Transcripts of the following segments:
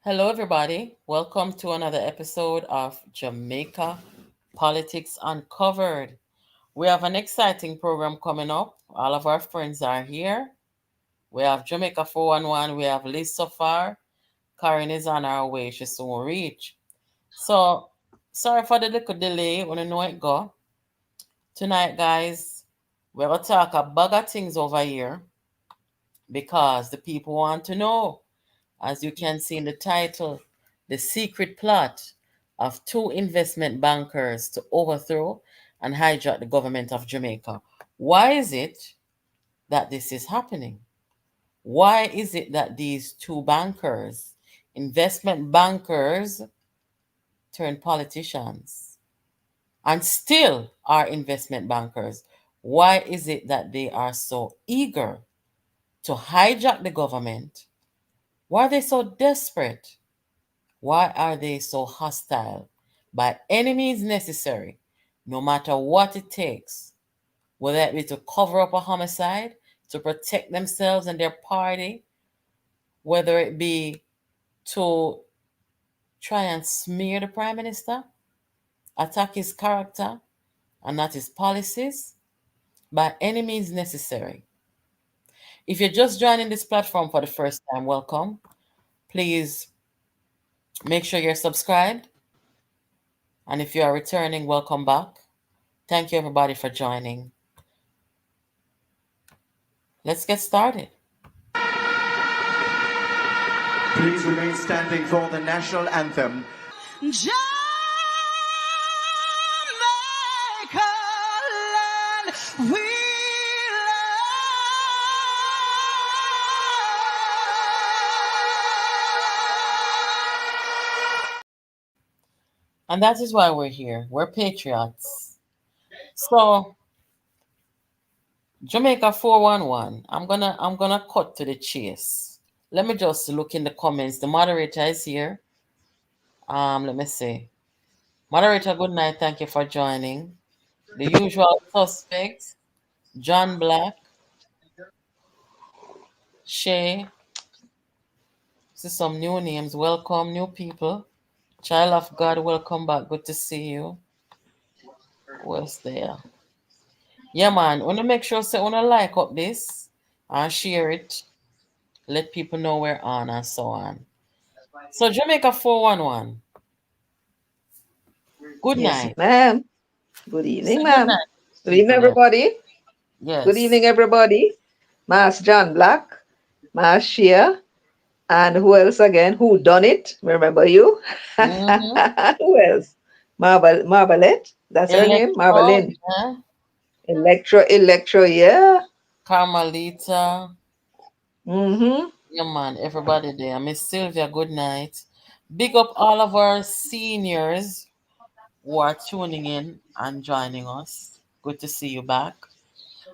Hello, everybody. Welcome to another episode of Jamaica Politics Uncovered. We have an exciting program coming up. All of our friends are here. We have Jamaica 411. We have Liz so far. Karen is on our way. She soon reach. So, sorry for the little delay. When you know it go. Tonight, guys, we're going to talk a bag of things over here because the people want to know. As you can see in the title, the secret plot of two investment bankers to overthrow and hijack the government of Jamaica. Why is it that this is happening? Why is it that these two bankers, investment bankers, turn politicians and still are investment bankers? Why is it that they are so eager to hijack the government? Why are they so desperate? Why are they so hostile? By any means necessary, no matter what it takes, whether it be to cover up a homicide, to protect themselves and their party, whether it be to try and smear the Prime Minister, attack his character and not his policies, by any means necessary. If you're just joining this platform for the first time, welcome. Please make sure you're subscribed. And if you are returning, welcome back. Thank you, everybody, for joining. Let's get started. Please remain standing for the national anthem. Jamaica land, we And that is why we're here. We're patriots. So Jamaica 411. I'm gonna cut to the chase. Let me just look in the comments. The moderator is here. Let me see. Moderator, good night. Thank you for joining. The usual suspects, John Black, Shay. See some new names. Welcome, new people. Child of God, welcome back. Good to see you. What's there? Yeah, man. Wanna make sure say wanna like up this and share it. Let people know we're on and so on. So Jamaica 411. Good Yes, night. ma'am. Good Say evening, good ma'am. night, Good evening, people there. everybody. Good Yes. evening, everybody. Mass John Black, Mass Shea, and who else again? Who done it? Remember you? Mm-hmm. Who else? Marbalette. That's her name, Electro, Marbalyn. yeah. Electro, yeah. Carmelita. Mm-hmm. Yeah, man. Everybody there. Miss Sylvia, good night. Big up all of our seniors who are tuning in and joining us. Good to see you back.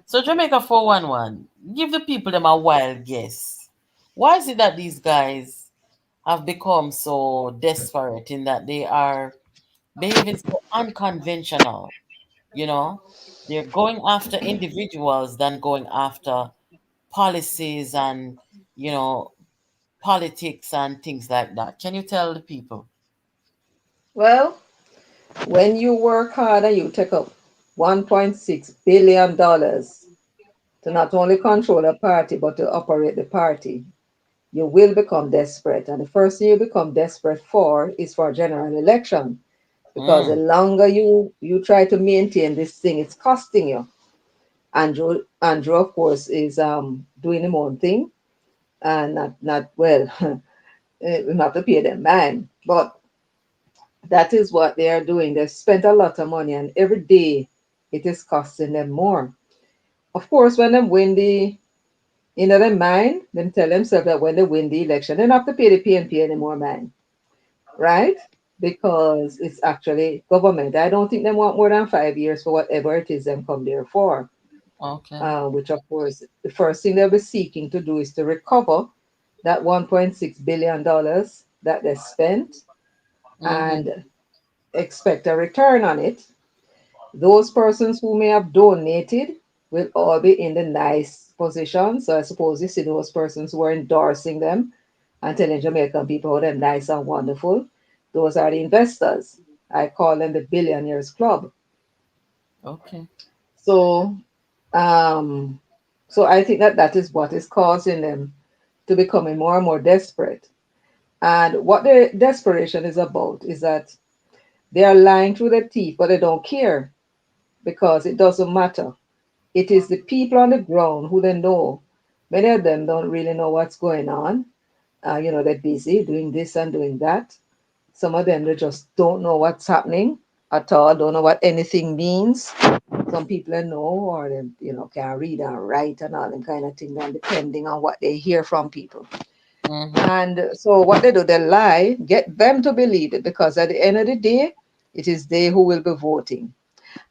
So Jamaica 411, give the people them a wild guess. Why is it that these guys have become so desperate in that they are behaving so unconventional? You know, they're going after individuals than going after policies and, you know, politics and things like that. Can you tell the people? Well, when you work hard and you take up $1.6 billion to not only control a party but to operate the party, you will become desperate. And the first thing you become desperate for is for general election. Because the Mm, longer you try to maintain this thing, it's costing you. Andrew of course, is doing his own thing and not well. We have to pay them man, but that is what they are doing. They've spent a lot of money, and every day it is costing them more. Of course, when they win the in their mind, them tell themselves that when they win the election, they don't have to pay the PNP anymore, man. Right? Because it's actually government. I don't think they want more than 5 years for whatever it is them come there for. okay. Which of course the first thing they'll be seeking to do is to recover that $1.6 billion that they spent Mm-hmm. and expect a return on it. Those persons who may have donated will all be in the nice position. So I suppose you see those persons who are endorsing them and telling Jamaican people how them nice and wonderful. Those are the investors. I call them the billionaires club. Okay. So, um, so I think that that is what is causing them to becoming more and more desperate. And what the desperation is about is that they are lying through their teeth, but they don't care because it doesn't matter. It is the people on the ground who they know. Many of them don't really know what's going on. They're busy doing this and doing that. Some of them they just don't know what's happening at all, don't know what anything means. Some people they know or they, can read and write and all them kind of thing, and depending on what they hear from people. Mm-hmm. And so what they do, they lie, get them to believe it because at the end of the day, it is they who will be voting.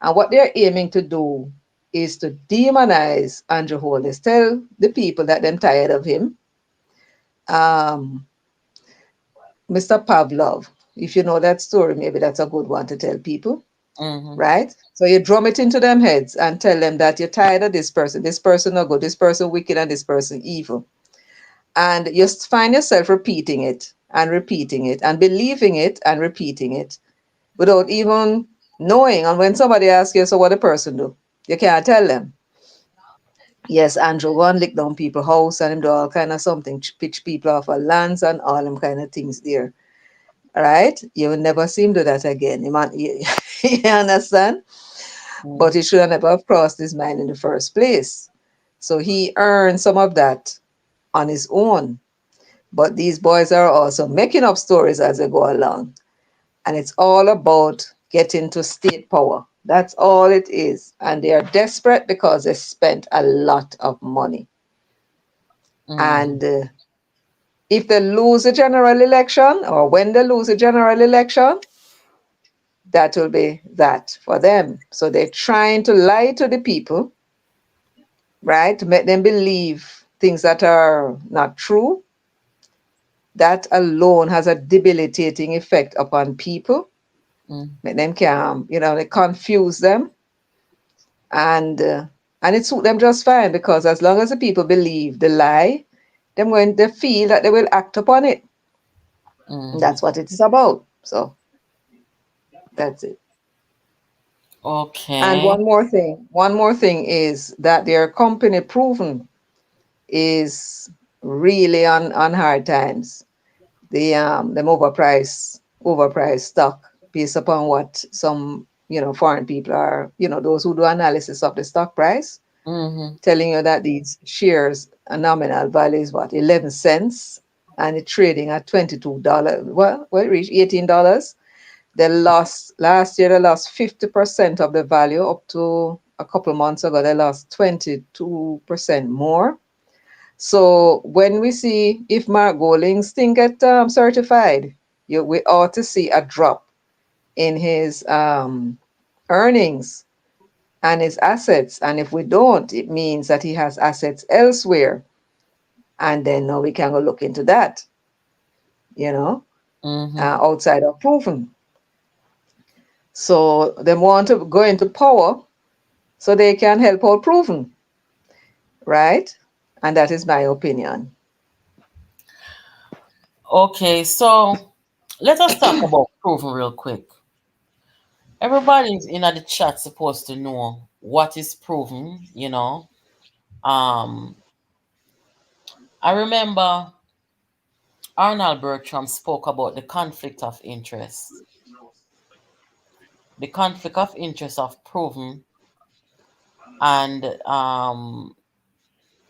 And what they're aiming to do is to demonize Andrew Holness, tell the people that they're tired of him. Um, Mr. Pavlov, if you know that story, maybe that's a good one to tell people, Mm-hmm. right? So you drum it into them heads and tell them that you're tired of this person no good, this person wicked, and this person evil. And you find yourself repeating it and believing it and repeating it without even knowing. And when somebody asks you, so what the person do? You can't tell them. Yes, Andrew go and lick down people house and him do all kind of something, pitch people off of lands and all them kind of things there. All right? You will never see him do that again. You understand? But he should have never have crossed his mind in the first place. So he earned some of that on his own. But these boys are also making up stories as they go along. And it's all about getting to state power. That's all it is. And they are desperate because they spent a lot of money. Mm-hmm. And if they lose a general election, or when they lose a general election, that will be that for them. So they're trying to lie to the people, right? To make them believe things that are not true. That alone has a debilitating effect upon people. Mm-hmm. Make them can, they confuse them, and uh, and it suit them just fine because as long as the people believe the lie, then when they feel that they will act upon it, and Mm-hmm. that's what it is about. So that's it. And Okay. one more thing is that their company proven is really on hard times. Them overpriced stock based upon what some foreign people are, those who do analysis of the stock price, Mm-hmm. telling you that these shares a nominal value is what, 11 cents, and it's trading at $22. Well, it reached $18. They lost last year, they lost 50% of the value. Up to a couple months ago, they lost 22% more. So when we see if Mark Golding's thing get certified, we ought to see a drop in his earnings and his assets. And if we don't, it means that he has assets elsewhere. And then now we can go look into that, you know, Mm-hmm. outside of proven. So they want to go into power so they can help out proven, right? And that is my opinion. Okay, so let us talk about proven real quick. Everybody's in the chat supposed to know what is proven, you know. Um, I remember Arnold Bertram spoke about the conflict of interest. The conflict of interest of proven and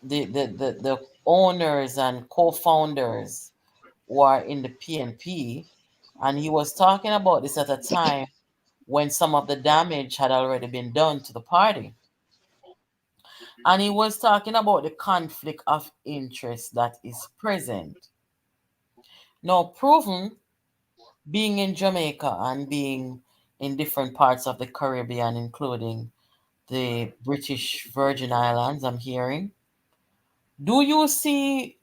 the owners and co-founders who are in the PNP. And he was talking about this at a time when some of the damage had already been done to the party. And he was talking about the conflict of interest that is present. Now, proven being in Jamaica and being in different parts of the Caribbean, including the British Virgin Islands, I'm hearing. Do you see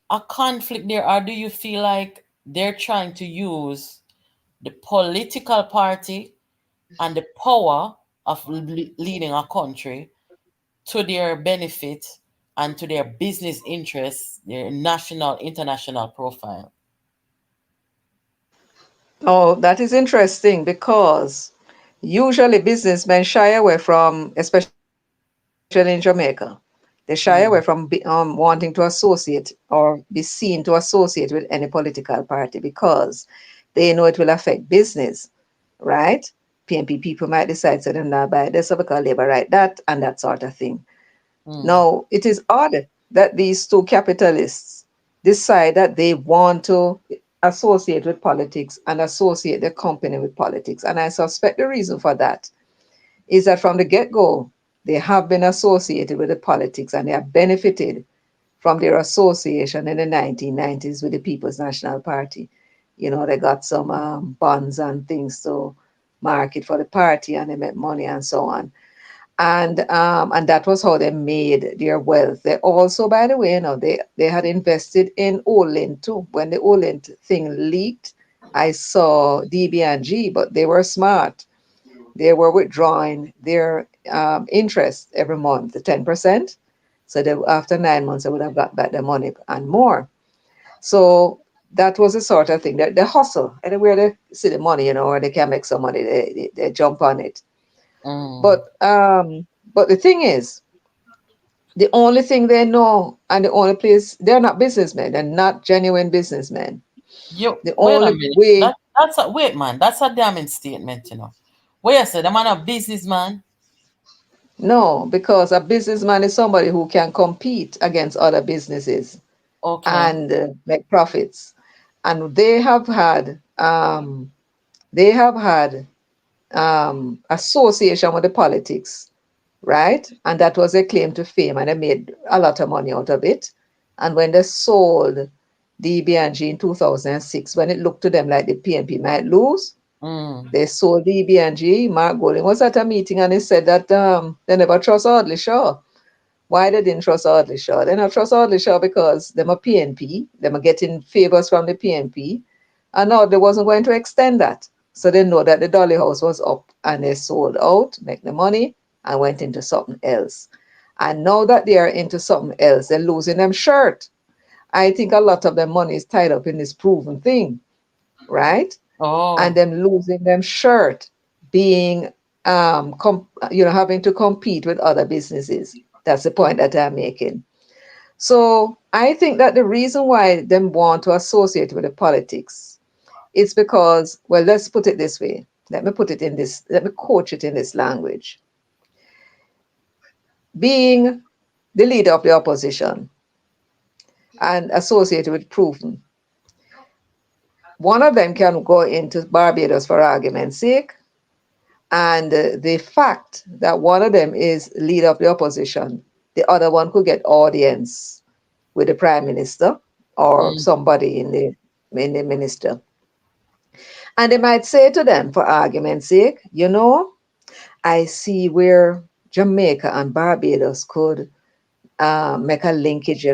a conflict there, or do you feel like they're trying to use the political party and the power of leading a country to their benefit and to their business interests, their national, international profile. Oh, that is interesting because usually businessmen shy away from, especially in Jamaica, they shy away from Mm, wanting to associate or be seen to associate with any political party because they know it will affect business, right? PNP people might decide to them not buy this because Labour right that and that sort of thing. mm, Now, it is odd that these two capitalists decide that they want to associate with politics and associate their company with politics. And I suspect the reason for that is that from the get go, they have been associated with the politics and they have benefited from their association in the 1990s with the People's National Party. They got some bonds and things to market for the party and they made money and so on, and that was how they made their wealth. They also, by the way, they had invested in Olin too. When the Olin thing leaked, I saw DB&G, but they were smart. They were withdrawing their interest every month, the 10%. So after 9 months, they would have got back their money and more. So that was the sort of thing that they hustle. Anywhere they see the money, or they can make some money, they jump on it. mm. But the thing is, the only thing they know and the only place they're not businessmen, they're not genuine businessmen. You The wait a only minute. way, That's a wait, man. That's a damning statement, you know. Where you say the man a businessman? no, because a businessman is somebody who can compete against other businesses Okay. and make profits. And they have had association with the politics, right? And that was a claim to fame, and they made a lot of money out of it. And when they sold DB&G in 2006, when it looked to them like the PNP might lose, Mm. they sold DB&G. Mark Golding was at a meeting and he said that they never trust Audley Shaw. Why they didn't trust Audley Shaw? They not trust Audley Shaw because them a PNP, them are getting favors from the PNP, and now they wasn't going to extend that. So they know that the Dolly House was up and they sold out, make the money, and went into something else. And now that they are into something else, they're losing them shirt. I think a lot of their money is tied up in this proven thing, right? And Oh. them losing them shirt, being having to compete with other businesses. That's the point that I'm making. So I think that the reason why them want to associate with the politics is because, well, let's put it this way. Let me coach it in this language. Being the leader of the opposition and associated with proven, one of them can go into Barbados for argument's sake. And the fact that one of them is leader of the opposition, the other one could get audience with the prime minister or Mm. somebody in the minister. And they might say to them, for argument's sake, I see where Jamaica and Barbados could make a linkage.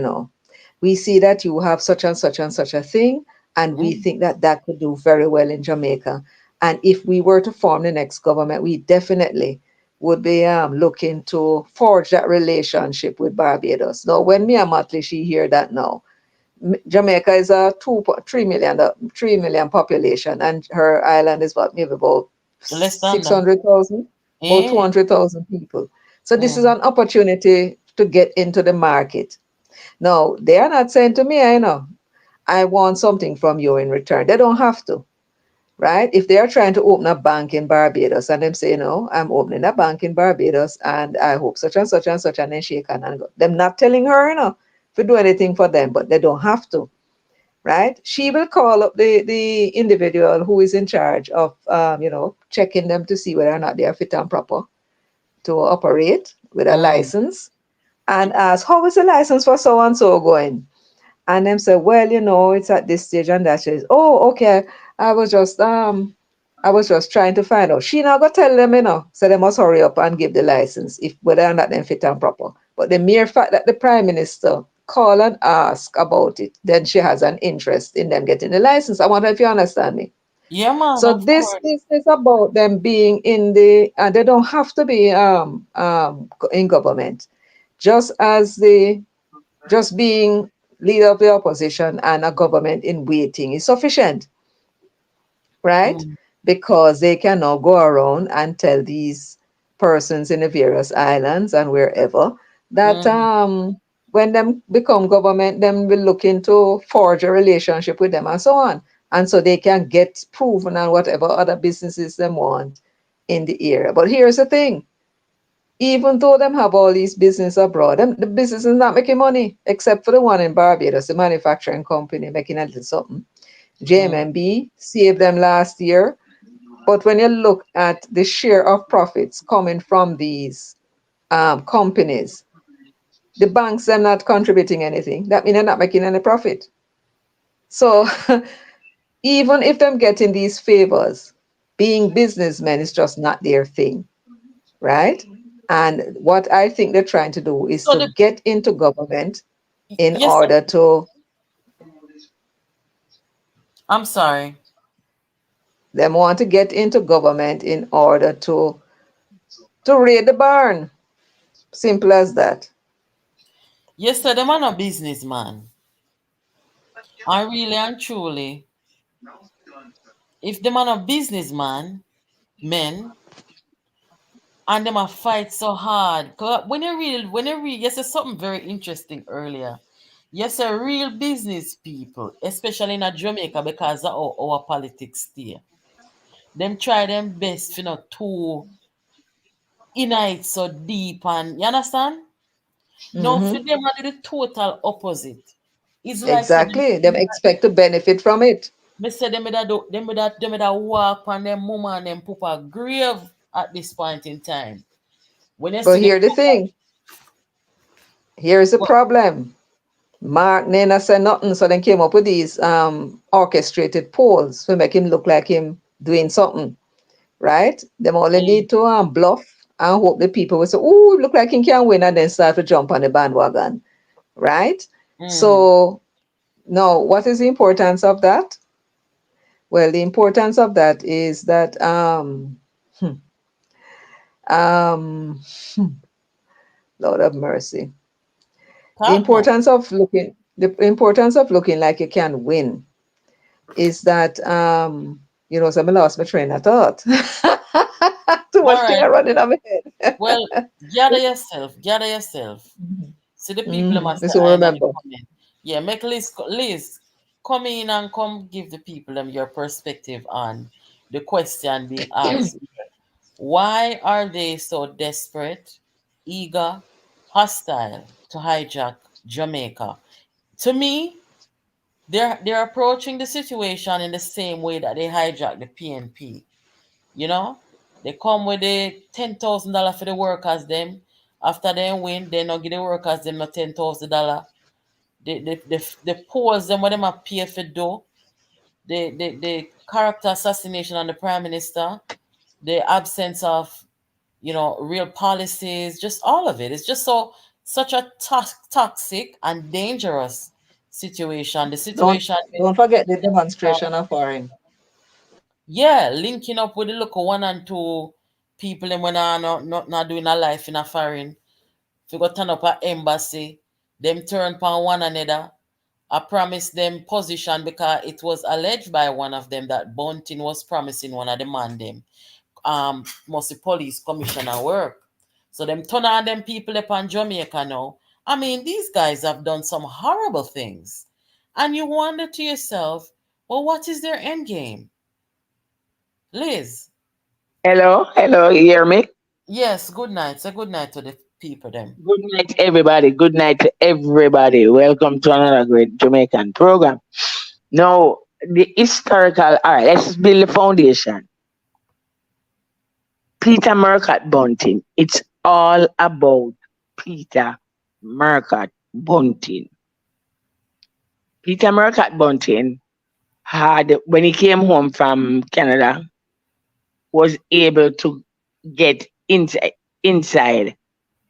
We see that you have such and such and such a thing, and we Mm. think that that could do very well in Jamaica. And if we were to form the next government, we definitely would be looking to forge that relationship with Barbados. Now, when Mia Mottley, she hear that now, Jamaica is a 3 million population, and her island is what, maybe about Less than that. 600,000, about Yeah. 200,000 people. So this is Mm. an opportunity to get into the market. Now, they are not saying to me, I want something from you in return. They don't have to, right? If they are trying to open a bank in Barbados and them say, I'm opening a bank in Barbados and I hope such and such and such, and then shake hand and go. Them not telling her, to do anything for them, but they don't have to, right? She will call up the individual who is in charge of, checking them to see whether or not they are fit and proper to operate with a Mm. license and ask, how is the license for so and so going? And them say, well, it's at this stage and that says, oh, okay. I was just I was just trying to find out. She not gonna tell them, so they must hurry up and give the license if whether or not them fit and proper. But the mere fact that the Prime Minister call and ask about it, then she has an interest in them getting the license. I wonder if you understand me. Yeah, man, So of this course. this is about them being they don't have to be in government. Just as the just being leader of the opposition and a government in waiting is sufficient, right? Mm, Because they can now go around and tell these persons in the various islands and wherever that mm, when them become government, them will look into forge a relationship with them and so on. And so they can get proven and whatever other businesses they want in the area. But here's the thing, even though them have all these business abroad, them, the business is not making money, except for the one in Barbados, the manufacturing company making a little something. mm. JMB saved them last year. But when you look at the share of profits coming from these companies, the banks are not contributing anything. That means they're not making any profit. So even if they're getting these favors, being businessmen is just not their thing, right? And what I think they're trying to do is So to get into government in yes, order to, I'm sorry. them want to get into government in order to raid the barn. Simple as that. Yes, sir, them are not businessman. I really and truly, if them are not businessman, men, and them a fight so hard. 'Cause when you read, you said something very interesting earlier. Yes, a real business people, especially in a Jamaica, because of how our politics stay. Them try them best, to in it so deep, and you understand? Now for Hmm. them I do the total opposite. It's like say them, Exactly. Them expect to benefit from it. me say them would walk on them mama and them papa grave at this point in time. When you see But the here the thing. Here's the problem. Mark Nana said nothing, so then came up with these orchestrated polls to make him look like him doing something, right? Them only need to bluff and hope the people will say, "Oh, look like him can win," and then start to jump on the bandwagon, right? mm-hmm. So now, what is the importance of that? Well, the importance of that is that um, Lord have mercy. Talk now. The importance of looking like you can win is that some I lost my train of thought. Too All much thing right. I running on my head. Well, gather yourself. Gather yourself. See the people that must This say will I in the remember. comment. Yeah, make Liz, come in and come give the people them your perspective on the question being asked. Why are they so desperate, eager, hostile to hijack Jamaica? To me, they're approaching the situation in the same way that they hijacked the PNP. You know, they come with the $10,000 for the workers. Them after they win, they not give the workers them no $10,000. They pose them what them a pay for do. The character assassination on the prime minister, the absence of real policies, just all of it. It's just such a toxic and dangerous situation. The Don't situation with don't forget the uh, demonstration of foreign. yeah, linking up with the local one and two people and when are not doing a life in a foreign. If you go turn up at embassy, them turn upon one another. I promised them position because it was alleged by one of them that Bunting was promising one of the man them must the police commissioner work. So them turn on them people upon Jamaica now. I mean, these guys have done some horrible things. And you wonder to yourself, well, what is their end game? Liz. Hello, hello, you hear me? Yes, good night. Say good night to the people them. Good night, everybody. Good night to everybody. Welcome to another great Jamaican program. Now, the historical, all right, let's build the foundation. Peter Murcutt Bunting. It's all about Peter Murcutt Bunting. Peter Murcutt Bunting had, when he came home from Canada, was able to get inside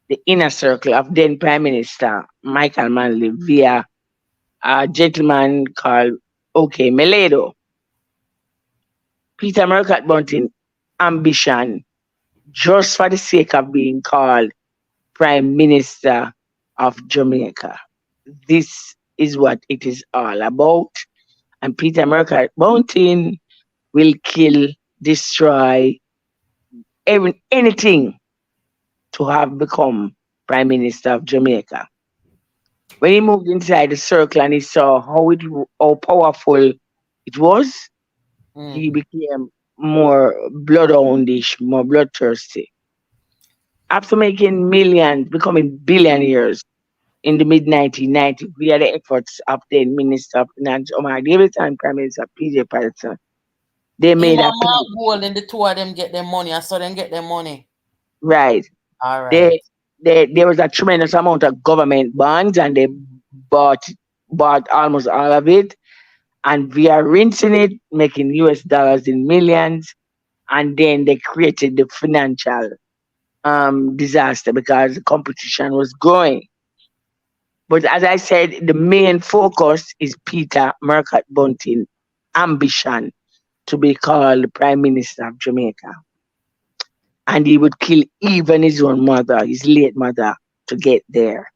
the inner circle of then Prime Minister Michael Manley via a gentleman called OK Meledo. Peter Murcutt Bunting ambition, just for the sake of being called Prime Minister of Jamaica. This is what it is all about. And Peter Murphy Mountain will kill, destroy anything to have become Prime Minister of Jamaica. When he moved inside the circle and he saw how powerful it was, he Mm. became more bloodhoundish, more bloodthirsty. After making millions, becoming billionaires in the mid 1990s via the efforts of then Minister of Finance Omar Davis and Prime Minister PJ Patterson, they Him made a and plan. Mark Gold and the two of them get their money. I saw them get their money. Right. All right. They, there was a tremendous amount of government bonds and they bought bought almost all of it. And we are rinsing it, making US dollars in millions. And then they created the financial disaster because the competition was growing. But as I said, the main focus is Peter Murcutt Bunting ambition to be called Prime Minister of Jamaica. And he would kill even his own mother, his late mother, to get there.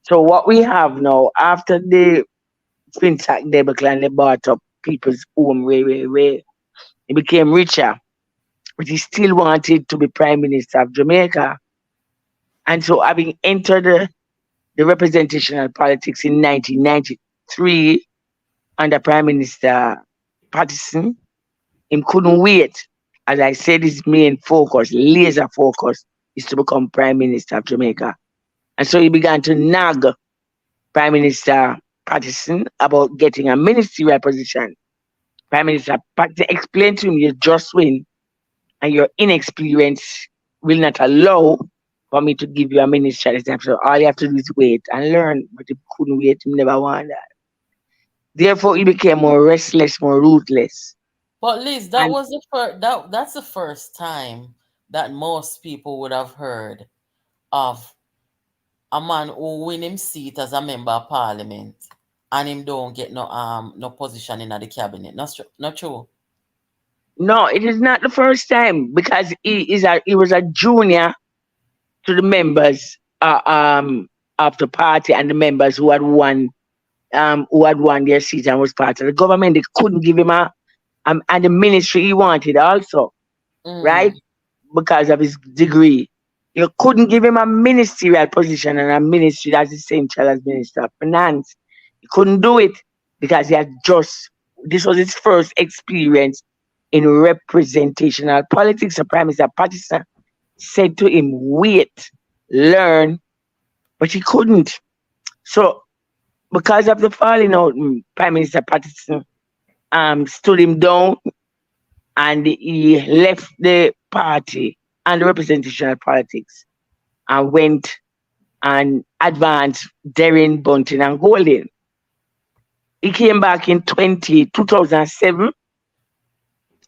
So what we have now, after the fintech debacle and they bought up people's home way, he became richer, but he still wanted to be Prime Minister of Jamaica. And so having entered the representational politics in 1993 under Prime Minister Patterson, him couldn't wait. As I said, his main focus, laser focus, is to become Prime Minister of Jamaica. And so he began to nag Prime Minister Patterson about getting a ministerial position. Prime Minister Patterson explained to him, you just win and your inexperience will not allow for me to give you a ministerial exam. So all you have to do is wait and learn. But he couldn't wait, he never wanted that. Therefore, he became more restless, more ruthless. But Liz, that And was the first that's the first time that most people would have heard of a man who win him seat as a member of parliament and him don't get no position in the cabinet. Not true. no, it is not the first time because he was a junior to the members of the party and the members who had won their seat and was part of the government. They couldn't give him and the ministry he wanted also, right? Mm. Because of his degree. You couldn't give him a ministerial position and a ministry that's essential as Minister of Finance. He couldn't do it because this was his first experience in representational politics. So Prime Minister Patterson said to him, wait, learn, but he couldn't. So because of the falling out, Prime Minister Patterson stood him down and he left the party and the representational politics and went and advanced Darren Bunting and Golding. He came back in 2007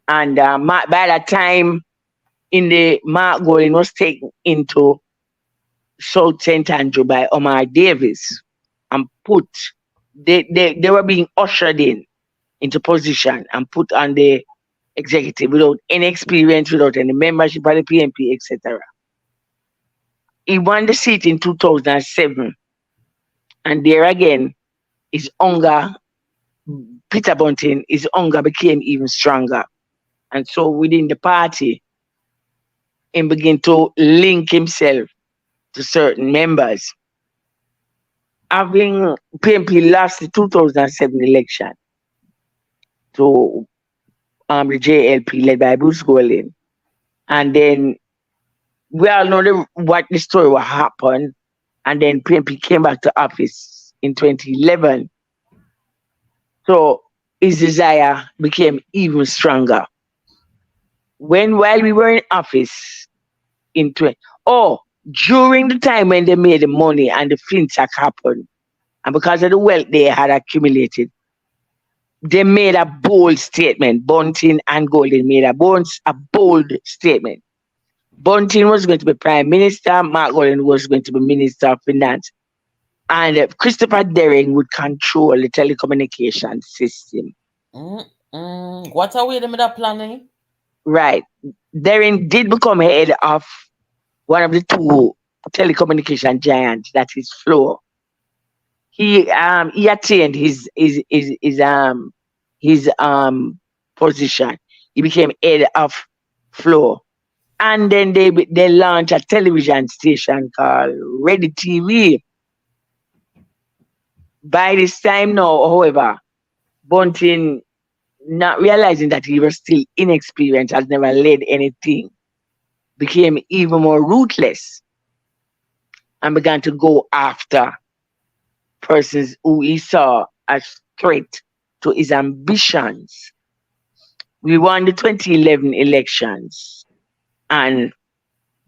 and by that time in the Mark Golding was taken into South St. Andrew by Omar Davis and they were being ushered into position and put on the executive without any experience, without any membership of the PNP, etc. He won the seat in 2007, and there again, his hunger, Peter Bunting, his hunger became even stronger. And so within the party, he began to link himself to certain members. Having PNP lost the 2007 election to the JLP led by Bruce Golding, and then we all know what the story will happen. And then PNP came back to office in 2011. So his desire became even stronger. While we were in office in 20, oh, during the time when they made the money and the fintech happened, and because of the wealth they had accumulated, they made a bold statement. Bunting and Golden made a bold statement. Bunting was going to be prime minister. Mark Golden was going to be minister of finance. And Christopher Derring would control the telecommunication system. What are we them that planning? Right. Derring did become head of one of the two telecommunication giants, that is Flow. he attained his position. He became head of floor. And then they launched a television station called Ready TV. By this time now, however, Bunting, not realizing that he was still inexperienced, has never led anything, became even more ruthless and began to go after persons who he saw as threat to his ambitions. We won the 2011 elections, and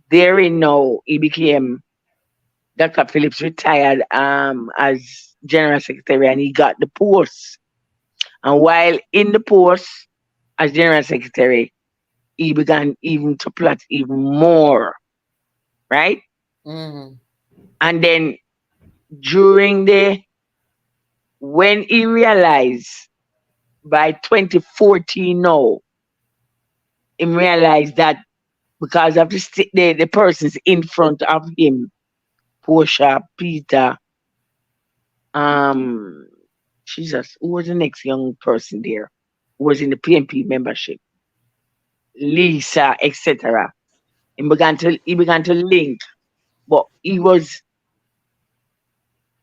therein now he became Dr. Phillips retired as general secretary, and he got the post. And while in the post as general secretary, he began even to plot even more, right? Mm-hmm. And then during the when he realized by 2014 now, he realized that because of the persons in front of him, Portia, Peter, um, Jesus, who was the next young person there? Who was in the PMP membership? Lisa, etc. He began to link, but he was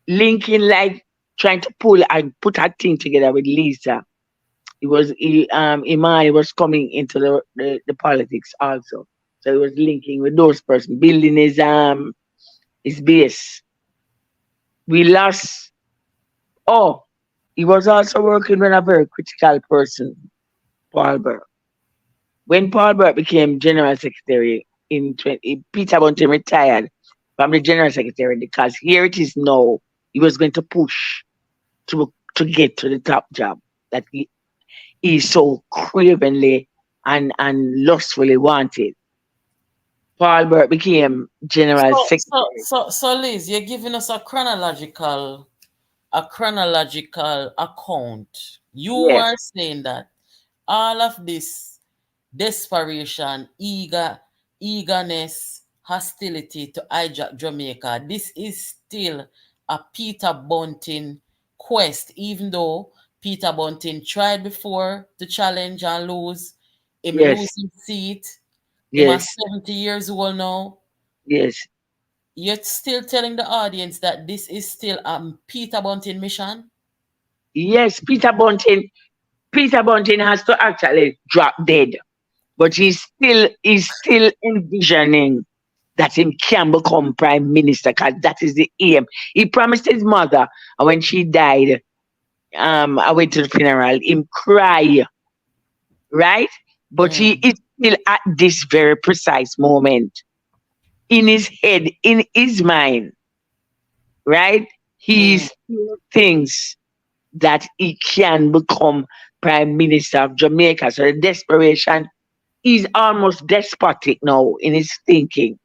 linking like trying to pull and put a thing together with Lisa. Imani was coming into the politics also. So he was linking with those persons, building his base. We lost. Oh, he was also working with a very critical person, Paul Burke. When Paul Burke became general secretary in 20, Peter Bunting retired from the general secretary because here it is now. He was going to push to get to the top job that he so cravenly and lustfully wanted. Paul Burke became general secretary. Liz, you're giving us a chronological account. You Yes, are saying that all of this desperation, eagerness, hostility to hijack Jamaica, this is still a Peter Bunting quest, even though Peter Bunting tried before to challenge and lose. Him yes, lose his seat. Him a yes, 70 years old now. yes, You're still telling the audience that this is still a Peter Bunting mission? yes. Peter Bunting has to actually drop dead, but he's still envisioning that him can become prime minister because that is the aim. He promised his mother, and when she died, I went to the funeral. Him cry, right? But he Mm, is still at this very precise moment in his head, in his mind, right? He mm, still thinks that he can become prime minister of Jamaica. So the desperation is almost despotic now in his thinking.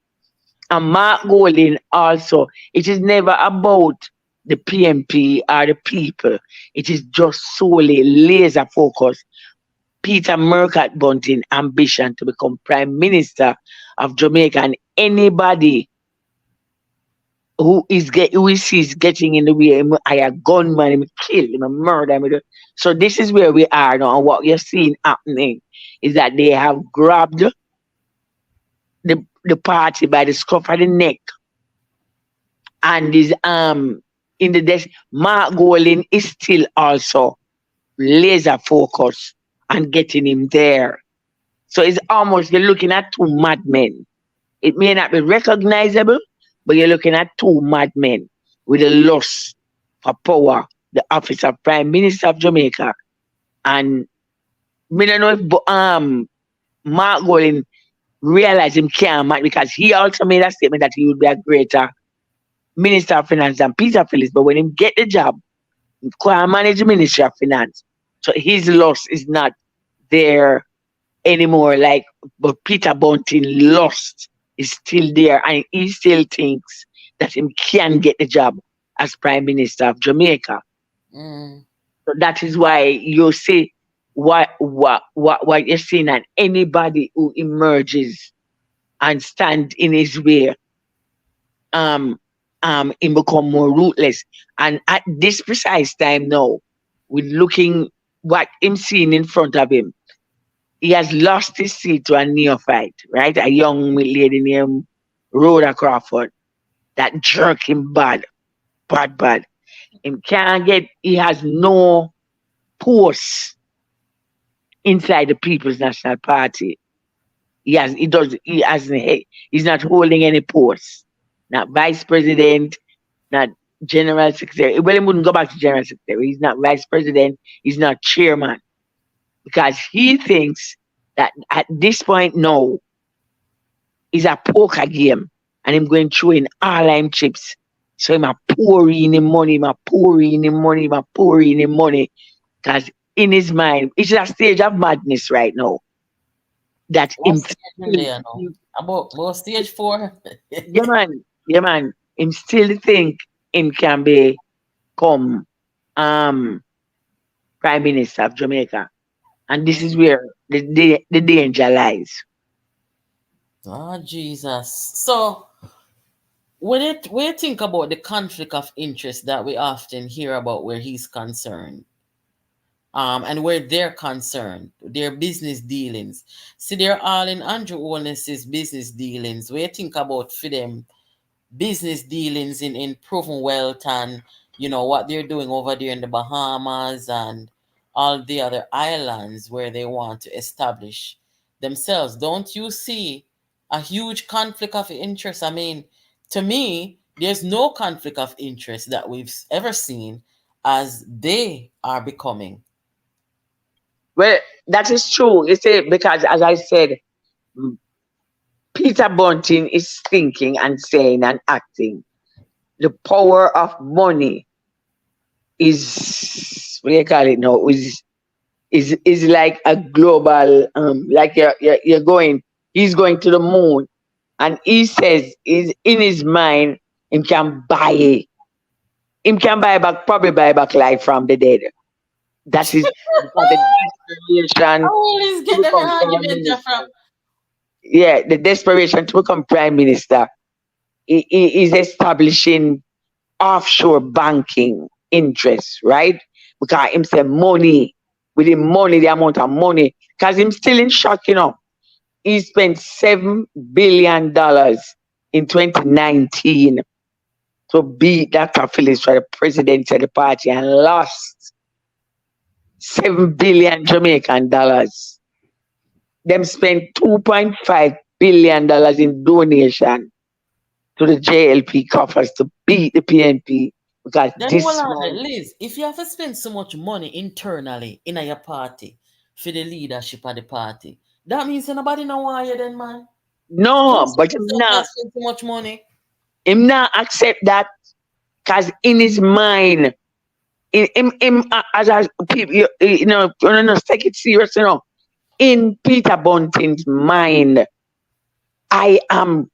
And Mark Golding also, it is never about the PMP or the people. It is just solely laser focused. Peter Murcutt Bunting ambition to become Prime Minister of Jamaica, and anybody who he sees getting in the way, I a gunman, him kill him, a murder him. So this is where we are now, and what you're seeing happening is that they have grabbed the party by the scruff of the neck and is in the desk. Mark Golding is still also laser focused on getting him there. So it's almost you're looking at two madmen. It may not be recognizable, but you're looking at two madmen with a lust for power, the office of Prime Minister of Jamaica. And me don't know if Mark Golding realized him can't match because he also made a statement that he would be a greater Minister of Finance than Peter Phillips. But when he get the job, he can't manage the Ministry of Finance. So his loss is not there anymore. Like, but Peter Bunting lost is still there, and he still thinks that he can get the job as Prime Minister of Jamaica. mm, So that is why you see what you're seeing, and anybody who emerges and stand in his way, um, him become more ruthless. And at this precise time now, with looking what him seeing in front of him, he has lost his seat to a neophyte, right? A young lady named Rhoda Crawford that jerk him bad, bad, bad. Him can't get, he has no post inside the People's National Party. He hasn't, he's not holding any post. Not vice president, not general secretary. Well, he wouldn't go back to general secretary. He's not vice president. He's not chairman because he thinks that at this point now is a poker game, and him going through in all him chips. So him a pour in him money, him a pour in him money, him a pour in him money. Because in his mind, it's a stage of madness right now. That What him stage in there now? About stage 4? yeah man, yeah man. Him still think him can become um Prime Minister of Jamaica. And this is where the danger lies. Oh, Jesus. So, when you think about the conflict of interest that we often hear about where he's concerned, and where they're concerned, their business dealings. See, they're all in Andrew Holness's business dealings. When you think about for them business dealings in proven wealth and what they're doing over there in the Bahamas and all the other islands where they want to establish themselves. Don't you see a huge conflict of interest? I mean, to me, there's no conflict of interest that we've ever seen as they are becoming. Well, that is true. You see, because as I said, Peter Bunting is thinking and saying and acting. The power of money is what do you call it now? Is like a global like you're going he's going to the moon, and he says is in his mind him can buy back, probably buy back life from the dead. That is because the I desperation always to get the become prime argument from. minister. Yeah, the desperation to become prime minister. He is establishing offshore banking interests, right? Because him say money, with the money, the amount of money, because him still in shock, He spent $7 billion in 2019 to be Dr. Phillips for the president of the party and lost 7 billion Jamaican dollars. Them spent $2.5 billion in donation to the JLP coffers to beat the PNP because Then hold this on, man. Liz. If you have to spend so much money internally in your party for the leadership of the party, that means nobody know why you then, man. You No, but spend yourself not spend so much money. him not accept that because in his mind, as people, take it serious, In Peter Bunting's mind, I am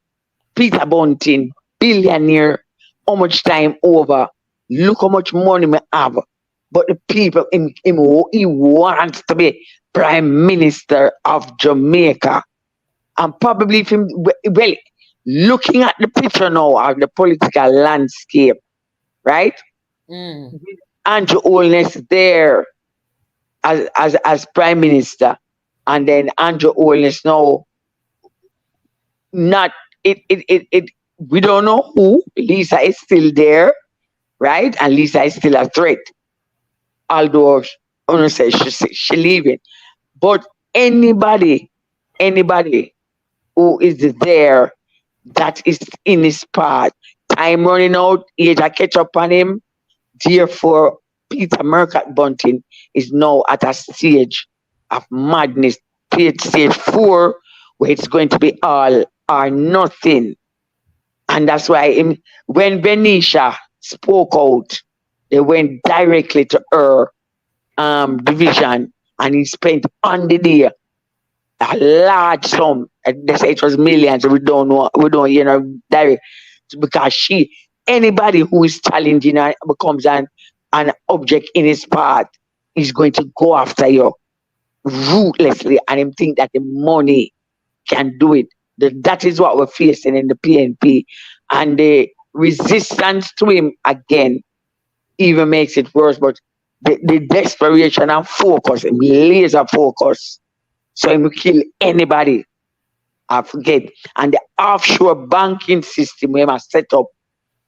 Peter Bunting, billionaire. How much time over? Look how much money me have. But the people, he wants to be Prime Minister of Jamaica. And probably if him, well, looking at the picture now of the political landscape, right? Mm. Andrew Holness there as Prime Minister. And then Andrew Holness now not it we don't know who. Lisa is still there, right? And Lisa is still a threat, although say she leaving. But anybody who is there that is in his path, time running out, age I catch up on him. Therefore, Peter Mercat Bunting is now at a stage of madness, stage 4, where it's going to be all or nothing. And that's why when Venetia spoke out, they went directly to her division, and he spent on the day a large sum. They say it was millions. We don't know. We don't, direct, because anybody who is challenging her becomes an object in his path is going to go after you ruthlessly, and him think that the money can do it. That is what we're facing in the PNP, and resistance to him again even makes it worse. But the desperation and focus, him laser focus, so him kill anybody. I forget. And the offshore banking system we must set up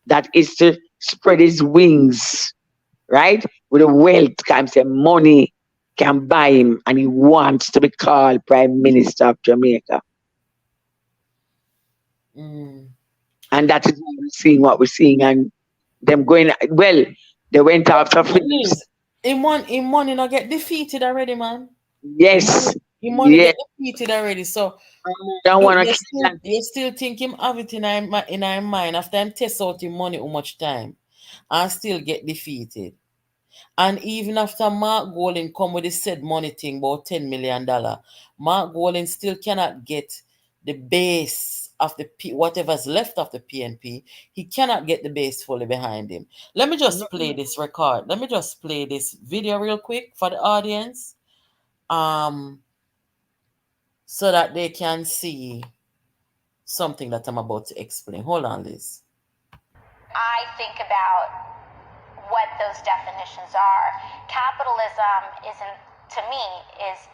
that is to spread his wings, right? With the wealth, can say money can buy him, and he wants to be called Prime Minister of Jamaica. Mm. And that is why we're seeing what we're seeing. And them going, well, they went after Phillips. Please, him money not get defeated already, man. Yes, Him money yes. get defeated already. So Don't you, want you to still kill him. you still think him have it in our mind after him test out him money how much time and still get defeated. And even after Mark Golding come with the said money thing about $10 million, Mark Golding still cannot get the base of the whatever's left of the PNP. He cannot get the base fully behind him. Let me just play this record. Let me just play this video real quick for the audience, um, so that they can see something that I'm about to explain. Hold on, Liz. I think about what those definitions are. Capitalism isn't, to me,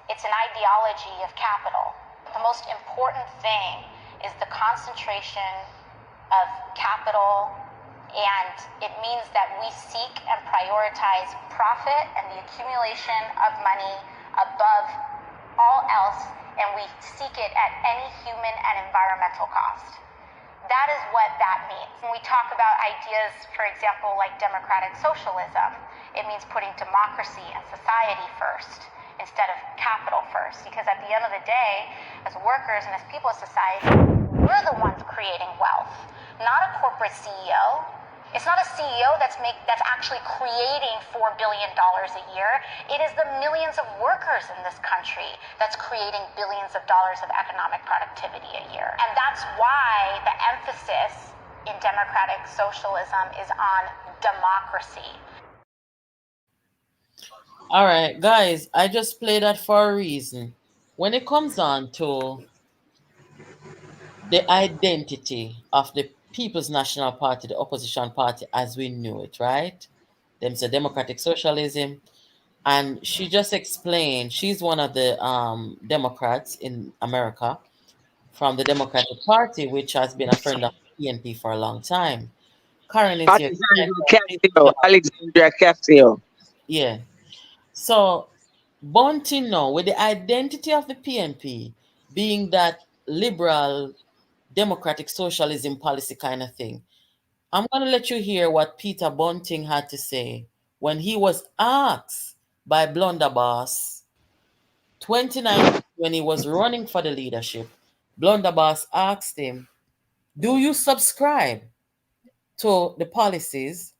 it's an ideology of capital. The most important thing is the concentration of capital, and it means that we seek and prioritize profit and the accumulation of money above all else, and we seek it at any human and environmental cost. That is what that means. When we talk about ideas, for example, like democratic socialism, it means putting democracy and society first instead of capital first. Because at the end of the day, as workers and as people of society, we're the ones creating wealth, not a corporate CEO. It's not a CEO that's actually creating $4 billion a year. It is the millions of workers in this country that's creating billions of dollars of economic productivity a year. And that's why the emphasis in democratic socialism is on democracy. All right, guys, I just play that for a reason. When it comes on to the identity of the People's National Party, the opposition party as we knew it, right? Them say democratic socialism. And she just explained she's one of the Democrats in America from the Democratic Party, which has been a friend of PNP for a long time. Karen is here. Alexandria Castillo. Alexandria Castillo. Yeah. So Bunting now, with the identity of the PNP being that liberal democratic socialism policy kind of thing, I'm going to let you hear what Peter Bunting had to say when he was asked by Blunderboss 2019 when he was running for the leadership. Blunderboss asked him, do you subscribe to the policies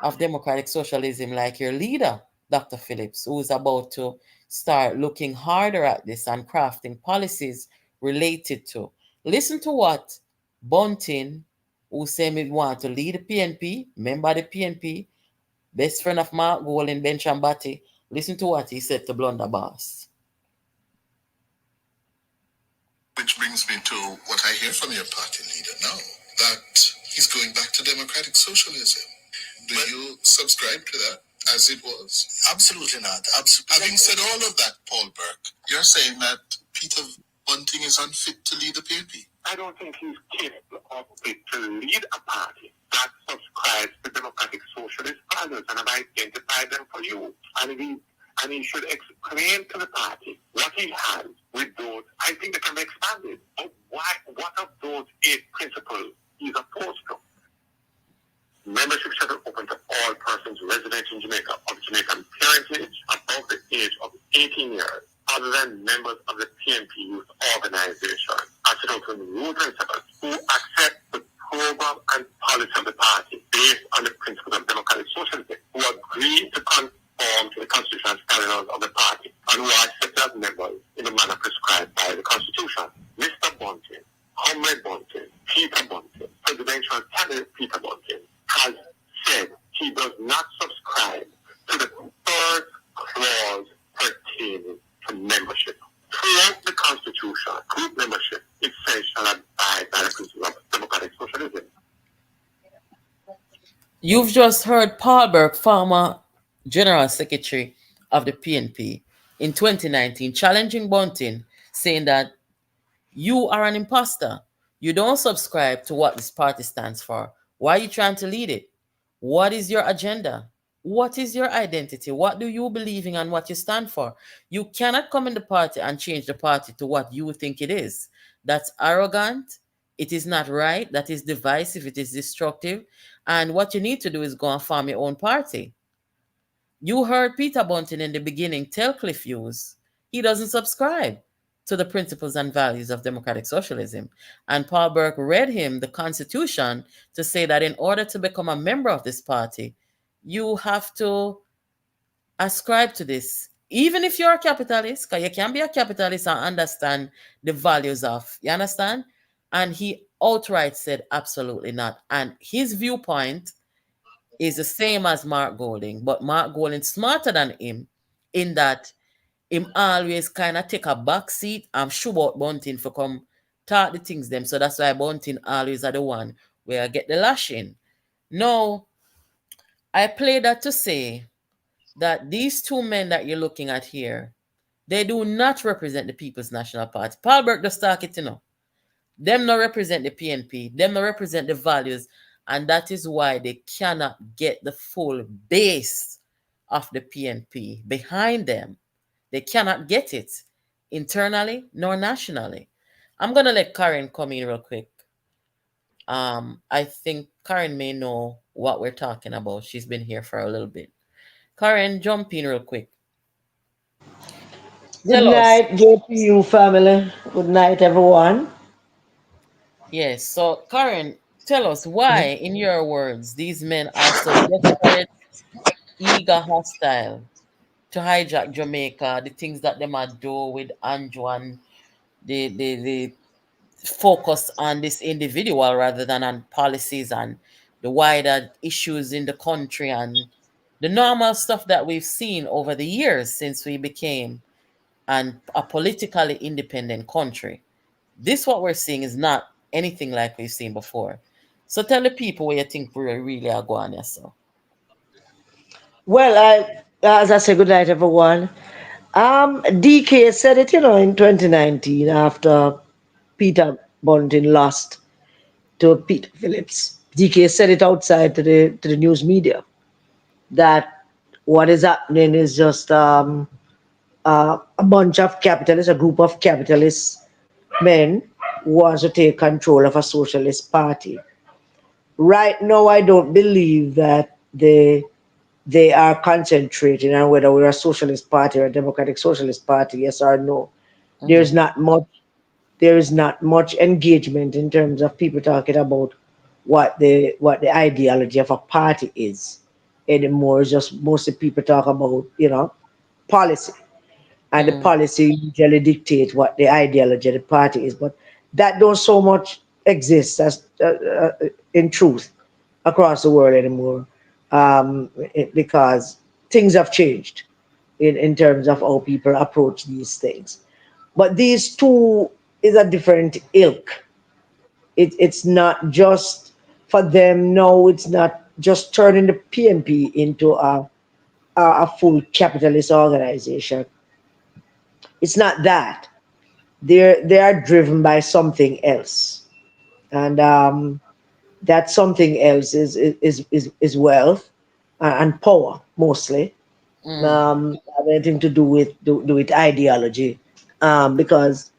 of democratic socialism like your leader, Dr. Phillips, who is about to start looking harder at this and crafting policies related to? Listen to what Bunting, who said he want to lead the PNP, member of the PNP, best friend of Mark Golding, Ben Chambati, listen to what he said to Blunderboss. Which brings me to what I hear from your party leader now, that he's going back to democratic socialism. Do you subscribe to that as it was? Absolutely not. Absolutely. Having said all of that, Paul Burke, you're saying that Peter Bunting is unfit to lead the PNP? I don't think he's capable of fit to lead a party that subscribes to democratic socialist values and have identified them for you. And he should explain to the party what he has with those. I think they can be expanded. But what of those 8 principles he's opposed to? Membership shall be open to all persons resident in Jamaica of Jamaican parentage above the age of 18 years, other than members of the PNP Youth Organization, as set out in the rule principles, who accept the program and policy of the party based on the principles of democratic socialism, who agree to conform to the constitution and standards of the party, and who are accepted as members in the manner prescribed by the Constitution. Mr. Bunting, Comrade Bunting, Peter Bunting, presidential candidate Peter Bunting, has said he does not subscribe You've just heard Paul Burke, former General Secretary of the PNP, in 2019, challenging Bunting, saying that you are an imposter. You don't subscribe to what this party stands for. Why are you trying to lead it? What is your agenda? What is your identity? What do you believe in and what you stand for? You cannot come in the party and change the party to what you think it is. That's arrogant. It is not right. That is divisive. It is destructive. And what you need to do is go and form your own party. You heard Peter Bunting in the beginning tell Cliff Hughes he doesn't subscribe to the principles and values of democratic socialism. And Paul Burke read him the Constitution to say that in order to become a member of this party, you have to ascribe to this. Even if you're a capitalist, because you can be a capitalist and understand the values of, you understand? And he outright said, absolutely not. And his viewpoint is the same as Mark Golding, but Mark Golding smarter than him in that him always kind of take a back seat and show about Bunting for come talk the things them. So that's why Bunting always are the one where I get the lashing. No, I play that to say that these two men that you're looking at here, they do not represent the People's National Party. Paul Burke does talk it, you know. Them not represent the PNP. Them not represent the values. And that is why they cannot get the full base of the PNP behind them. They cannot get it internally nor nationally. I'm gonna let Karen come in real quick. I think Karen may know what we're talking about. She's been here for a little bit. Karen, jump in real quick. Good Tell us. night, JPU family. Good night, everyone. Yes, so Karen, tell us why, in your words, these men are so desperate, eager, hostile to hijack Jamaica, the things that they might do with Andrew and the focus on this individual rather than on policies and the wider issues in the country and the normal stuff that we've seen over the years since we became a politically independent country. This what we're seeing is not anything like we've seen before. So tell the people where you think we really are going, yes, so. Well, as I say, good night, everyone. DK said it, in 2019 after Peter Bunting lost to Peter Phillips. DK said it outside to the news media that what is happening is just a bunch of capitalists, a group of capitalist men who wants to take control of a socialist party. Right now, I don't believe that they are concentrating on whether we're a socialist party or a democratic socialist party, yes or no. There's Mm-hmm. not much there is not much engagement in terms of people talking about what the ideology of a party is anymore. It's just mostly people talk about, policy. And the Mm, policy usually dictates what the ideology of the party is. But that don't so much exist as in truth across the world anymore, because things have changed in terms of how people approach these things. But these two is a different ilk. It's not just for them. No, it's not just turning the PNP into a full capitalist organization. It's not that. They are driven by something else, and that something else is wealth and power mostly. mm. Have anything to do with ideology, because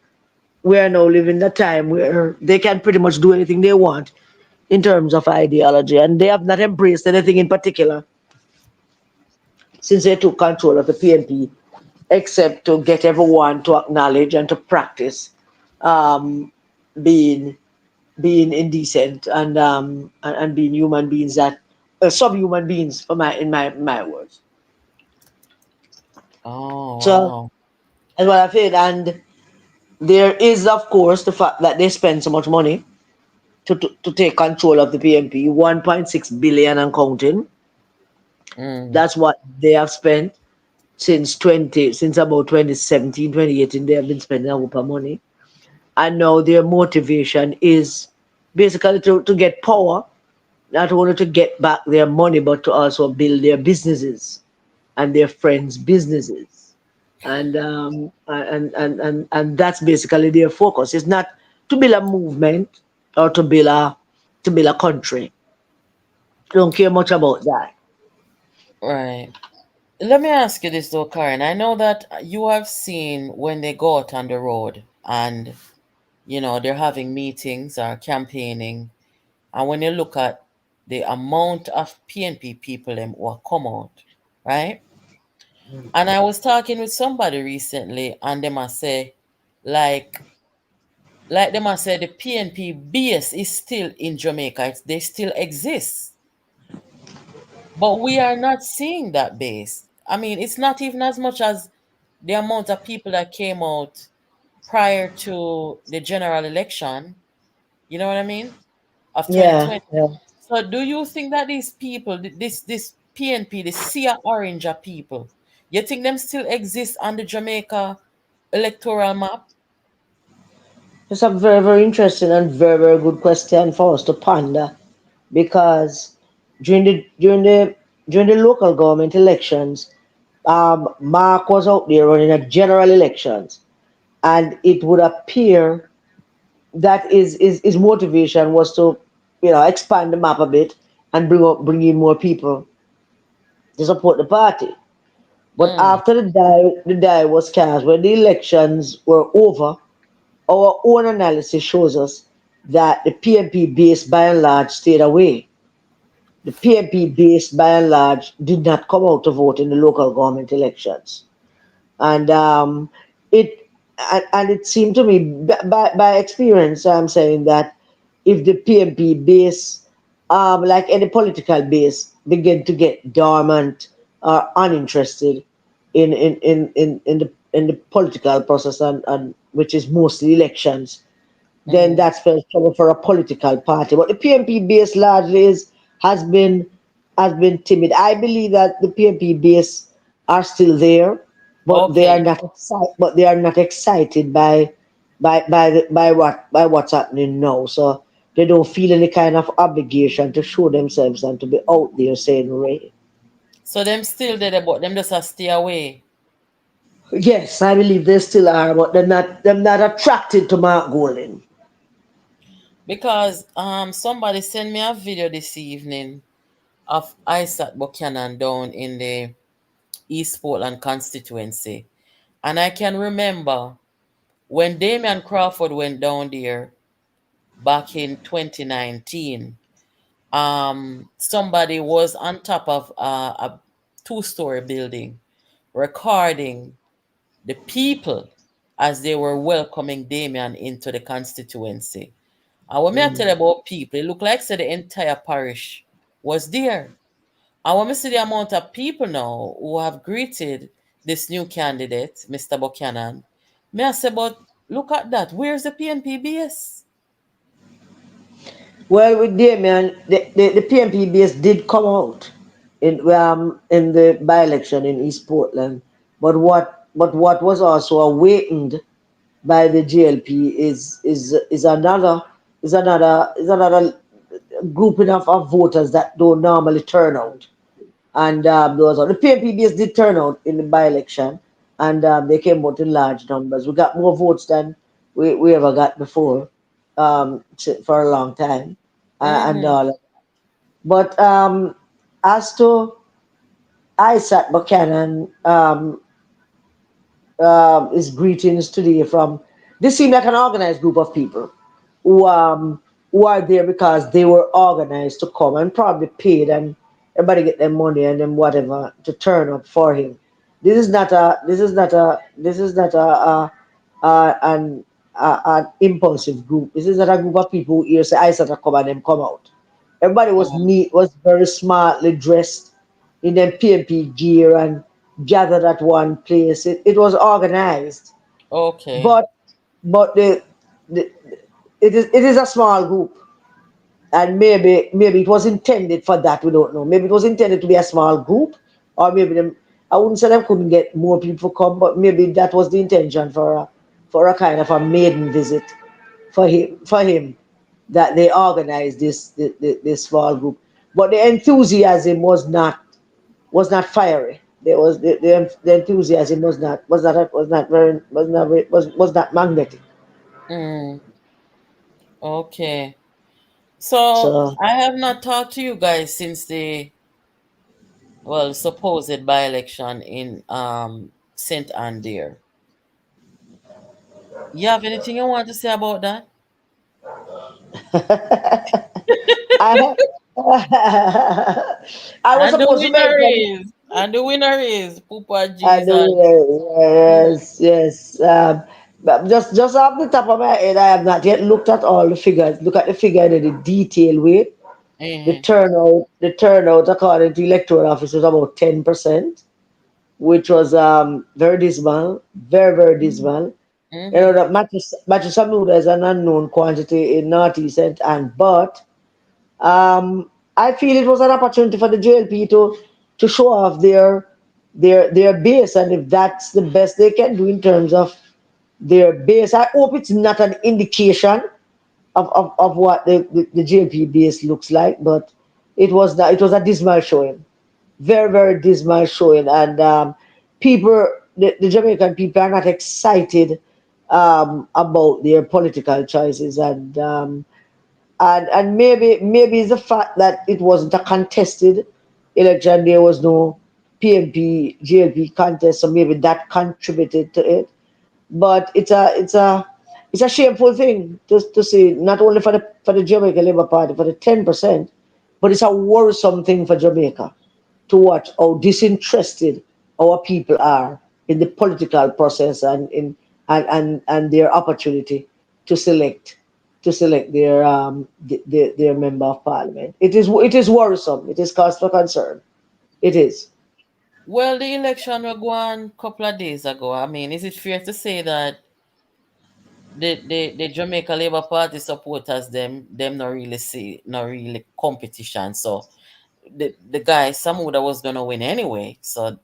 we are now living a time where they can pretty much do anything they want in terms of ideology, and they have not embraced anything in particular since they took control of the PNP, except to get everyone to acknowledge and to practice um, being being indecent and being human beings that subhuman beings for my words. Oh, So wow. that's what I feel. And there is, of course, the fact that they spend so much money to take control of the PMP, 1.6 billion and counting. Mm, That's what they have spent since about 2017, 2018. They have been spending a lot of money. And now their motivation is basically to get power not only to get back their money, but to also build their businesses and their friends' businesses. And that's basically their focus. It's not to build a movement or to build a country. Don't care much about that. Right. Let me ask you this though, Karen. I know that you have seen when they go out on the road and they're having meetings or campaigning, and when you look at the amount of PNP people them who are come out, right? And I was talking with somebody recently, and they must say, like, they must say the PNP base is still in Jamaica. They still exist, but we are not seeing that base. I mean, it's not even as much as the amount of people that came out prior to the general election. You know what I mean? Of Yeah, 2020. yeah. So do you think that these people, this PNP, the Sea Orange of people, you think them still exist on the Jamaica electoral map? It's a very, very interesting and very, very good question for us to ponder because during the during the during the local government elections, Mark was out there running a general elections, and it would appear that his motivation was to, expand the map a bit and bring in more people to support the party. But Mm, after the die was cast, when the elections were over, our own analysis shows us that the PNP base by and large stayed away. The PNP base by and large did not come out to vote in the local government elections. And it and it seemed to me by experience, I'm saying that if the PNP base, like any political base, begin to get dormant or uninterested in the political process, and which is mostly elections, then mm. that's for trouble for a political party. But the PNP base largely has been timid. I believe that the PNP base are still there, but they are Okay. not excited. But they are not excited by what's happening now. So they don't feel any kind of obligation to show themselves and to be out there saying, "Ray." So them still there, but them just a stay away. Yes, I believe they still are, but they're not attracted to Mark Golding. Because somebody sent me a video this evening of Isaac Buchanan down in the East Portland constituency. And I can remember when Damian Crawford went down there back in 2019, somebody was on top of a two-story building recording the people as they were welcoming Damian into the constituency. And when me I tell you about people, it looked like say the entire parish was there. And when we see the amount of people now who have greeted this new candidate, Mr. Buchanan, me I say, but look at that. Where's the PNP base? Well, with Damien, the PNP base did come out in the by-election in East Portland, but what was also awakened by the GLP is another grouping of voters that don't normally turn out. And the PNP base did turn out in the by-election, and they came out in large numbers. We got more votes than we ever got before, for a long time, and Mm-hmm. all. But as to Isaac Buchanan, his greetings today from this seemed like an organized group of people who um who are there because they were organized to come and probably paid, and everybody get their money and then whatever to turn up for him. This is not an impulsive group. This is not a group of people who hear say I said to come and them come out. Everybody was Mm. neat, was very smartly dressed in their PMP gear and gathered at one place. It was organized, Okay. but the it is a small group, and maybe it was intended for that. We don't know. Maybe it was intended to be a small group, or maybe them. I wouldn't say them couldn't get more people come, but maybe that was the intention for a kind of a maiden visit for him. that they organized this small group, but the enthusiasm was not fiery. There was the enthusiasm was not magnetic. Mm, okay. So So I have not talked to you guys since the supposed by election in Saint Andir. You have anything you want to say about that? I I was And the supposed to winner mention. is Pupa I know, Jesus. Mm, yes, yes. But just off the top of my head, I have not yet looked at all the figures. Look at the figure in the detail way. mm-hmm, The turnout according to electoral office was about 10%, which was very dismal, very dismal. You know mm-hmm. that matches Samuda is an unknown quantity in Northeast and but I feel it was an opportunity for the JLP to show off their base, and if that's the best they can do in terms of their base, I hope it's not an indication of what the JLP base looks like, but it was a dismal showing, very dismal showing, and the Jamaican people are not excited about their political choices, and maybe it's the fact that it wasn't a contested election. There was no PMP GLP contest, so maybe that contributed to it. But it's a shameful thing to see, not only for the Jamaica Labour Party for the 10%, but it's a worrisome thing for Jamaica to watch how disinterested our people are in the political process and their opportunity to select their member of parliament. It is worrisome. It is cause for concern. It is. Well, the election will go on a couple of days ago. I mean, is it fair to say that the Jamaica Labour Party supporters them not really see not really competition. So the guy Samuda was gonna win anyway. So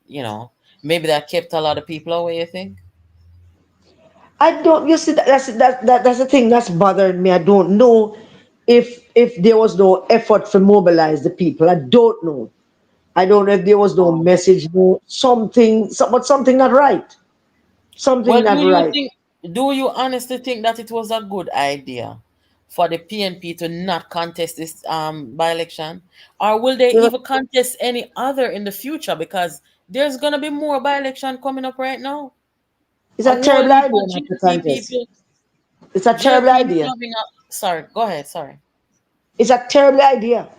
maybe that kept a lot of people away. You think? I don't. You see, that's the thing that's bothering me. I don't know if there was no effort to mobilize the people. I don't know. I don't know if there was no message, no something, but something not right. Well, Something do not you right. think? Do you honestly think that it was a good idea for the PNP to not contest this by election, or will they It's a, even contest any other in the future? Because there's gonna be more by election coming up right now. it's A a whole terrible heap idea of not to JP contest. people, It's a terrible JP idea. coming up. Sorry, go ahead. Sorry. It's a terrible idea.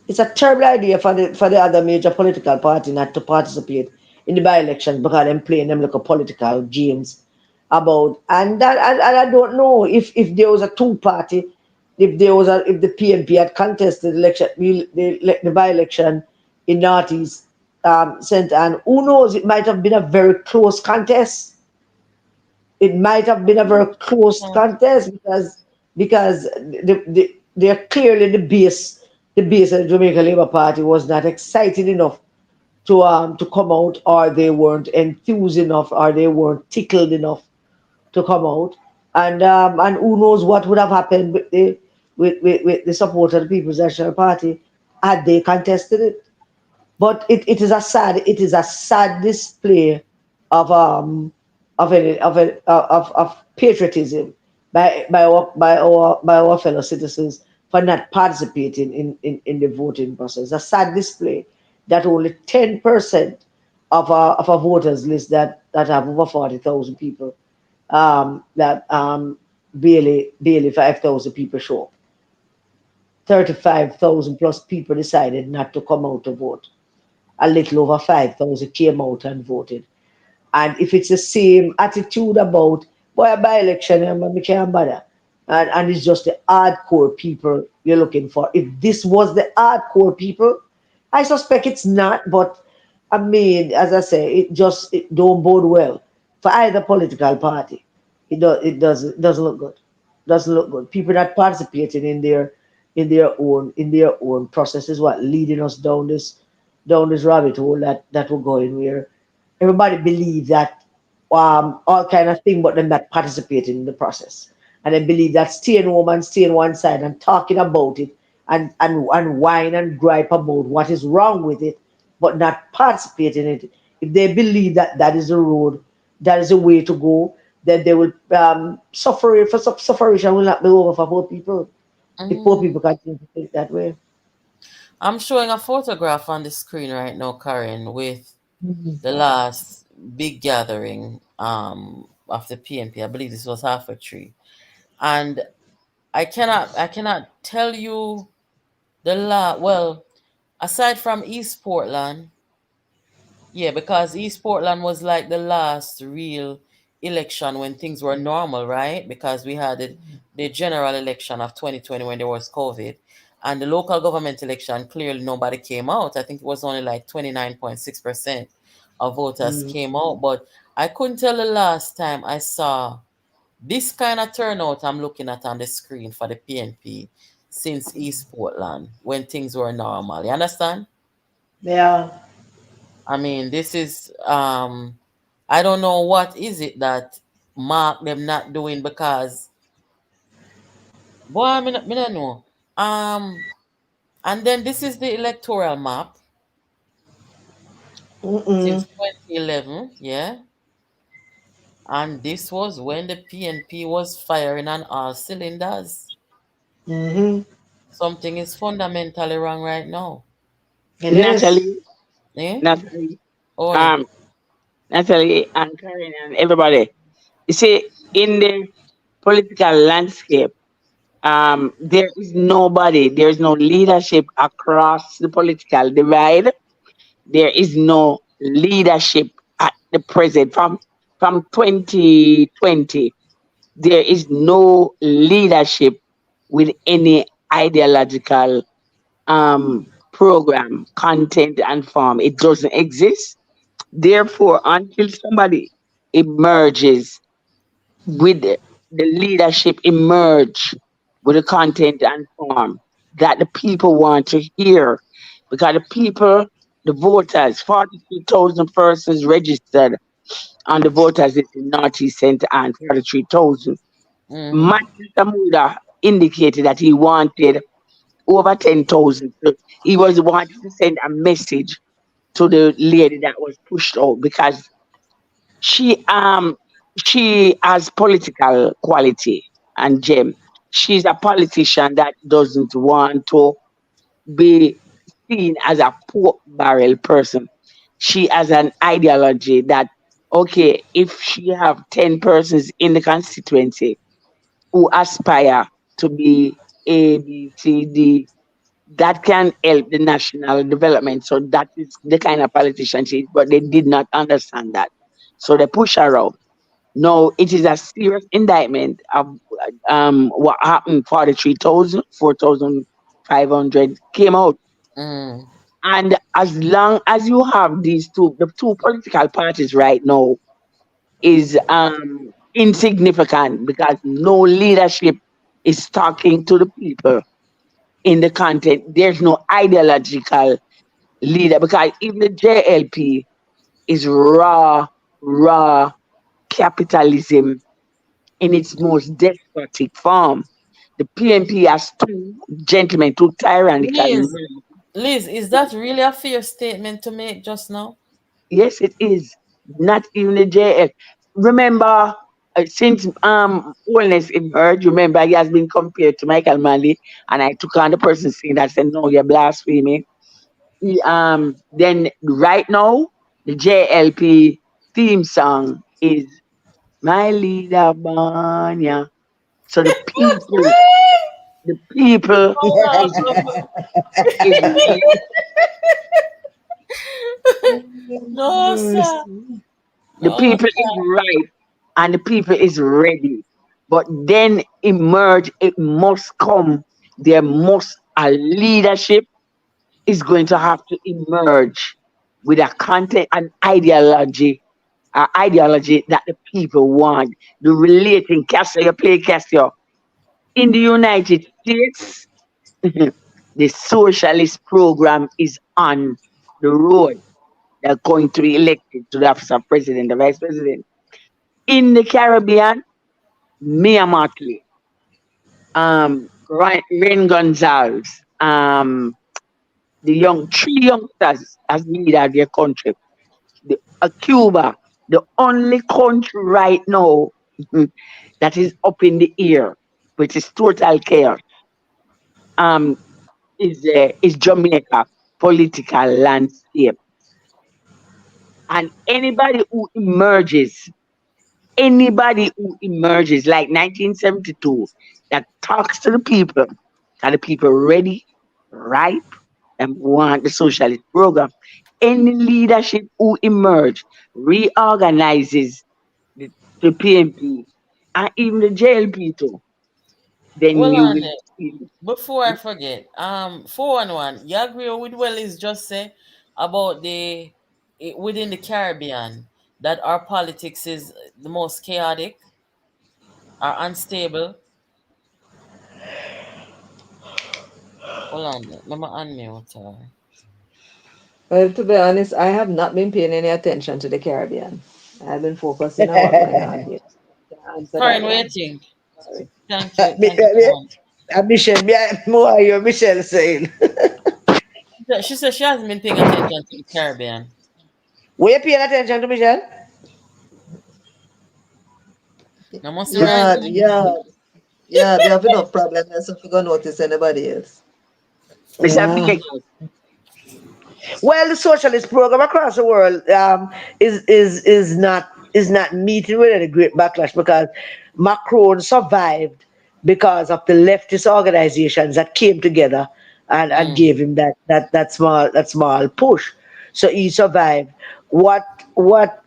It's a terrible idea for the other major political party not to participate in the by-elections because they're playing them like a political games about and I don't know if there was a two-party, if the PNP had contested the by-election in Northeast Centre, and who knows, it might have been a very close contest. It might have been a very close Mhm. contest because they're clearly the base of the Jamaica Labour Party was not excited enough to come out, or they weren't enthused enough, or they weren't tickled enough to come out, and who knows what would have happened with the support of the People's National Party had they contested it. But it is a sad display of patriotism by our fellow citizens for not participating in the voting process. A sad display that only 10% of our voters list that have over 40,000 people, that barely 5,000 people show up. 35,000 plus people decided not to come out to vote. A little over 5,000 came out and voted. And if it's the same attitude about, boy, a by-election, we can't bother. And it's just the hardcore people you're looking for. If this was the hardcore people, I suspect it's not, but I mean, as I say, it don't bode well for either political party. It doesn't look good. Doesn't look good. People not participating in their own process is what leading us down this rabbit hole that we're going, where everybody believe that all kind of thing, but they're not participating in the process. and they believe that staying home and staying one side and talking about it and whine and gripe about what is wrong with it, but not participate in it. If they believe that that is the road, that is the way to go, then they will suffer for sufferation will not be over for poor people. If poor Mm. people continue to think that way. I'm showing a photograph on the screen right now, Karen, with Mhm. the last big gathering of the PNP. I believe this was half a tree. And I cannot tell you well, aside from East Portland, yeah, because East Portland was like the last real election when things were normal, right? Because we had the general election of 2020 when there was COVID, and the local government election, clearly nobody came out. I think it was only like 29.6% of voters Mm. came out. But I couldn't tell the last time I saw this kind of turnout I'm looking at on the screen for the PNP since East Portland when things were normal. You understand? Yeah. I mean, this is I don't know what is it that mark them not doing because boy, me not know. And then this is the electoral map Mm-mm. since 2011, yeah. And this was when the PNP was firing on all cylinders. Mm-hmm. Something is fundamentally wrong right now. It is. Natalie, Eh? Natalie, Only. um, Natalie and Karen and everybody. You see, in the political landscape, there is no leadership across the political divide. There is no leadership at the present. From 2020, there is no leadership with any ideological program, content, and form. It doesn't exist. Therefore, until somebody emerges with the leadership emerge with the content and form that the people want to hear, because the people, the voters, 43,000 persons registered on the voters list in Northeast Center and 43,000. Mm-hmm. Manchester Muda indicated that he wanted over 10,000. So he was wanting to send a message to the lady that was pushed out because she um she has political quality and gem. She's a politician that doesn't want to be seen as a pork barrel person. She has an ideology that okay, if she have 10 persons in the constituency who aspire to be A, B, C, D, that can help the national development. So that is the kind of politician she is, but they did not understand that. So they push her out. No, it is a serious indictment of what happened. 43,000, 4,500 came out. Mm. And as long as you have the two political parties right now is insignificant because no leadership is talking to the people in the content. There's no ideological leader because even the JLP is raw capitalism in its most despotic form. The PNP has two gentlemen, two tyrannical Liz, men. Liz, is that really a fair statement to make just now? Yes, it is. Not even the JL. Remember, since Wellness emerged, remember he has been compared to Michael Manley, and I took on the person saying that said, no, you're blaspheming. Then right now, the JLP theme song is My Leader Banya. So the people is is No, sir. the No, people is right and the people is ready. But then emerge, it must come. There must a leadership is going to have to emerge with a content and ideology that the people want. The relating Casio, you play Casio. In the United States, the socialist program is on the road. They're going to be elected to the office of president, the vice president. In the Caribbean, Mia Motley. Rain Gonzalez, the three youngsters as leader of their country. Cuba, the only country right now that is up in the air, which is total chaos, um, is Jamaica political landscape. And anybody who emerges like 1972 that talks to the people, are the people ready, ripe, and want the socialist program. Any leadership who emerge reorganizes the, the PMP and even the JLP too, then Well, you on will it. see. Before I forget, 411, you agree with what is just say about within the Caribbean that our politics is the most chaotic or unstable? Hold on, mama unmute her. Well, to be honest, I have not been paying any attention to the Caribbean. I've been focusing on what going on here. Can't answer that Corinne, what you one. think? Sorry. Thank you so much. Michelle, who are you? Michelle saying. She said she hasn't been paying attention to the Caribbean. Were you paying attention to Michelle? I must be right Yeah, then. yeah, yeah. They have enough problems, so we gonna notice anybody else. Mr. Yeah. Vegas, Well, the socialist program across the world is not meeting with any great backlash because Macron survived because of the leftist organizations that came together and Mm. gave him that small push. So he survived. What what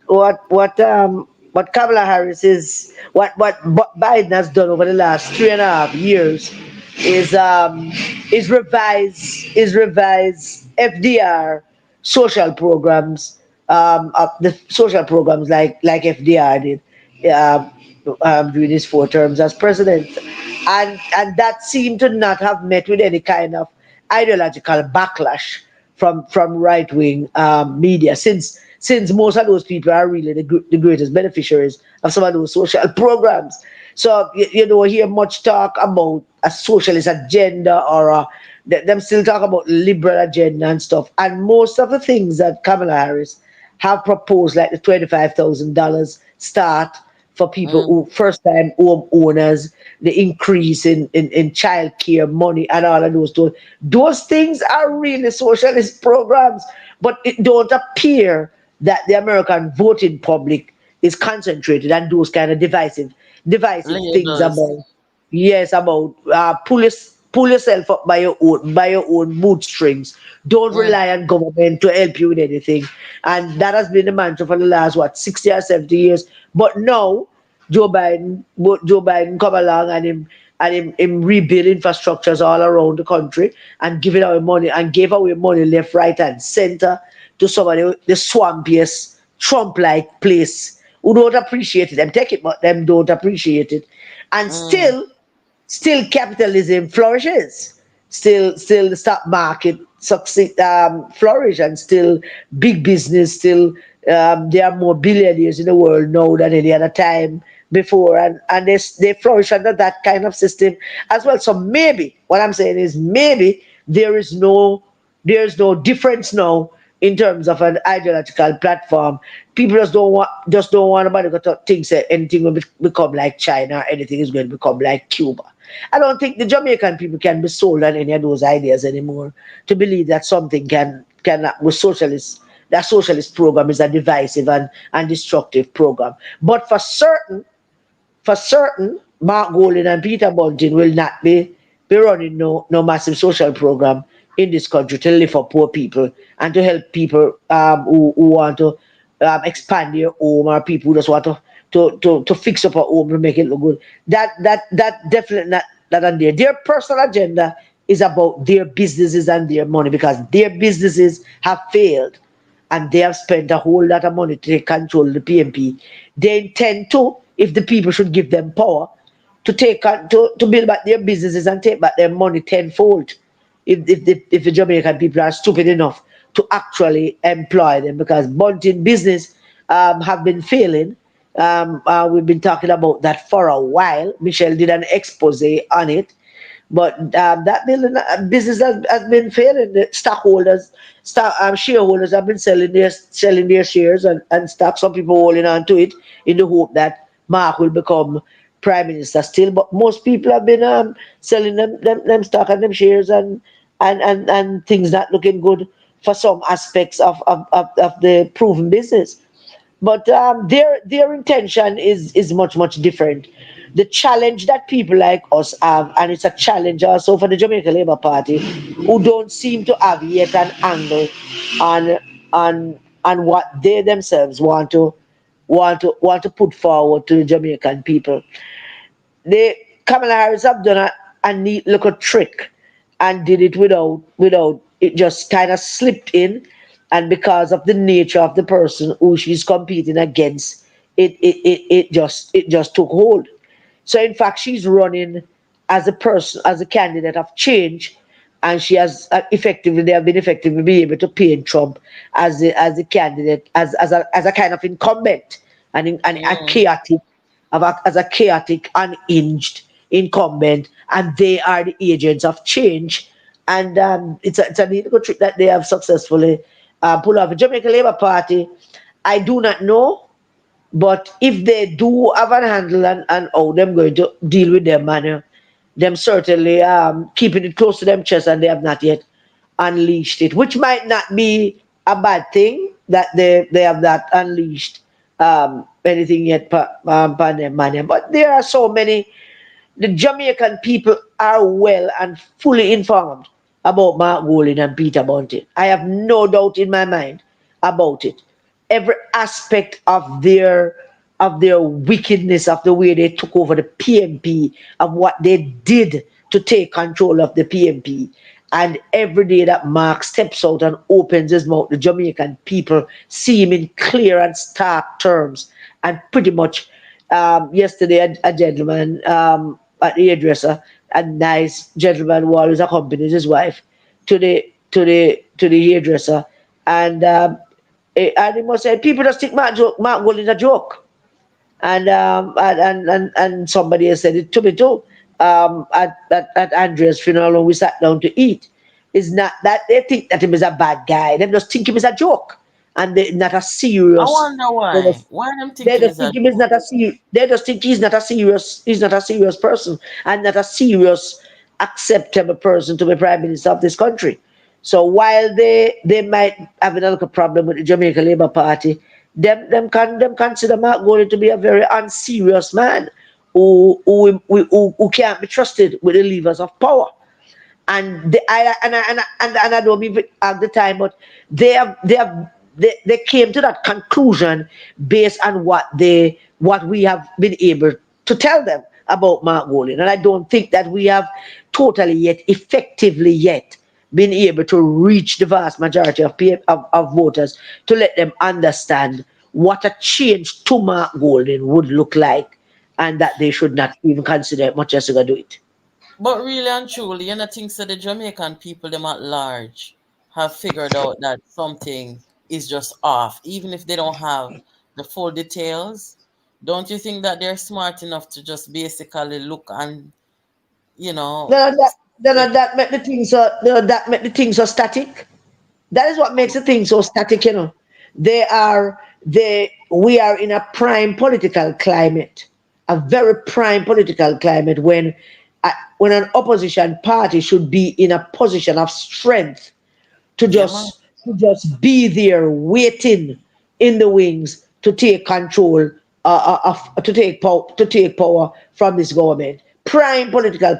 Kamala Harris what Biden has done over the last 3.5 years is um is revise FDR social programs, the social programs like FDR did, um, during his 4 terms as president, and that seemed to not have met with any kind of ideological backlash from right wing media, since most of those people are really the greatest beneficiaries of some of those social programs. So you don't hear much talk about a socialist agenda or them still talk about liberal agenda and stuff. And most of the things that Kamala Harris have proposed, like the $25,000 start for people Mm. who first time home owners, the increase in child care money and all of those things are really socialist programs, but it don't appear that the American voting public is concentrated on those kind of divisive things Labels. about, yes, about pull yourself up by your own bootstrings. Don't Mm. rely on government to help you with anything. And that has been the mantra for the last 60 or 70 years. But now Joe Biden come along and him rebuild infrastructures all around the country and giving away money and gave away money left, right, and center to some of the swampiest Trump-like place who don't appreciate it. Them take it, but them don't appreciate it. And Mm. still capitalism flourishes. Still the stock market succeed, flourish, and still big business. Still, there are more billionaires in the world now than any other time before, and they flourish under that kind of system as well. So maybe what I'm saying is maybe there is no difference now in terms of an ideological platform. People just don't want nobody to think that anything will become like China or anything is going to become like Cuba. I don't think the Jamaican people can be sold on any of those ideas anymore to believe that something can with socialists, that socialist program is a divisive and destructive program. But for certain, Mark Golding and Peter Bunting will not be running no massive social program in this country to lift up poor people and to help people who want to expand their home, or people who just want to fix up a home to make it look good. That definitely not on there. Their personal agenda is about their businesses and their money, because their businesses have failed and they have spent a whole lot of money to take control of the PMP. They intend to, if the people should give them power, to build back their businesses and take back their money tenfold. If the Jamaican people are stupid enough to actually employ them, because bunting business have been failing We've been talking about that for a while. Michelle did an expose on it, but that business has been failing. The shareholders have been selling their shares and stock. Some people holding on to it in the hope that Mark will become prime minister still. But most people have been selling them stock and them shares and things not looking good for some aspects of the proven business. But their intention is much different. The challenge that people like us have, and it's a challenge also for the Jamaica Labour Party, who don't seem to have yet an angle on on what they themselves want to put forward to the Jamaican people. They Kamala Harris have done a neat little trick and did it without it, just kind of slipped in, and because of the nature of the person who she's competing against, it just took hold. So in fact, she's running as a person, as a candidate of change, and she has effectively, they have been effectively be able to paint Trump as the candidate, as a kind of incumbent, and a Mm. chaotic, as a chaotic, unhinged incumbent, and they are the agents of change. And it's a neat little trick that they have successfully pulled off. The Jamaica Labour Party, I do not know, but if they do have a handle and how them going to deal with them, and them certainly keeping it close to them chest, and they have not yet unleashed it, which might not be a bad thing that they have not unleashed anything yet upon them, man. But there are so many. The Jamaican people are well and fully informed about Mark Golding and Peter Bunting. I have no doubt in my mind about it. Every aspect of their wickedness, of the way they took over the PMP, of what they did to take control of the PMP. And every day that Mark steps out and opens his mouth, the Jamaican people see him in clear and stark terms. And pretty much, yesterday, a gentleman at the hairdresser, a nice gentleman who always accompanies his wife to the hairdresser, and and he must say people just think Mark Gold is a joke, and somebody has said it to me too, at Andrea's funeral when we sat down to eat. It's not that they think that him is a bad guy; they just think him is a joke, and they not a I serious. wonder They why. just Why them they thinking just is a think him is not a serious. They just think he's not a serious person, and not a serious, acceptable person to be prime minister of this country. So while they might have a little problem with the Jamaica Labour Party, them consider Mark Gordon to be a very unserious man who can't be trusted with the levers of power. And I don't mean it at the time, but they came to that conclusion based on what we have been able to tell them about Mark Golding. And I don't think that we have totally yet, effectively yet, been able to reach the vast majority of voters to let them understand what a change to Mark Golding would look like, and that they should not even consider it much as to do it. But really and truly, you know, things that the Jamaican people, them at large, have figured out that something is just off, even if they don't have the full details. Don't you think that they're smart enough to just basically look and, you know, Then that, then that make the thing so that make the thing so static. That is what makes the thing so static. We are in a prime political climate, a very prime political climate, when an opposition party should be in a position of strength to yeah, man. be there waiting in the wings to take control, to take power from this government. Prime political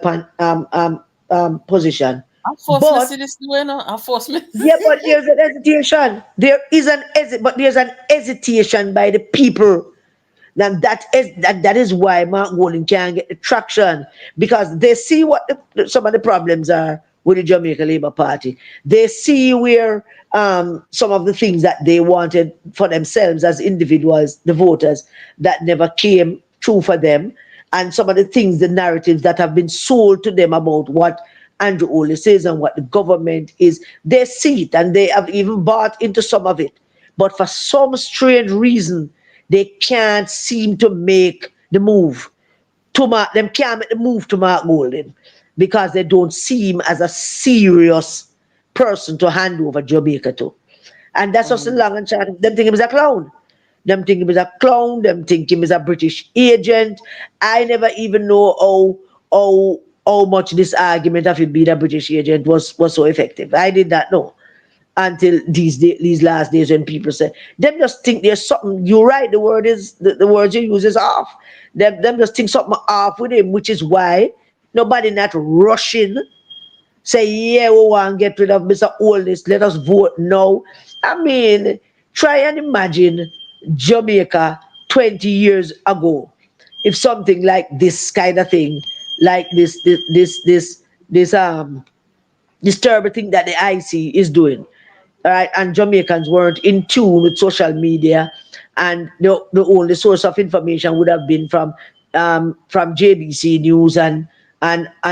position. I force me But see this way, no? I force me. yeah, but there's an hesitation. But there's an hesitation by the people. Then that is why Mark Golding can't get the traction, because they see what some of the problems are with the Jamaica Labour Party. They see where some of the things that they wanted for themselves as individuals, the voters, that never came true for them, and some of the things, the narratives that have been sold to them about what Andrew Ole says and what the government is. They see it, and they have even bought into some of it. But for some strange reason, They can't seem to make the move to Mark. Them can't make the move to Mark Golden because they don't see him as a serious person to hand over Jamaica to. And that's just the Mm. long and short. Them think him is a clown. Them think him is a clown. Them think him is a British agent. I never even know how much this argument of him being a British agent was so effective. I did not know until these last days when people say them just think there's something. You're right. The word is the words you use is off. Them just think something off with him, which is why nobody not rushing say, yeah, we want to get rid of Mr. Oldest. Let us vote now. I mean, try and imagine Jamaica 20 years ago. If something like this kind of thing, like this terrible thing that the IC is doing, right? And Jamaicans weren't in tune with social media, and the only source of information would have been from JBC News and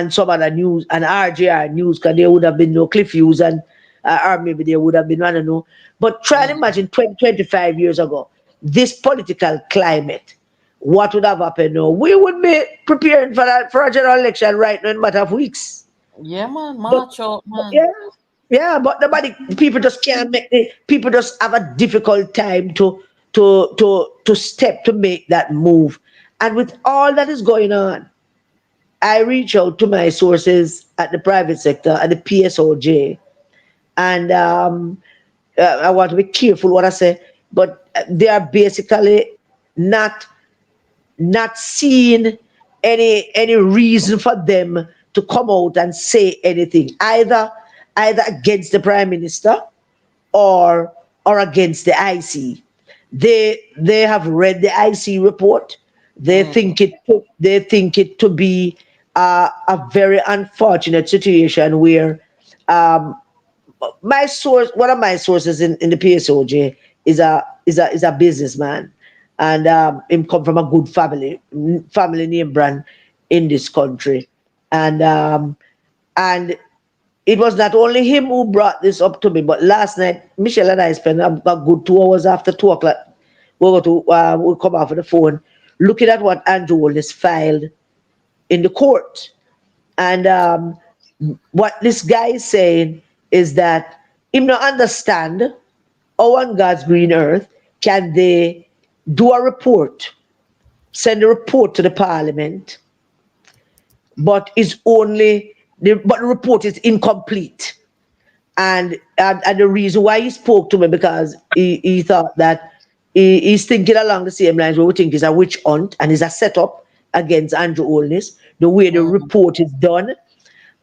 some other news and RJR News, because there would have been no Cliff News and or maybe there would have been, I don't know. But try and Mm. imagine 20, 25 years ago, this political climate, what would have happened now? We would be preparing for a general election right now in a matter of weeks. Yeah, man, But, march out, but man. yeah, yeah, but nobody, people just can't make the, people just have a difficult time to step to make that move. And with all that is going on, I reach out to my sources at the private sector, at the PSOJ, and I want to be careful what I say, but they are basically not not seeing any reason for them to come out and say anything, either against the prime minister or against the IC. They have read the IC report. Mm. They think it to be a very unfortunate situation where um, my source, one of my sources in the PSOJ is a businessman, and him come from a good family name brand in this country, and it was not only him who brought this up to me, but last night Michelle and I spent a good 2 hours after 2 o'clock. We come off of the phone looking at what Andrew Wallace filed in the court, and what this guy is saying is that him not understand how on God's green earth can they do a report, send a report to the parliament, but is only but the report is incomplete. And the reason why he spoke to me, because he thought that he's thinking along the same lines where we think is a witch hunt and is a setup against Andrew Holness, the way the Mm. report is done.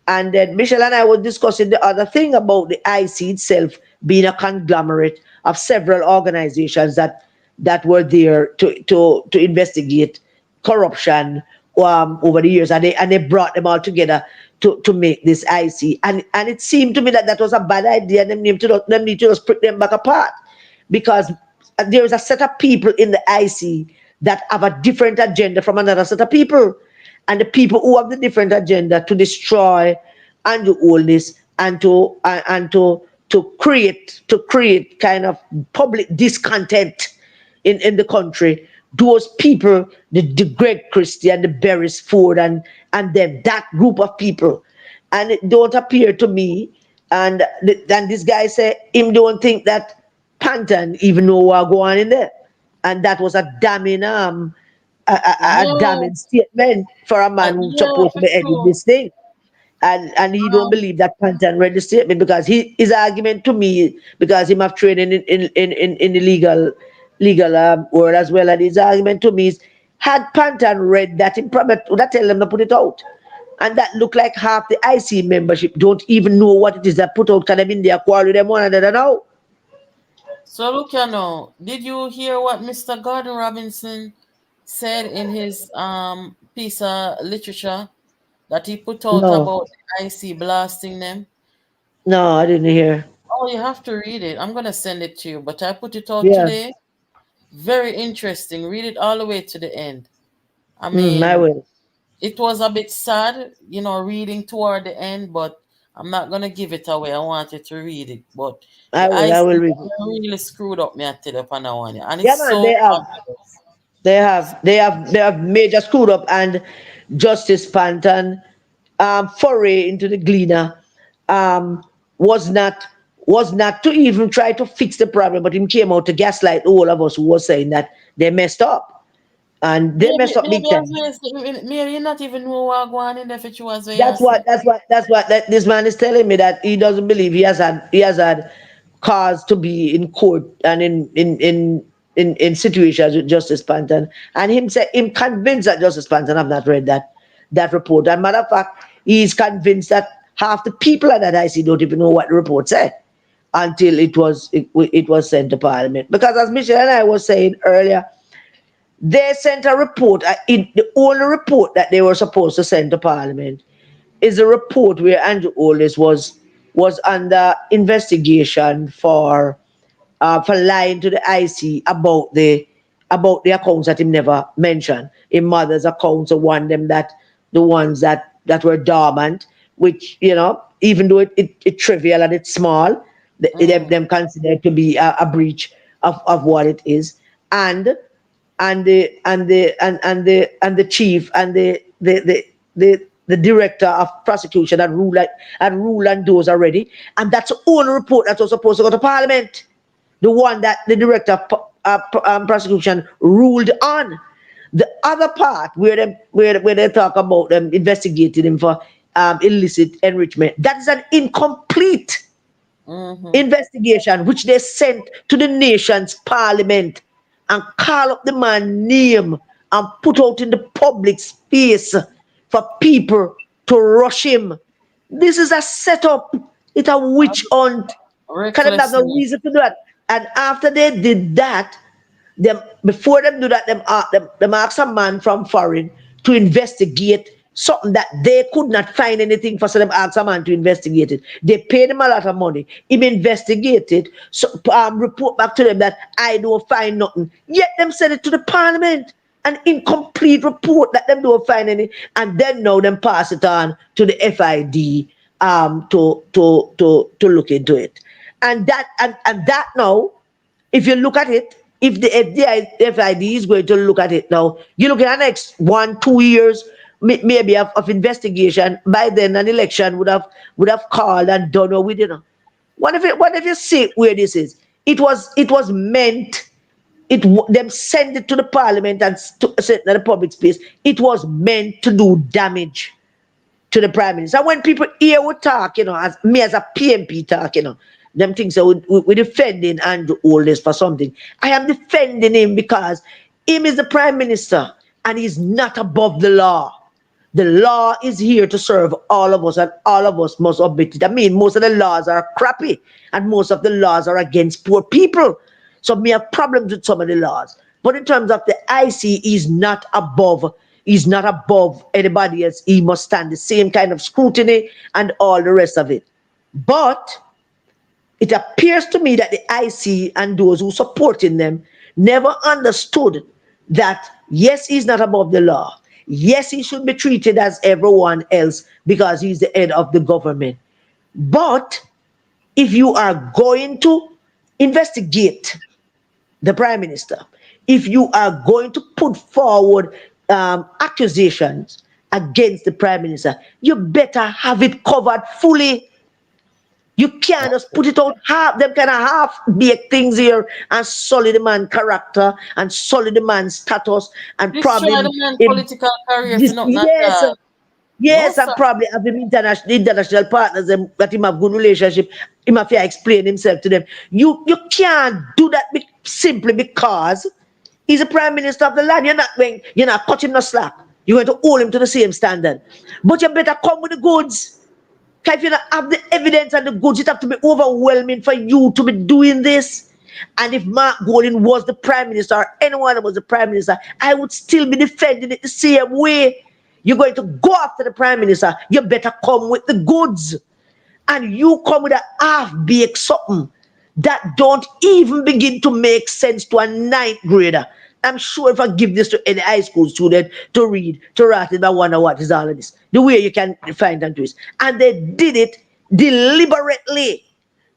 And then Michelle and I were discussing the other thing about the IC itself being a conglomerate of several organizations that were there to investigate corruption over the years, and they brought them all together to make this IC. And it seemed to me that that was a bad idea. And them need to just put them back apart, because there is a set of people in the IC that have a different agenda from another set of people, and the people who have the different agenda to destroy and do all this and to create kind of public discontent in the country. Those people, the Greg Christie and the Beresford and them, that group of people, and it don't appear to me. And this guy said him don't think that Panton even know what go on in there, and that was a damning a Yeah, damning statement for a man who's yeah, supposed to for be heading sure. this thing. And he don't believe that Pantan read the statement, because his argument to me, because him have training in the legal world as well, and his argument to me is, had Pantan read that, he probably would have tell them to put it out. And that look like half the IC membership don't even know what it is that put out, because they've been there quarrel with them one another now. So look, you know, did you hear what Mr. Gordon Robinson said in his piece of literature that he put out No, about the IC blasting them? no, I didn't hear. Oh, you have to read it. I'm gonna send it to you, but I put it out Yeah, today. Very interesting. Read it all the way to the end. I I mean, will. it was a bit sad, you know, reading toward the end, but I'm not gonna give it away. I want you to read it, but the I will IC read it. really screwed up me at the on that one, yeah. And Yeah, it's man, so fabulous. they have major screwed up, and Justice Panton foray into the Gleaner um was not was not to even try to fix the problem, but him came out to gaslight all of us who was saying that they messed up. And they Maybe messed up big maybe as time. well maybe you not even know what going in there for you as well, you That's what say. this man is telling me, that he doesn't believe he has had cause to be in court and in situations with Justice Panton. And him convinced that Justice Panton have not read that report. And matter of fact, he's convinced that half the people at that IC don't even know what the report said until it was sent to Parliament. Because as Michelle and I was saying earlier, they sent a report. The only report that they were supposed to send to Parliament is a report where Andrew Oldys was under investigation for lying to the IC about the accounts that him never mentioned. His mother's accounts are one them that the ones that were dormant, which even though it trivial and it's small, Mm. them considered to be a breach of what it is. And the chief and the director of prosecution had ruled on those already, and that's the only report that was supposed to go to Parliament. The one that the director of prosecution ruled on. The other part where they talk about them investigating him for illicit enrichment, that is an incomplete Mm-hmm. investigation which they sent to the nation's parliament and call up the man name and put out in the public space for people to rush him. This is a setup. It's a witch hunt. Because them have no Recklessness. reason to do that. And after they did that, them before them do that, them ask a man from foreign to investigate something that they could not find anything for, so them ask a man to investigate it. They paid him a lot of money. Him investigated, so report back to them that I don't find nothing. Yet them send it to the parliament. An incomplete report that them don't find any, and then now them pass it on to the FID to look into it. And that now, if you look at it, if the FID is going to look at it now, you look at the next 1 2 years, maybe of investigation. By then, an election would have called and done with What if you see where this is? It was meant. Them send it to the parliament and send it to the public space. It was meant to do damage to the prime minister. When people hear we talk, as me as a PMP talk, them things that we defending Andrew Oldys for something. I am defending him because him is the prime minister and he's not above the law. The law is here to serve all of us, and all of us must obey it. I mean, most of the laws are crappy, and most of the laws are against poor people. So we have problems with some of the laws. But in terms of the IC, he's not above anybody else. He must stand the same kind of scrutiny and all the rest of it. But it appears to me that the IC and those who supporting them never understood that yes, he's not above the law. Yes, he should be treated as everyone else because he's the head of the government. But if you are going to investigate the prime minister, if you are going to put forward accusations against the prime minister, you better have it covered fully. You can't just put it out half, them kind of half baked things here and sully the man character and sully the man's status and Destroy probably the man him, political career for this, nothing at yes, all. No, yes, sir. and probably have him international partners that him have good relationship. Him have to explain himself to them. You can't do that simply because he's a prime minister of the land. You're not cutting no slack. You're going to hold him to the same standard. But you better come with the goods. If you don't have the evidence and the goods, it have to be overwhelming for you to be doing this. And if Mark Golding was the prime minister or anyone that was the prime minister, I would still be defending it the same way. You're going to go after the prime minister, you better come with the goods. And you come with a half-baked something that don't even begin to make sense to a ninth grader. I'm sure if I give this to any high school student to read, to write it, I wonder what is all of this. The way you can find and twist. And they did it deliberately.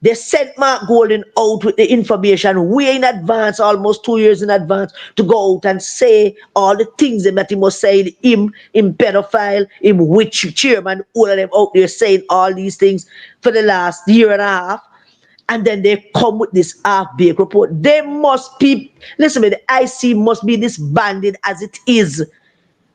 They sent Mark Golden out with the information way in advance, almost 2 years in advance, to go out and say all the things that he must say. Him pedophile, him witch chairman, all of them out there saying all these things for the last year and a half. And then they come with this half-baked report. They must be, listen to me, the IC must be disbanded as it is.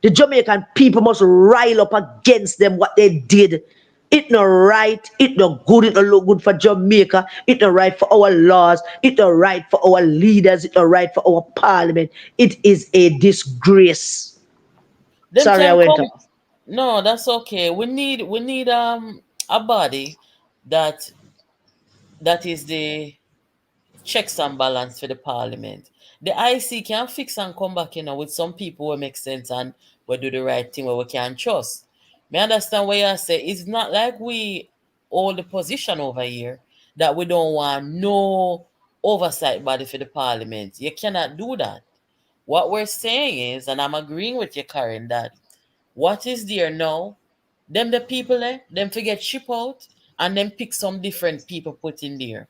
The Jamaican people must rile up against them what they did. It not right, it not good, it not look good for Jamaica, it not right for our laws, it not right for our leaders, it not right for our parliament. It is a disgrace. Them Sorry I can went come. off. No, that's okay. We need a body that that is the checks and balance for the parliament. The IC can fix and come back, with some people who make sense and will do the right thing where we can trust. Me understand what you say. It's not like we hold the position over here that we don't want no oversight body for the parliament. You cannot do that. What we're saying is, and I'm agreeing with you, Karen, that what is there now, them the people them forget ship out and then pick some different people put in there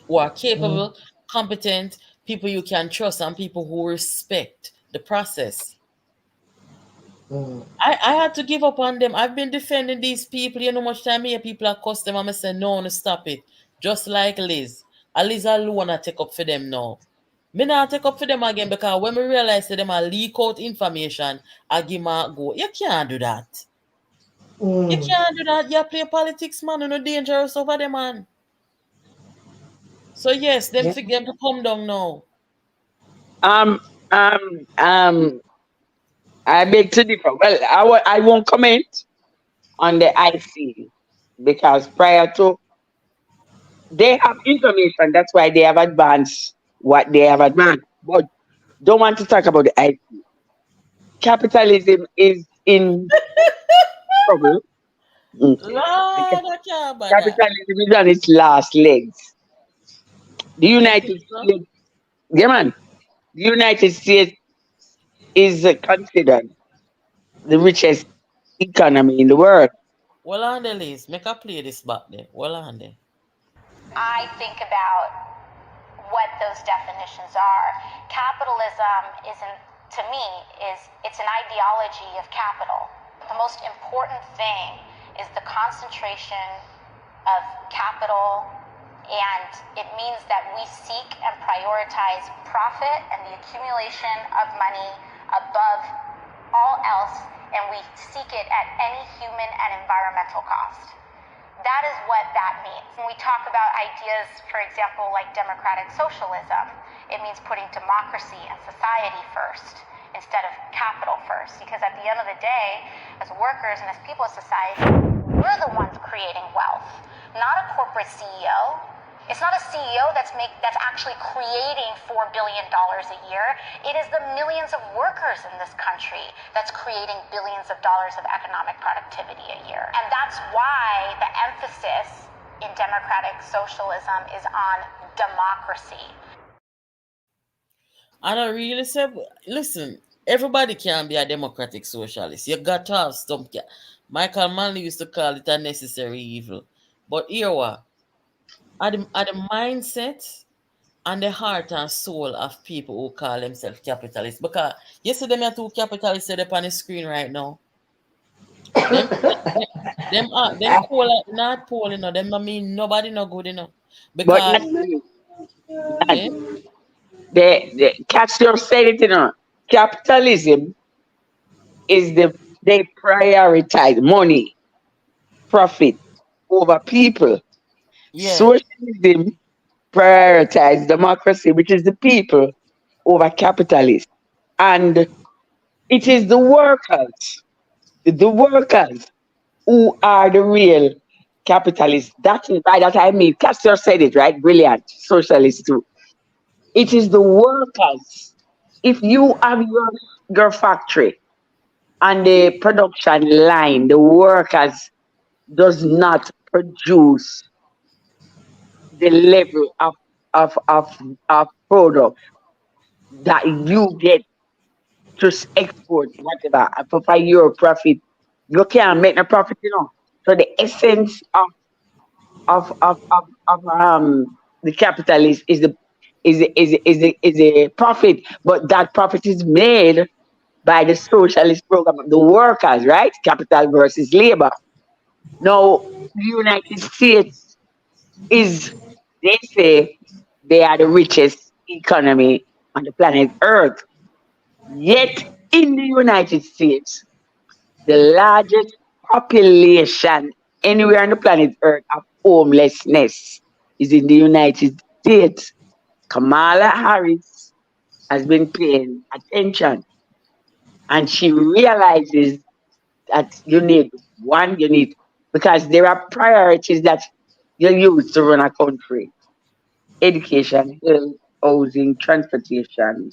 who are capable, competent, people you can trust, and people who respect the process. I had to give up on them. I've been defending these people. You know, much time here, people are cuss them. I'm say, no, no, stop it. Just like Liz. Liz alone I take up for them now. Me not take up for them again because when we realize that them a leak out information, I give my go. You can't do that. You can't do that. You play politics, man. You're no dangerous over them, man. So yes, them Yeah. forget to come down now. Um, um, um, I beg to differ. Well, I won't comment on the IC because prior to they have information. That's why they have advanced what they have advanced. But don't want to talk about the IC. Capitalism is in trouble. Okay. Lord, I can't bother. Capitalism is on its last legs. The You think United so? States, yeah, man, the United States is considered the richest economy in the world. Well on the list. Make a play this back there. Well on there. I think about what those definitions are. Capitalism isn't, to me, it's an ideology of capital. The most important thing is the concentration of capital, and it means that we seek and prioritize profit and the accumulation of money above all else, and we seek it at any human and environmental cost. That is what that means. When we talk about ideas, for example, like democratic socialism, it means putting democracy and society first instead of capital first. Because at the end of the day, as workers and as people of society, we're the ones creating wealth, not a corporate CEO. It's not a CEO that's actually creating $4 billion a year. It is the millions of workers in this country that's creating billions of dollars of economic productivity a year. And that's why the emphasis in democratic socialism is on democracy. And I really say, listen, everybody can be a democratic socialist. You got to have some. Michael Manley used to call it a necessary evil. But here what? Are the mindset and the heart and soul of people who call themselves capitalists. Because you see them are two capitalists set up on the screen right now. Them poor like not poor, them I mean nobody no good enough. But Because not, not okay, the Castro said it, capitalism is they prioritize money, profit over people. yeah. Socialism prioritize democracy, which is the people, over capitalists. And it is the workers who are the real capitalists. That is by that I mean Castro said it, right? Brilliant. Socialist too. It is the workers. If you have your factory and the production line, the workers does not produce the level of product that you get to export whatever for your profit, you can't make no profit. So the essence of the capitalist is a profit, but that profit is made by the socialist program of the workers, right? Capital versus labor. Now, the United States is, they say, they are the richest economy on the planet Earth. Yet, in the United States, the largest population anywhere on the planet Earth of homelessness is in the United States. Kamala Harris has been paying attention, and she realizes that you need, because there are priorities that you use to run a country: education, health, housing, transportation,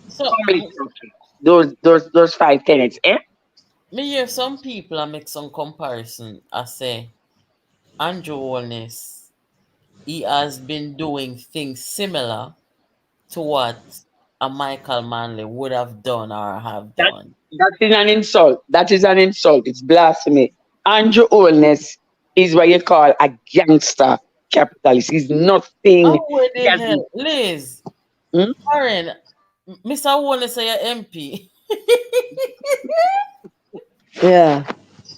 So public structure. Those five tenets, eh? me hear some people I make some comparison. I say Andrew Holness, he has been doing things similar to what a Michael Manley would have done or have That done. that is an insult. That is an insult. It's blasphemy. Andrew Holness is what you call a gangster capitalist. He's nothing. Oh, where He the has hell? Liz, hmm? Karen, Mr. Holness say you're MP. Yeah,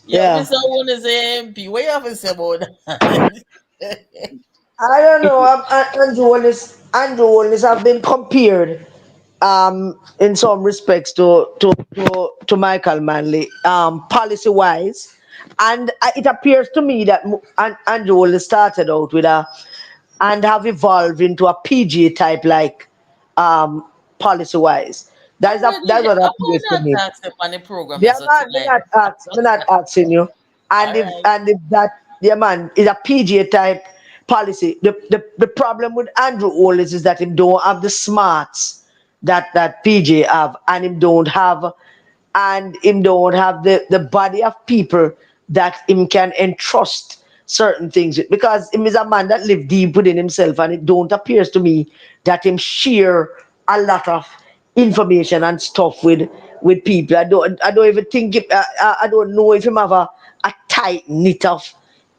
Yeah, yeah. Mr. Holness say you're MP. What you have to say about that? I don't know. Andrew Holness have been compared in some respects to Michael Manley policy wise, and it appears to me that Andrew Holness started out with a and have evolved into a PG type like policy wise. I'm That's ready. what I'm appears to not me. tax on the program Yeah, as of man, tonight. me not asking you. All right. And if that, yeah, man, is a PGA type policy. The problem with Andrew Holness is that him don't have the smarts that PJ have, and him don't have the body of people that him can entrust certain things with, because him is a man that live deep within himself, and it don't appears to me that him share a lot of information and stuff with people. I don't even think I don't know if him have a tight knit of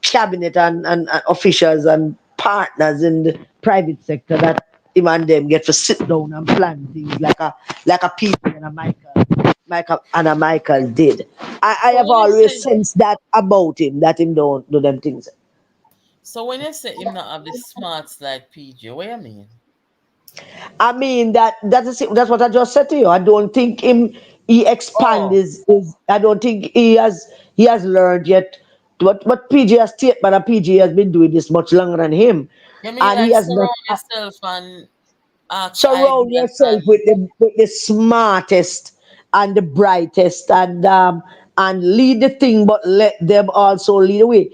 cabinet and officials and partners in the private sector that him and them get to sit down and plan things like a people and a Michael did. I So have when you always say, sensed that about him, that him don't do them things. so when you say him not have the smarts like PJ, what you mean? I mean that's what I just said to you. I don't think he expand Oh, his I don't think he has learned yet what PG has statement, and PG has been doing this much longer than him. you mean And he like has not surround yourself and ask surround ideas yourself and with the smartest and the brightest, and lead the thing, but let them also lead the way.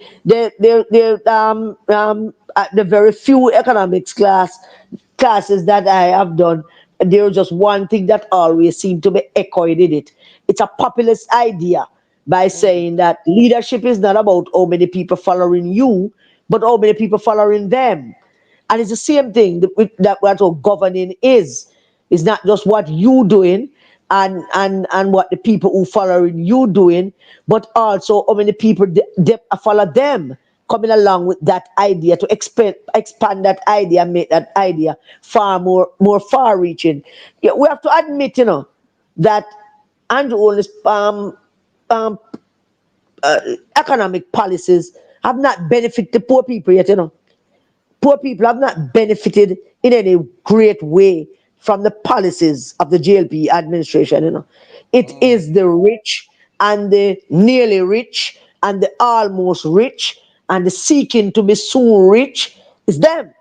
At the very few economics classes that I have done, there's just one thing that always seemed to be echoed in it. It's a populist idea by mm, saying that leadership is not about how many people following you, but how many people following them. And it's the same thing that's what governing is. It's not just what you doing and what the people who following you doing, but also how many people they follow them coming along with that idea to expand that idea and make that idea far more far reaching. Yeah, we have to admit, that Andrew Holness um, economic policies have not benefited the poor people yet. Poor people have not benefited in any great way from the policies of the JLP administration. It mm. is the rich and the nearly rich and the almost rich and the seeking to be soon rich. Is them.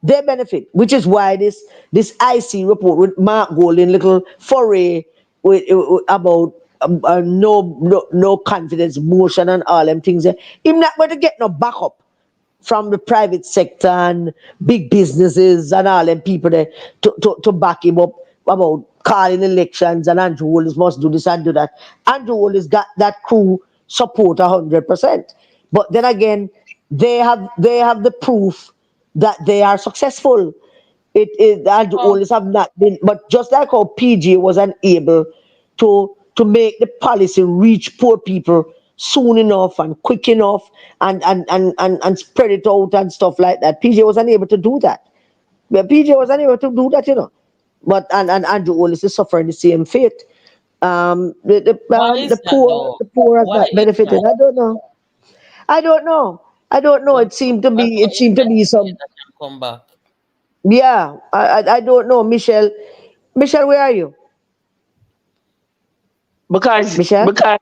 They benefit, which is why this IC report with Mark Golding little foray about no confidence motion and all them things. Him not going to get no backup from the private sector and big businesses and all them people there to back him up about calling elections, and Andrew Holness must do this and do that. Andrew Holness got that crew support 100%. But then again, they have the proof that they are successful. Andrew Oh, Holness have not been, but just like how PG was unable to make the policy reach poor people soon enough and quick enough and spread it out and stuff like that. PJ was unable to do that. But PJ was unable to do that, you know. But and Andrew Willis is suffering the same fate. Why is that though? The poor has Why not is benefited. that? I don't know. I don't know. I don't know. Well, I It thought you seemed to said be some. that can come back. Yeah. I don't know, Michelle. Michelle, where are you? Michelle. Because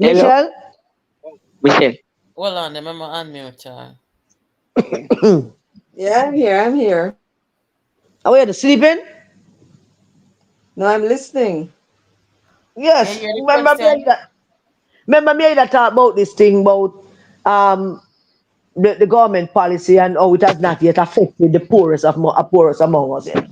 hello, Michelle. Michelle. Hold on, remember unmute child. Yeah, I'm here. I'm here. Are we sleeping? No, I'm listening. You Yes. hear the question? Remember me that talk about this thing about um the government policy and how it has not yet affected the poorest among us yet.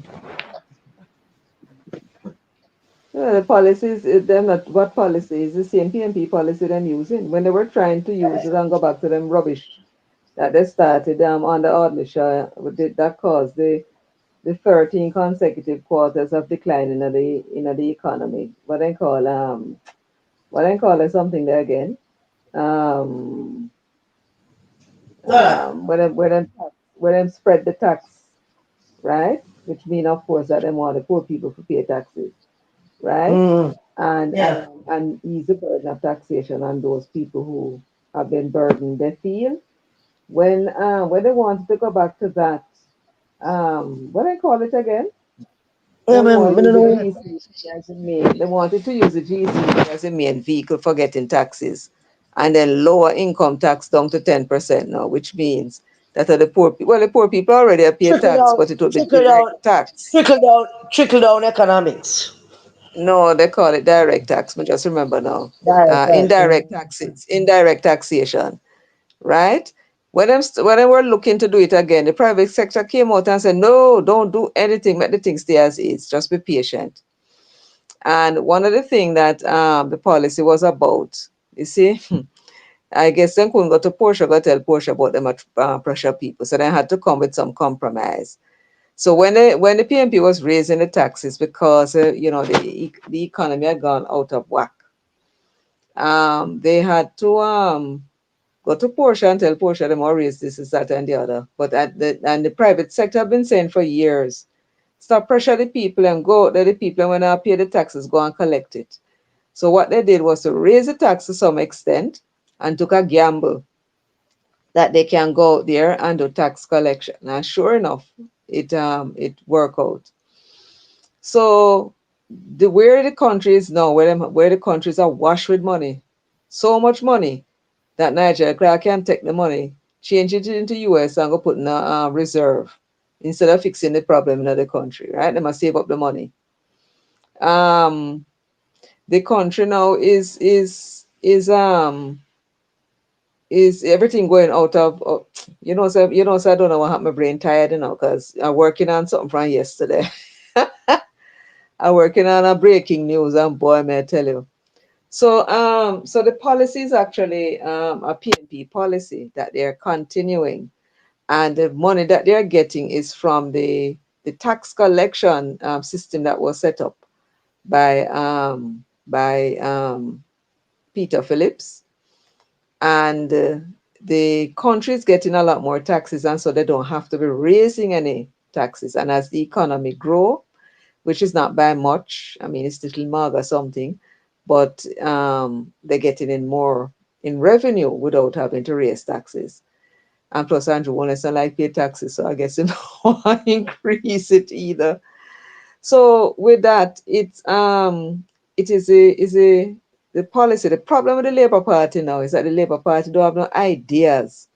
Yeah, the policies, them not what policy is the same PNP policy them using. When they were trying to use it and go back to them rubbish that they started under Ordlisha, did that caused the 13 consecutive quarters of decline in the economy. What they call it something there again. Um, where them spread the tax, right? Which mean of course that them want the poor people to pay taxes, right? Mm, And yeah. ease the burden of taxation on those people who have been burdened. They feel when they wanted to go back to that, what I call it again? They Yeah, want man, to I use don't the know. GCP as the main. They wanted to use the GCP as the main vehicle for getting taxes, and then lower income tax down to 10% now, which means that the poor people. Well, the poor people already have paid Trickle tax, down, but it will be trickle down, direct tax. trickle down, trickle down economics. No, they call it direct tax. But just remember now, Right, right. indirect taxes, indirect taxation, right? When they were looking to do it again, the private sector came out and said, "No, don't do anything. Let the thing stay as is. Just be patient." And one of the things that the policy was about, you see, I guess they couldn't go to Porsche, go tell Porsche about them pressure people. So they had to come with some compromise. So when the PMP was raising the taxes because the economy had gone out of whack, they had to go to Porsche and tell Porsche them all raise this, that, and the other. But the private sector have been saying for years, stop pressure the people and go let the people when they pay the taxes go and collect it. So what they did was to raise the tax to some extent and took a gamble that they can go out there and do tax collection. And sure enough, it worked out. So where the country is now, where the countries are washed with money, so much money that Nigeria can take the money, change it into US and go put in a reserve instead of fixing the problem in the country, right? They must save up the money. Um, the country now is everything going out of so I don't know what happened. My brain tired, because I'm working on something from yesterday. I'm working on a breaking news, and boy, may I tell you. So the policy is actually a PNP policy that they're continuing, and the money that they're getting is from the tax collection system that was set up by Peter Phillips, and the country is getting a lot more taxes, and so they don't have to be raising any taxes. And as the economy grow, which is not by much, I mean it's little mug or something, but they're getting in more in revenue without having to raise taxes. And plus Andrew won't like pay taxes, so I guess you don't want to increase it either. So with that, it is a the policy. The problem with the Labour Party now is that the Labour Party don't have no ideas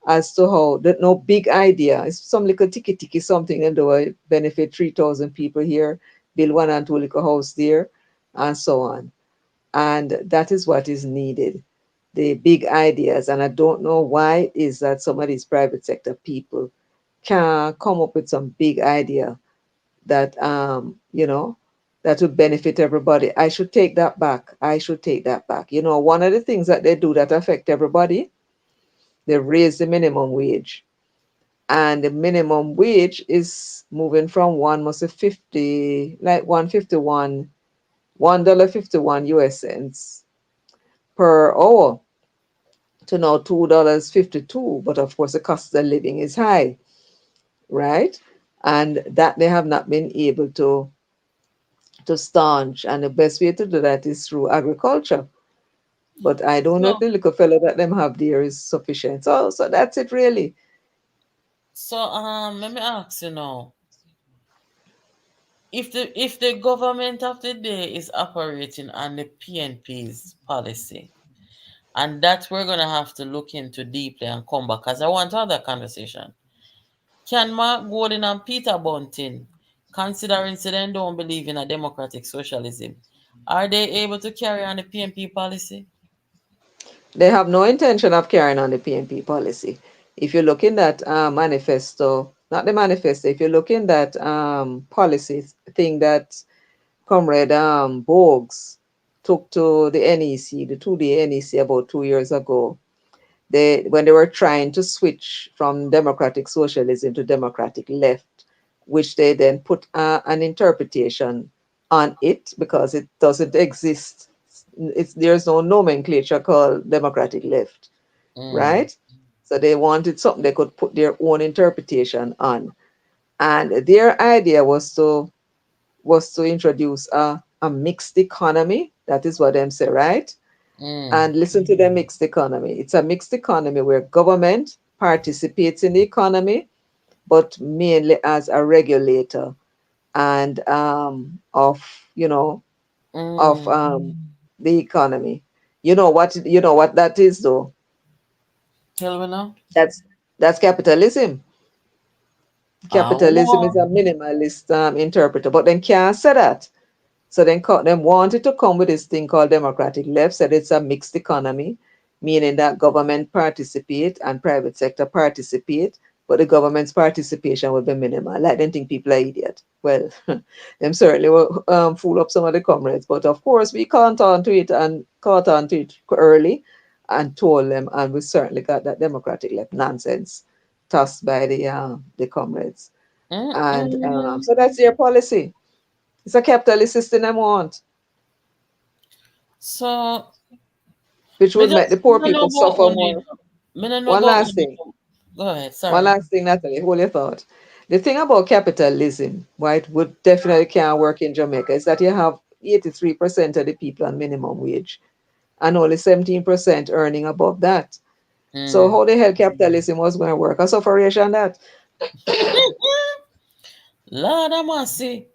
as to how that no big idea. It's some little ticky something and do benefit 3,000 people here, build one and two little house there, and so on. And that is what is needed. The big ideas. And I don't know why it is that some of these private sector people can come up with some big idea that that would benefit everybody. I should take that back. I should take that back. One of the things that they do that affect everybody, they raise the minimum wage. And the minimum wage is moving from one must be 50, like 151, $1.51 US cents per hour to now $2.52. But of course, the cost of living is high, right? And that they have not been able to staunch. And the best way to do that is through agriculture. But I don't know if So, the little fellow that them have there is sufficient. So that's it really. let me ask you now. If the government of the day is operating on the PNP's policy, and that we're gonna have to look into deeply and come back, because I want to have that conversation. Can Mark Gordon and Peter Bunting, considering they don't believe in a democratic socialism, are they able to carry on the PNP policy? They have no intention of carrying on the PNP policy. If you look in that manifesto, not the manifesto, if you look in that policy thing that Comrade Bogues took to the NEC, the 2-day NEC about 2 years ago, when they were trying to switch from democratic socialism to democratic left, which they then put an interpretation on it because it doesn't exist. There's no nomenclature called democratic left, Mm, right? So they wanted something they could put their own interpretation on, and their idea was to introduce a mixed economy. That is what them say, right? mm, And listen to the mixed economy. It's a mixed economy where government participates in the economy, but mainly as a regulator and of you know of mm. the economy. You know what that is though. Tell me now. That's capitalism. Capitalism is Wow. a minimalist interpreter, but then can't say that. So then them wanted to come with this thing called democratic left, said it's a mixed economy, meaning that government participate and private sector participate, but the government's participation will be minimal. Like, they think people are idiot. Well, them certainly will fool up some of the comrades, but of course we caught on to it early and told them, and we certainly got that democratic left nonsense tossed by the comrades. And Mm-mm. so that's their policy. It's a capitalist system they want, So, which me would make the just poor me no people know about suffer only. more. Me no know One about last only. thing. Go ahead. One Sorry. last thing, Natalie, hold your thought. The thing about capitalism, right, would definitely can't work in Jamaica is that you have 83% of the people on minimum wage and only 17% earning above that. So Mm. how the hell capitalism was going to work? I suffer that. Lord have mercy.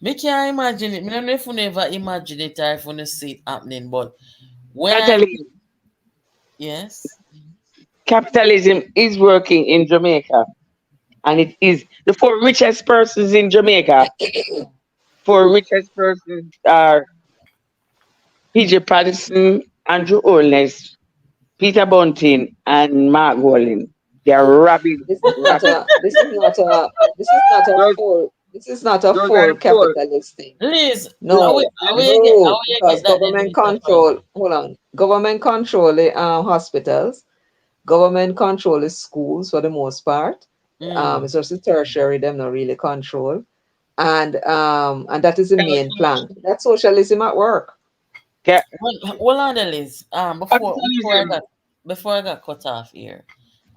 Me can't imagine it. Me don't know if you never imagine it or if you see it happening. But when I Natalie, yes, capitalism is working in Jamaica, and it is the four richest persons in Jamaica. Four richest persons are PJ Patterson, Andrew Holness, Peter Bunting, and Mark Walling. They are rabid, This is not rabid. a this is not a this is not a Those, full this is not a those are full the four. capitalist thing. Liz, No, how no, you get because that then, Mr. Fine? government control the hospitals, government control the schools for the most part. Mm. It's just the tertiary them not really control, and that is the main plank. That's socialism at work. Ca- Well, hold on, there, Liz. Capitalism. Before I got cut off here,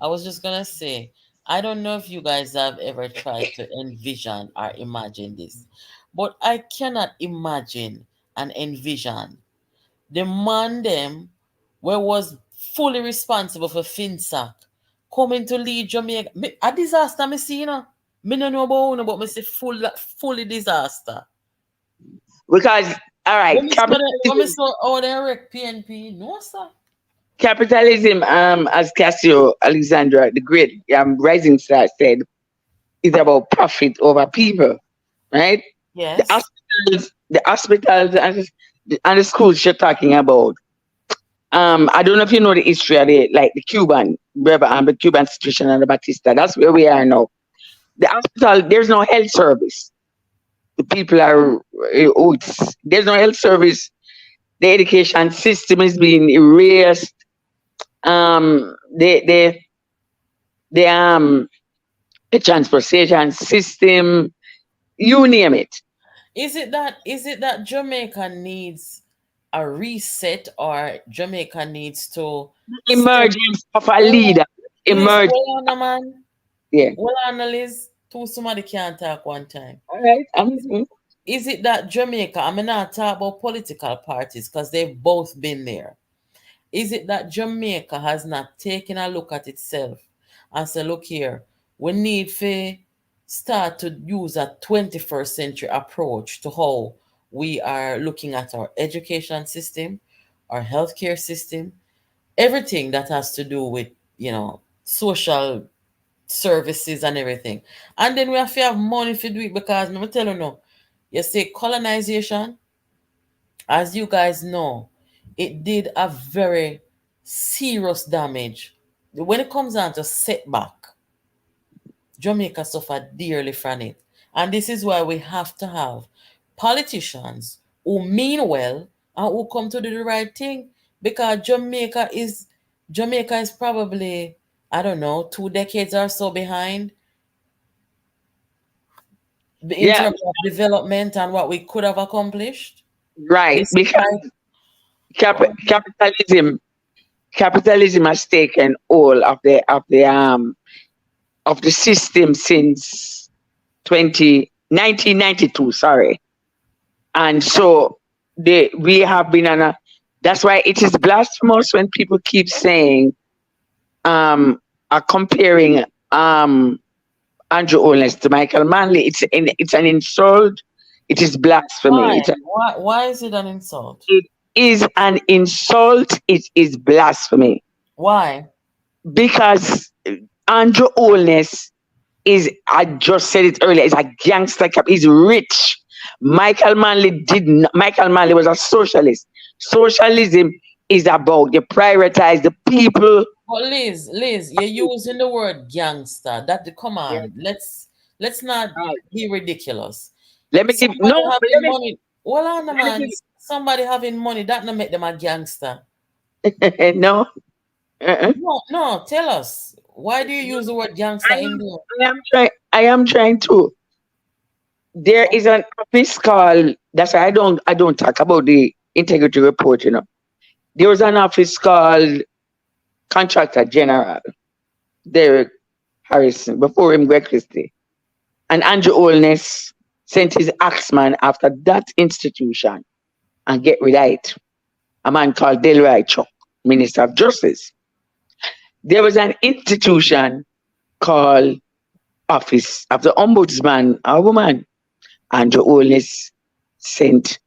I was just gonna say I don't know if you guys have ever tried to envision or imagine this, but I cannot imagine and envision the man them where was fully responsible for FinSac coming to lead Jamaica. A disaster me see, you know. Me no know about uno, but me see fully disaster. Because, all right, When me capitalism, saw how they wreck PNP, no sir. capitalism, as Cassio Alexandra, the great rising star, said, is about profit over people, right? The Yes. hospitals and the schools you're talking about. I don't know if you know the history of the Cuban, the Cuban situation and the Batista. That's where we are now. The hospital, there's no health service. The people are there's no health service. The education system is being erased. The the the transportation system, you name it. Is it that Jamaica needs a reset, or Jamaica needs to step. Emergence of a Hold on. leader. Liz, Emerge. hold on, man. Yeah. Hold on, Liz. Two somebody can't talk one time. All right. Is it, is it that Jamaica, I mean, not talk about political parties because they've both been there. Is it that Jamaica has not taken a look at itself and said, look here, we need to start to use a 21st century approach to how we are looking at our education system, our healthcare system, everything that has to do with, social services and everything. And then we have to have money to do it because, let me tell you now, you say colonization, as you guys know, it did a very serious damage. When it comes down to setback, Jamaica suffered dearly from it. And this is why we have to have politicians who mean well and who come to do the right thing. Because Jamaica is probably, I don't know, 2 decades or so behind in Yeah. terms of development and what we could have accomplished. Right. Because Despite capitalism, capitalism has taken all of the system since 1992. Sorry, and so we have been on a. That's why it is blasphemous when people keep saying are comparing Andrew Holness to Michael Manley. It's an insult. It is blasphemy. why? Why is it an insult? It is an insult. It is blasphemy Why? because Andrew Holness is, I just said it earlier, is a gangster cap. He's rich. Michael Manley was a socialist. Socialism is about you prioritize the people. But Liz, you're using the word gangster. Come Yeah, on. Let's not right. be ridiculous. Let me give Somebody no, but having money. Well, on let me man, somebody having money, that not make them a gangster. give no. Uh-uh. No, no, tell us. Why do you use the word gangster I in am there? I am trying to. There is an office called, that's why I don't talk about the integrity report, There was an office called Contractor General, Derek Harrison, before him Greg Christie. And Andrew Holness sent his axeman after that institution and get rid of it. A man called Delroy Chuck, Minister of Justice. There was an institution called Office of the Ombudsman, a woman. Andrew Holness sent,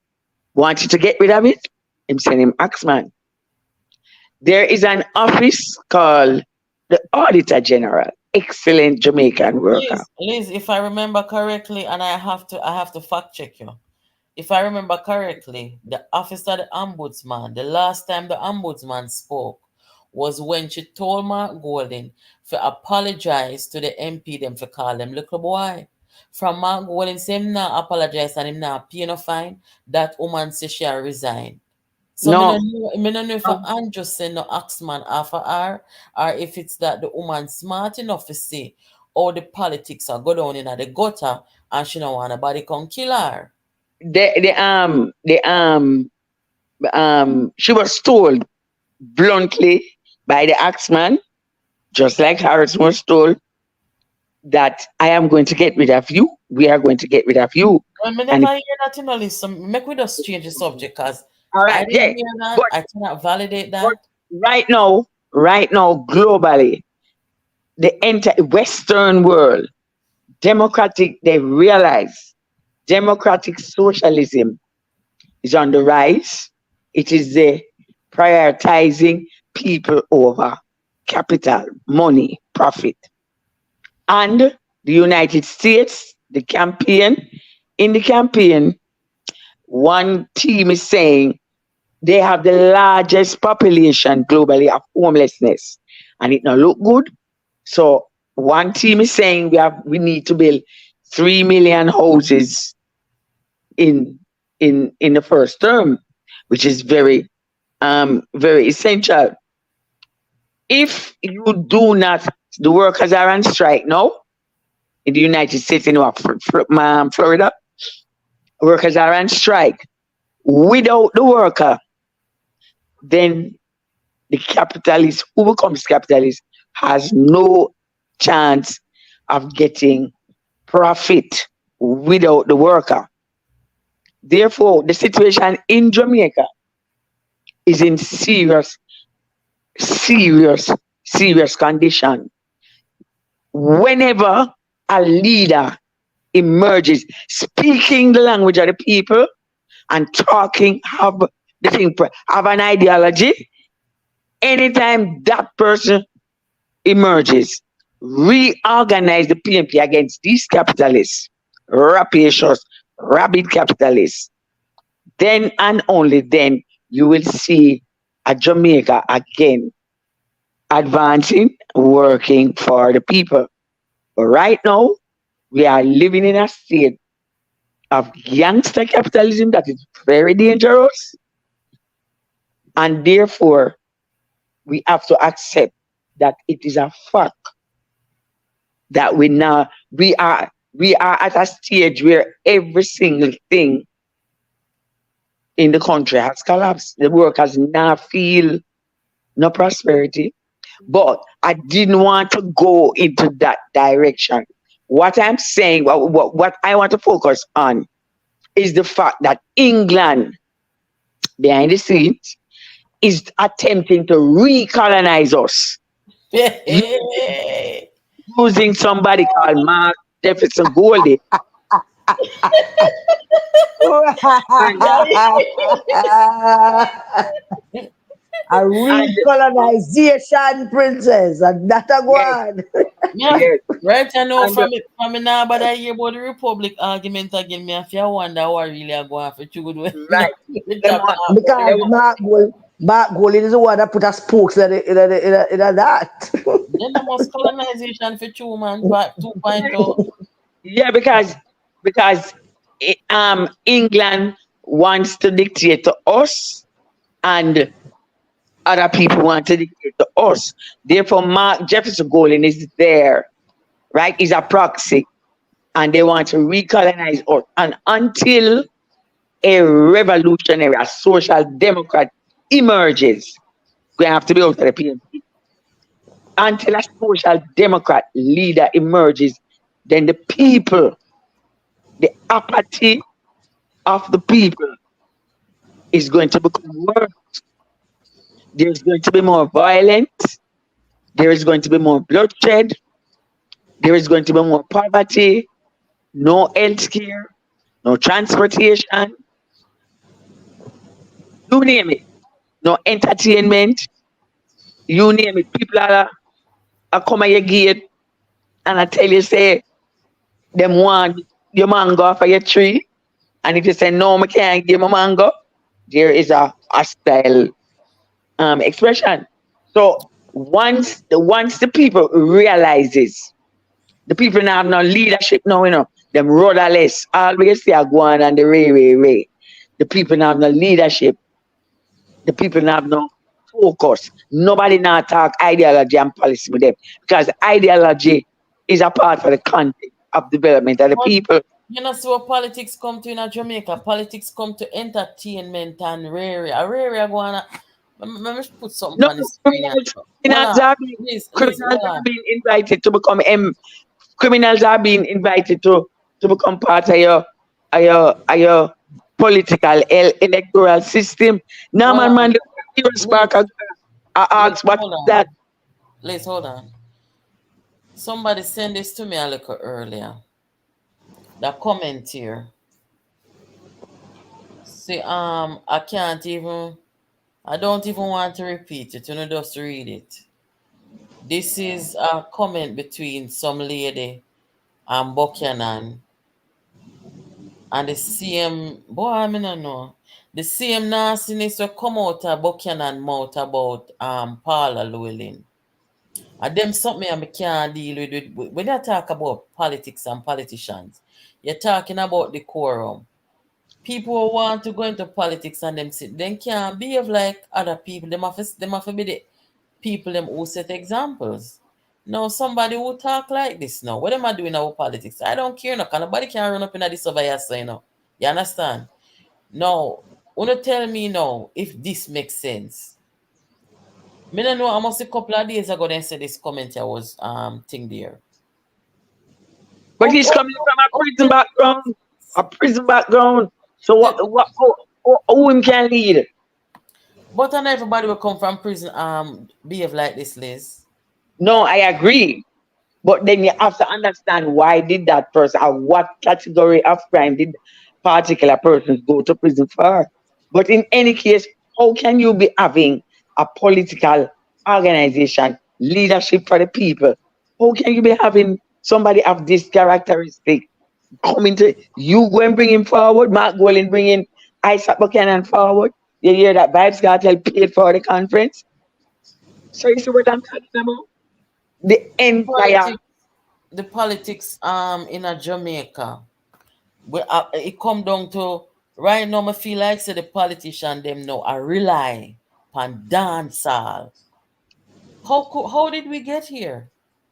wanted to get rid of it, him sent him axeman. There is an office called the Auditor General, excellent Jamaican worker. Liz, if I remember correctly, and I have to fact check you. If I remember correctly, the office of the ombudsman, the last time the ombudsman spoke was when she told Mark Golding to apologize to the MP them for call them little boy. From Mark Golding say him not apologize and him not pay no fine, that woman say she resign. So No, me no know if no, Anne send no axeman after her, or if it's that the woman smart enough to see all the politics are go down in the gutter and she don't want nobody come kill her. she was told bluntly by the axeman, just like Harris was told, that I am going to get rid of you. We are going to get rid of you. Well, me And never hear that in the list. So make we just change the subject because all I right, yeah. didn't hear that. But I cannot validate but that. right now, globally, the entire Western world, they realize democratic socialism is on the rise. It is the prioritizing people over capital, money, profit. And the United States, in the campaign, one team is saying they have the largest population globally of homelessness, and it not look good. So one team is saying we need to build 3 million houses in in the first term, which is very essential. If you do not, the workers are on strike now in the United States, Florida, workers are on strike. Without the worker, then the capitalist who becomes capitalist has no chance of getting profit without the worker. Therefore, the situation in Jamaica is in serious, serious condition. Whenever a leader emerges, speaking the language of the people and talking, have an ideology, anytime that person emerges, reorganize the PMP against these capitalists, rapacious, rabid capitalists, then and only then you will see a Jamaica again advancing, working for the people. But right now, we are living in a state of gangster capitalism that is very dangerous, and therefore we have to accept that it is a fact that we are at a stage where every single thing in the country has collapsed. The workers now feel no prosperity. But I didn't want to go into that direction. What I'm saying, what I want to focus on is the fact that England, behind the scenes, is attempting to recolonize us using somebody called Mark Jefferson Goldie. And, A and recolonization princess, and that a yes, one. Yeah, yes, right. I know and from me now, but I hear about the Republic argument again. Me, if you wonder what really are going for choose when right. we Them talk want, Because them want, Mark Gold is the one that put a spokes in a that. then the most colonization for two man part 2.0. yeah, because England wants to dictate to us, and other people want to dictate to us. Therefore, Mark Jefferson Golden is there, right? Is a proxy, and they want to recolonize us. And until a revolutionary, a social democrat emerges, we have to be out of the PNP. Until a social democrat leader emerges, then the people, the apathy of the people is going to become worse. There's going to be more violence. There is going to be more bloodshed. There is going to be more poverty, no health care, no transportation, you name it, no entertainment, you name it. People are come at your gate and I tell you, say, them want your mango off of your tree. And if you say, no, I can't give my mango, there is a hostile expression. So once the people realizes the people now have no leadership now, them rudderless, always say go on and the ray. The people now have no leadership, the people now have no focus. Nobody now talk ideology and policy with them. Because ideology is a part of the content of development of the But people. you know, so what politics come to in a Jamaica. Politics come to entertainment and rare. A rare go on. Let me put something No, on the screen. Here. criminals, Hold on, Liz, criminals hold on. are being invited to become criminals are being invited to become part of your political electoral system. Now, Hold man, on, look at your spark. Liz, I Liz, ask what hold is on. that? Liz, hold on. Somebody sent this to me a little earlier. The comment here. See, I don't even want to repeat it, just read it. This is a comment between some lady and Buchanan and the same, boy, I mean, I know. The same nastiness will come out of Buchanan mouth about Paula Llewellyn. And them something I can't deal with. When you talk about politics and politicians, you're talking about the quorum. People who want to go into politics and them sit, them can't behave like other people. Them have to be the people them who set examples. Now somebody who talk like this now, what am I doing in our politics? I don't care no, 'cause nobody can run up in this over here, so you know. You understand? No. Wanna tell me now if this makes sense. Me no know almost a couple of days ago they said this comment I was thing there. But he's How, coming from a how prison can background. A prison background. So the, who him can lead? but not everybody will come from prison behave like this, Liz. No, I agree. But then you have to understand why did that person or what category of crime did particular persons go to prison for. But in any case, how can you be having a political organization, leadership for the people? How can you be having somebody of this characteristic coming to you go and bring him forward, Mark Golan bringing Isaac Buchanan forward? You hear that Vibes Cartel paid for the conference? So you see what I'm talking about? The The entire politics the politics in a Jamaica. It come down to right now I feel like say the politician them now I rely on dancehall. How did we get here?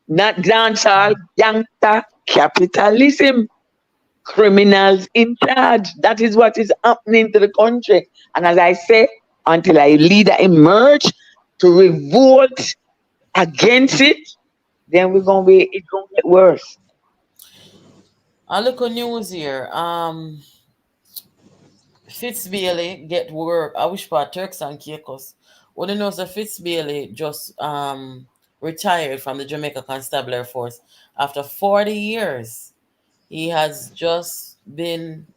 not dancehall, gangster capitalism, criminals in charge. That is what is happening to the country. And as I say, until a leader emerge to revolt against it, then it's gonna get worse. I look on news here. Fitzbailey get work. I wish for Turks and Caicos. What you know is that Fitzbailey just retired from the Jamaica Constabulary Force after 40 years. He has just been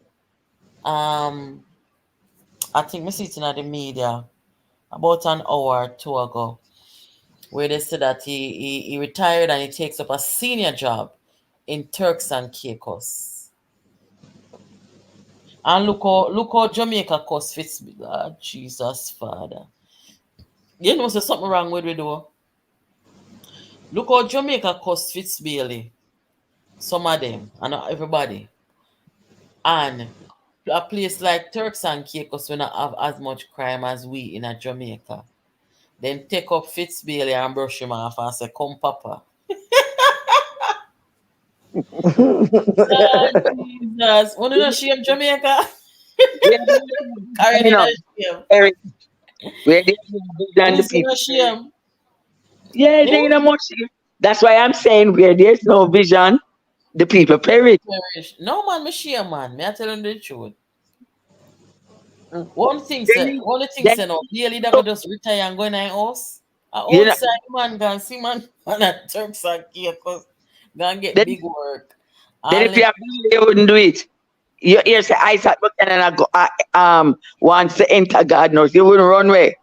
I think we see it in the media about an hour or two ago where they said that he retired and he takes up a senior job in Turks and Caicos. And look how Jamaica cost Fitzbailey. Ah, Jesus Father. You know, there's something wrong with we do. Look how Jamaica cost Fitzbailey. Some of them, and not everybody. And a place like Turks and Caicos will not have as much crime as we in a Jamaica. Then take up Fitzbailey and brush him off and say, come, Papa. Ah, Jesus. Want to know shame Jamaica? Where do you Carrying you in a know, shame. Eric, where they than the Listen people? to shame. Yeah, Yeah? they ain't much. That's why I'm saying where there's no vision, the people perish. Perish. No man, me shame man. Me I tell you the truth. Mm. One thing Then say no, really that go just retire and go in a house. A you know, outside man can see man on a Turks and Caicos. Go and get then, big work. then All if you them. have they wouldn't do it. You hear say Isaac Buchanan wants to enter God knows you wouldn't run away.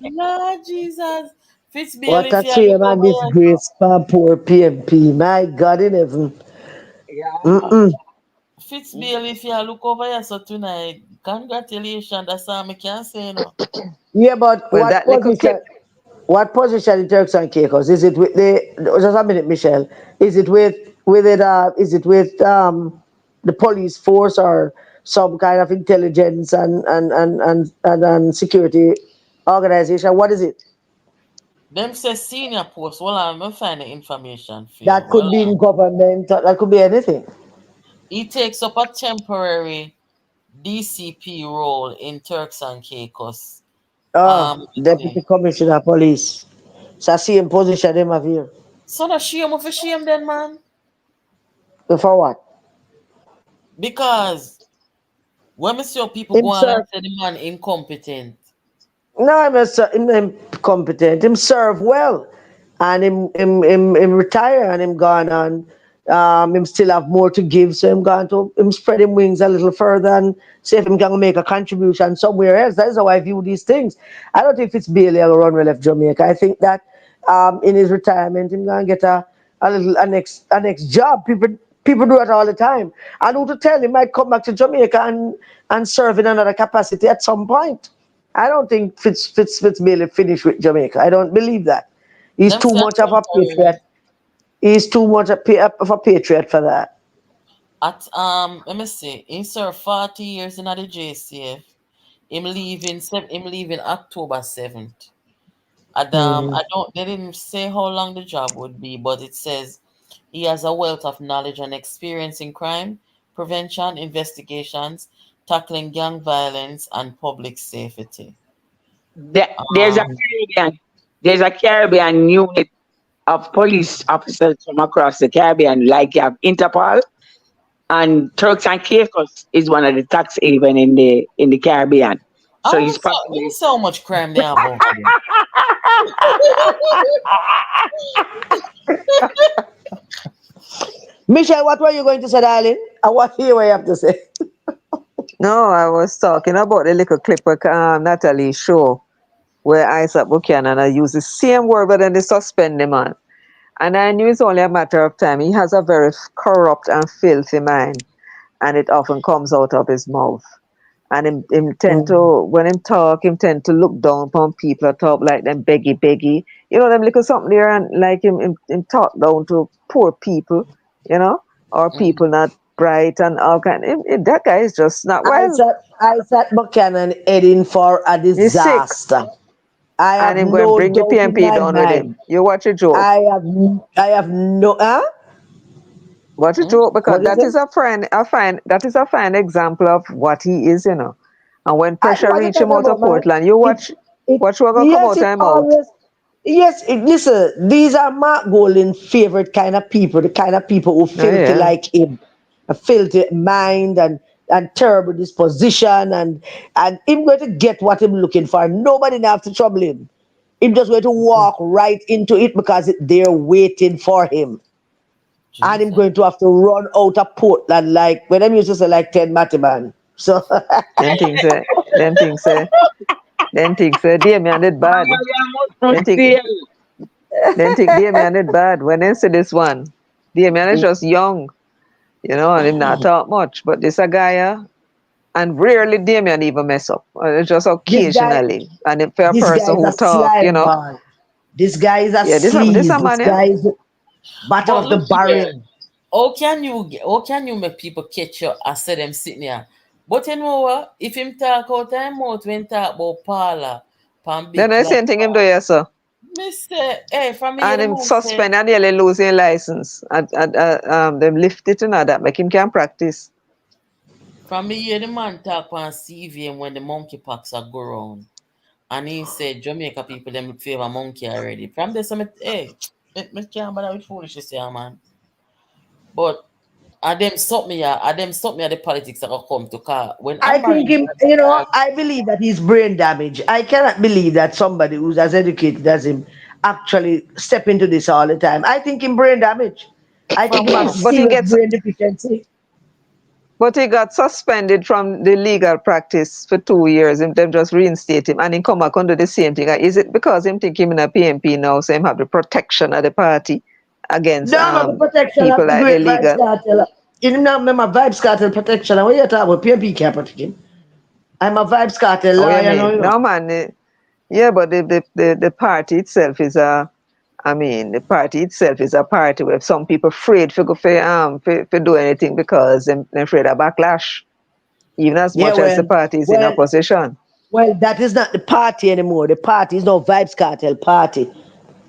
Lord Jesus. Fitzbailey, What if a you look shame and over here, so disgrace for poor PMP. My God in heaven. Yeah. Mm-mm. Fitzbailey, if you look over here, so tonight, congratulations. That's all I can say now. Yeah, but Well, that little kid, what position in Turks and Caicos? Is it with the just a minute, Michelle? Is it is it with the police force or some kind of intelligence and security organization? What is it? Them say senior post. Well, I'm gonna find the information for you. That Well, could be in government, that could be anything. he takes up a temporary DCP role in Turks and Caicos. Ah, Let's Deputy see. Commissioner of Police. So I see him position them have here. So no shame of a shame then, man. For what? Because when we see people go Him on and serve. say the man incompetent, No, him competent. Him serve well, and him retire, and him gone on. Him still have more to give, so him gone to him spread him wings a little further and see if him can make a contribution somewhere else. That is how I view these things. I don't think it's Bailey or run well left Jamaica. I think that in his retirement, him gonna get a next job. People do it all the time. And who to tell him might come back to Jamaica and serve in another capacity at some point. I don't think Fitzbailey finished with Jamaica. I don't believe that. He's them too say a much of a patriot. temporary. He's too much of a patriot for that. At let me see, he served 40 years in the JCF. Him leaving October 7th. And Hmm. I don't they didn't say how long the job would be, but it says he has a wealth of knowledge and experience in crime, prevention, investigations, tackling gang violence, and public safety. There's a Um, Caribbean unit of police officers from across the Caribbean, like you have Interpol and Turks and Caicos is one of the tax haven in the Caribbean. So I it's would so, possibly so much crime they have over there. Michelle, what were you going to say, darling? I want to hear what you have to say. No, I was talking about the little clip where Natalie show where Isaac Buchanan I use the same word, but then they suspend the man. And I knew it's only a matter of time. He has a very corrupt and filthy mind, and it often comes out of his mouth. And him tend Mm. to, when him talk, him tend to look down upon people, talk like them beggy. You know, them little something there, and like him talk down to poor people, you know, or Mm. people not bright and all kind. That guy is just not well. Isaac Buchanan heading for a He's sick. disaster. I And have him go and no bring the doubt in PMP my down with him. mind. You watch a joke. I have no, huh? Watch a Mm. joke because What is it? that is a fine example of what he is, you know. And when pressure What you reach him talking out about, of man? Portland, you It, it, watch what gonna come yes, out of it him out. always, yes, listen, these are Mark Golding's favorite kind of people, the kind of people who Oh filthy yeah. like him, a filthy mind and terrible disposition, and him going to get what him looking for. Nobody have to trouble him. Him just going to walk right into it because they're waiting for him. And him Jesus. going to have to run out of Portland like when them used to say like 10 Matty man. So Them things them things them things Damien did bad. Them think them think Damien did bad when they see this one. Damien is just young, you know, and him not talk much. But this a guy, and rarely Damien even mess up. It's just this guy occasionally. And if for a this guy person is a who talk, you slime know, ball. This guy is a yeah, this a sleaze. This man, yeah. guy is bottom But of the look here, barrel. how can you make people catch you and say them sitting here? But you know what? If him talk out time out when talk about Paula, pan Then big the same thing him do, platform, yes, sir. me say, hey, from me hear And the him man say, suspend and nearly losing license. Them lift it and all that, make him can practice. from me hear the man talk on CVM when the monkeypox are go round. And he said Jamaica people them favor monkey already. From there, some hey, me can't bother with foolishness here, man. But I them stop me at the politics that will come to car. When I Amber think Rose him, had start, I believe that he's brain damaged. I cannot believe that somebody who's as educated as him actually step into this all the time. I think him brain damage. I think from him have where? But he serious gets brain deficiency. but he got suspended from the legal practice for 2 years. And them just reinstate him and he come back under the same thing. Is it because him think him in a PMP now, so him have the protection of the party against No, I'm the protection people of the like the great vibes legal? cartel. You know, I'm a vibes cartel protection. And what you talking about? PMP can't protect him. I'm a vibes cartel Oh, you lawyer, now, mean? you know. No man. Yeah, but the party itself is a I mean, the party itself is a party where some people afraid for go for do anything because they're afraid of backlash, even as Yeah, much as the party is in well, opposition. well, that is not the party anymore. The party is no vibes cartel party.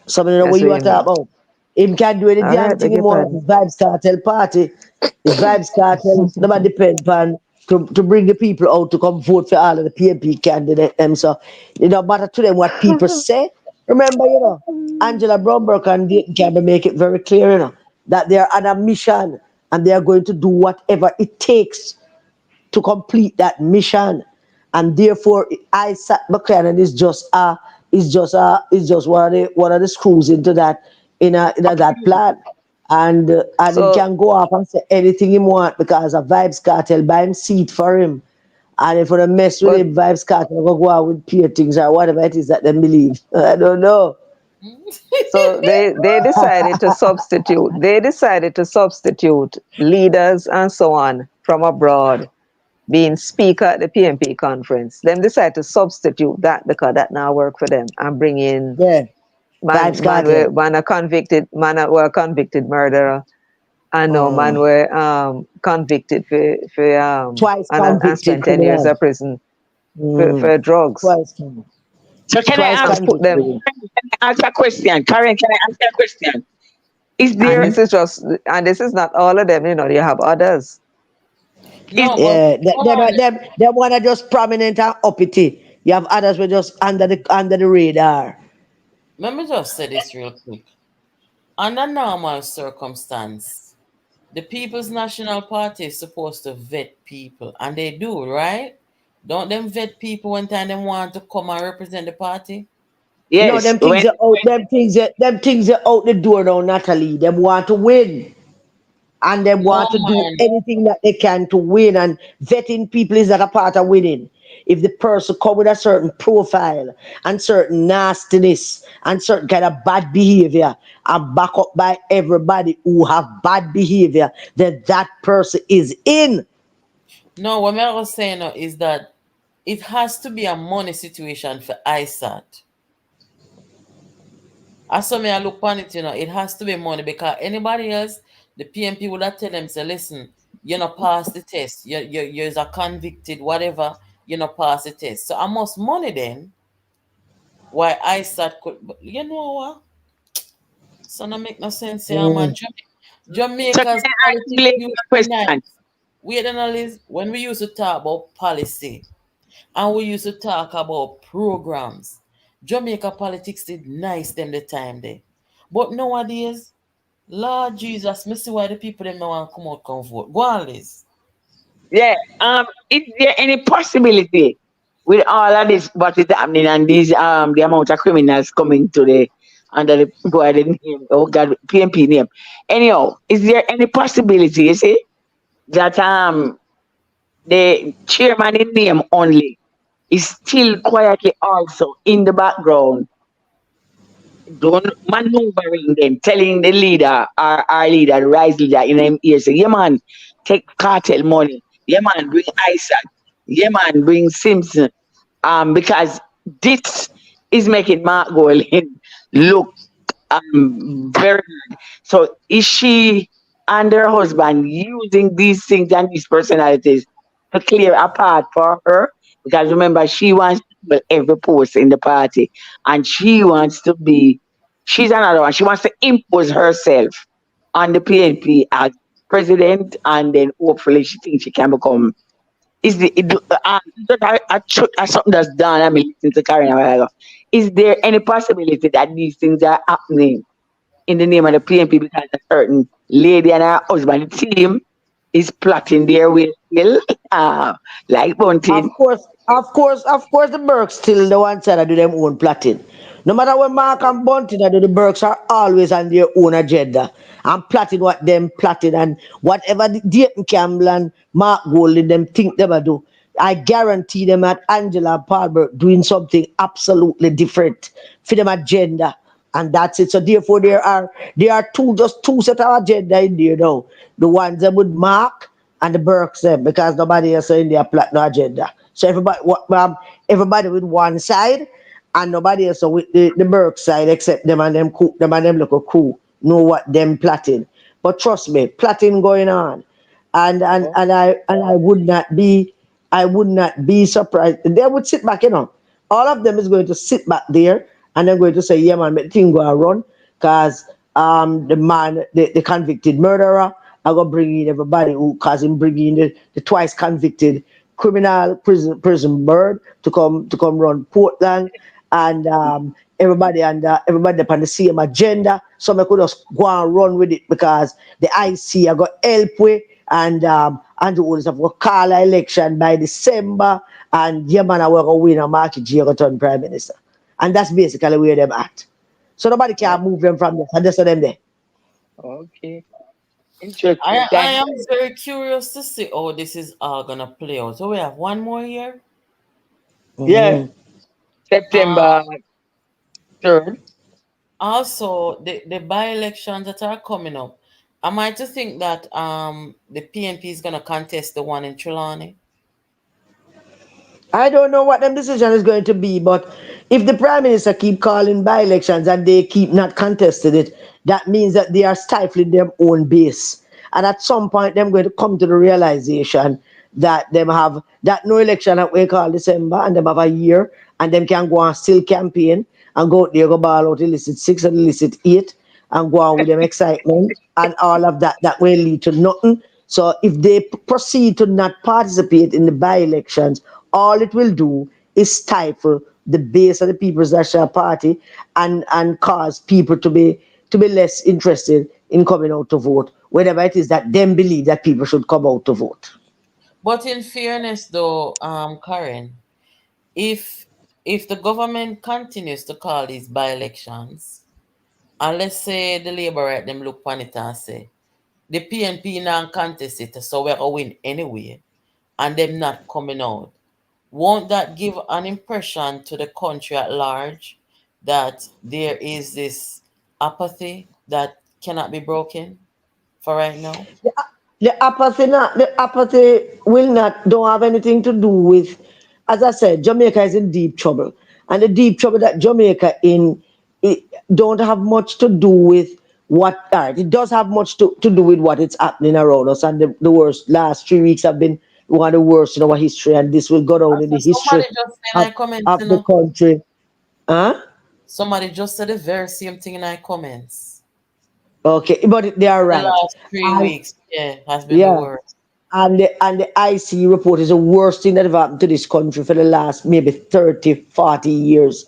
Something know what That's you what are you talking mean. about. Him can do any All damn right, thing beg he your want. pardon. The vibes cartel party. The vibes cartel never depend upon to bring the people out to come vote for all of the PNP candidate them. So it don't matter to them what people say. Remember, Angela Brownberg and Dayton Campbell make it very clear, that they are on a mission and they are going to do whatever it takes to complete that mission. And therefore, Isaac Buchanan is just one of the screws into that in a that plan. And him So can go off and say anything he want because a Vibes Cartel buy him seat for him. And if they mess with but him, Vibes Cartel will go out with peer things or whatever it is that they believe. I don't know. so they decided to substitute. They decided to substitute leaders and so on from abroad being speaker at the PMP conference. Them decide to substitute that because that now work for them and bring in Yeah. Vibes Cartel. were a convicted murderer and no man Mm. were convicted for Twice and convicted spent 10 years criminal. of prison Mm. for drugs Twice convicted. so can I Twice and ask put them. convicted. ask a question? Karen, can I ask you a question? Is And there Mm-hmm. this is not all of them, you know, you have others. No, but Yeah, hold on. them one are just prominent and uppity. You have others who just under the radar. Let me just say this real quick. Under normal circumstance, the People's National Party is supposed to vet people, and they do, right? Don't them vet people when time they want to come and represent the party? No, Yes, when them things are out the door now, Natalie. Them want to win. And they No, want to do man. anything that they can to win. And vetting people is not a part of winning. If the person come with a certain profile and certain nastiness and certain kind of bad behavior and back up by everybody who have bad behavior, then that person is in. No, what I was saying is that it has to be a money situation for ISAT. As so me I look on it, it has to be money because anybody else, the PMP would have tell them, say, listen, you're not pass the test. You're a convicted, whatever, you're not pass the test. So I must money then. Why ISAT could, but you know what? So not make no sense here, man. Mm. so can Jamaica's I ask politics you a used to be question? nice. We analyze when we used to talk about policy and we used to talk about programs. Jamaica politics did nice them the time there. But nowadays, Lord Jesus, me see why the people them no want come out come vote. Go on, Liz. Yeah. Is there any possibility with all of this what is happening and these the amount of criminals coming to the under the go ahead and name, oh God, PMP name. Anyhow, is there any possibility, you see, that the chairman in name only is still quietly also in the background don't maneuvering them, telling the leader, our leader, the rise leader in them ears, say, yeah man, take cartel money. Yeah man, bring Isaac. Yeah man, bring Simpson. Because this is making Mark Golding look very hard. So is she and her husband using these things and these personalities to clear a path for her? Because remember, she wants to fill every post in the party, and she wants to be. She's another one. She wants to impose herself on the PNP as president, and then hopefully she thinks she can become. Is the it, something that's done? I mean, listening to Karen a while ago. Is there any possibility that these things are happening in the name of the PNP because a certain lady and her husband team is plotting their way still, like Bunting. Of course, the Burks still the one side that do them own plotting. No matter what Mark and Bunting do, the Burks are always on their own agenda and plotting what them plotting and whatever the Dayton Campbell and Mark Golding them think they will do. I guarantee them at Angela and Paul Burke doing something absolutely different for them agenda. And that's it. So therefore there are two set of agenda in there now. The ones that would Mark and the Burks them because nobody else in their plot no agenda. So everybody with one side and nobody else with the Burke side except them and them cool them and them look cool know what them plotting. But trust me, plotting going on. And I would not be surprised. They would sit back. All of them is going to sit back there and they're going to say, yeah man, make the thing go and run. Cause the man, the convicted murderer, I gonna bring in everybody who cause him bring in the twice convicted criminal prison bird to come run Portland and everybody upon the same agenda. So I could just go and run with it because the IC I got help with and Andrew Willis have got call a election by December and yeah man I will go win and Marky G go turn prime minister. And that's basically where them at. So nobody can move them from there. And just them there. Okay, I interesting. I Thank am very curious to see how this is all gonna play out. So we have one more year. yeah, Mhm. Uh, September 3rd. Also the by-elections that are coming up. Am I to think that the PNP is gonna contest the one in Trelawney? I don't know what them decision is going to be, but if the prime minister keep calling by elections and they keep not contesting it, that means that they are stifling their own base. And at some point, them going to come to the realization that them have that no election that we call December, and them have a year, and them can go and still campaign and go out there go ball out illicit six and illicit eight and go on with them excitement and all of that that will lead to nothing. So if they proceed to not participate in the by-elections, all it will do is stifle the base of the People's National Party and cause people to be less interested in coming out to vote, whenever it is that them believe that people should come out to vote. But in fairness, though, Karen, if if the government continues to call these by-elections, and let's say the Labour right them look on it and say the PNP now contest it, so we're going to win anyway, and them not coming out, won't that give an impression to the country at large that there is this apathy that cannot be broken for right now? The apathy will not don't have anything to do with, as I said, Jamaica is in deep trouble, and the deep trouble that Jamaica in it don't have much to do with what it does have much to do with what is happening around us, and the worst last 3 weeks have been one of the worst in our history, and this will go down in So the history somebody just said in my comments, of the country. Huh? Somebody just said the very same thing in my comments. Okay, but they are The right. last three And weeks, yeah, has been the yeah, worst. and the IC report is the worst thing that ever happened to this country for the last maybe 30, 40 years.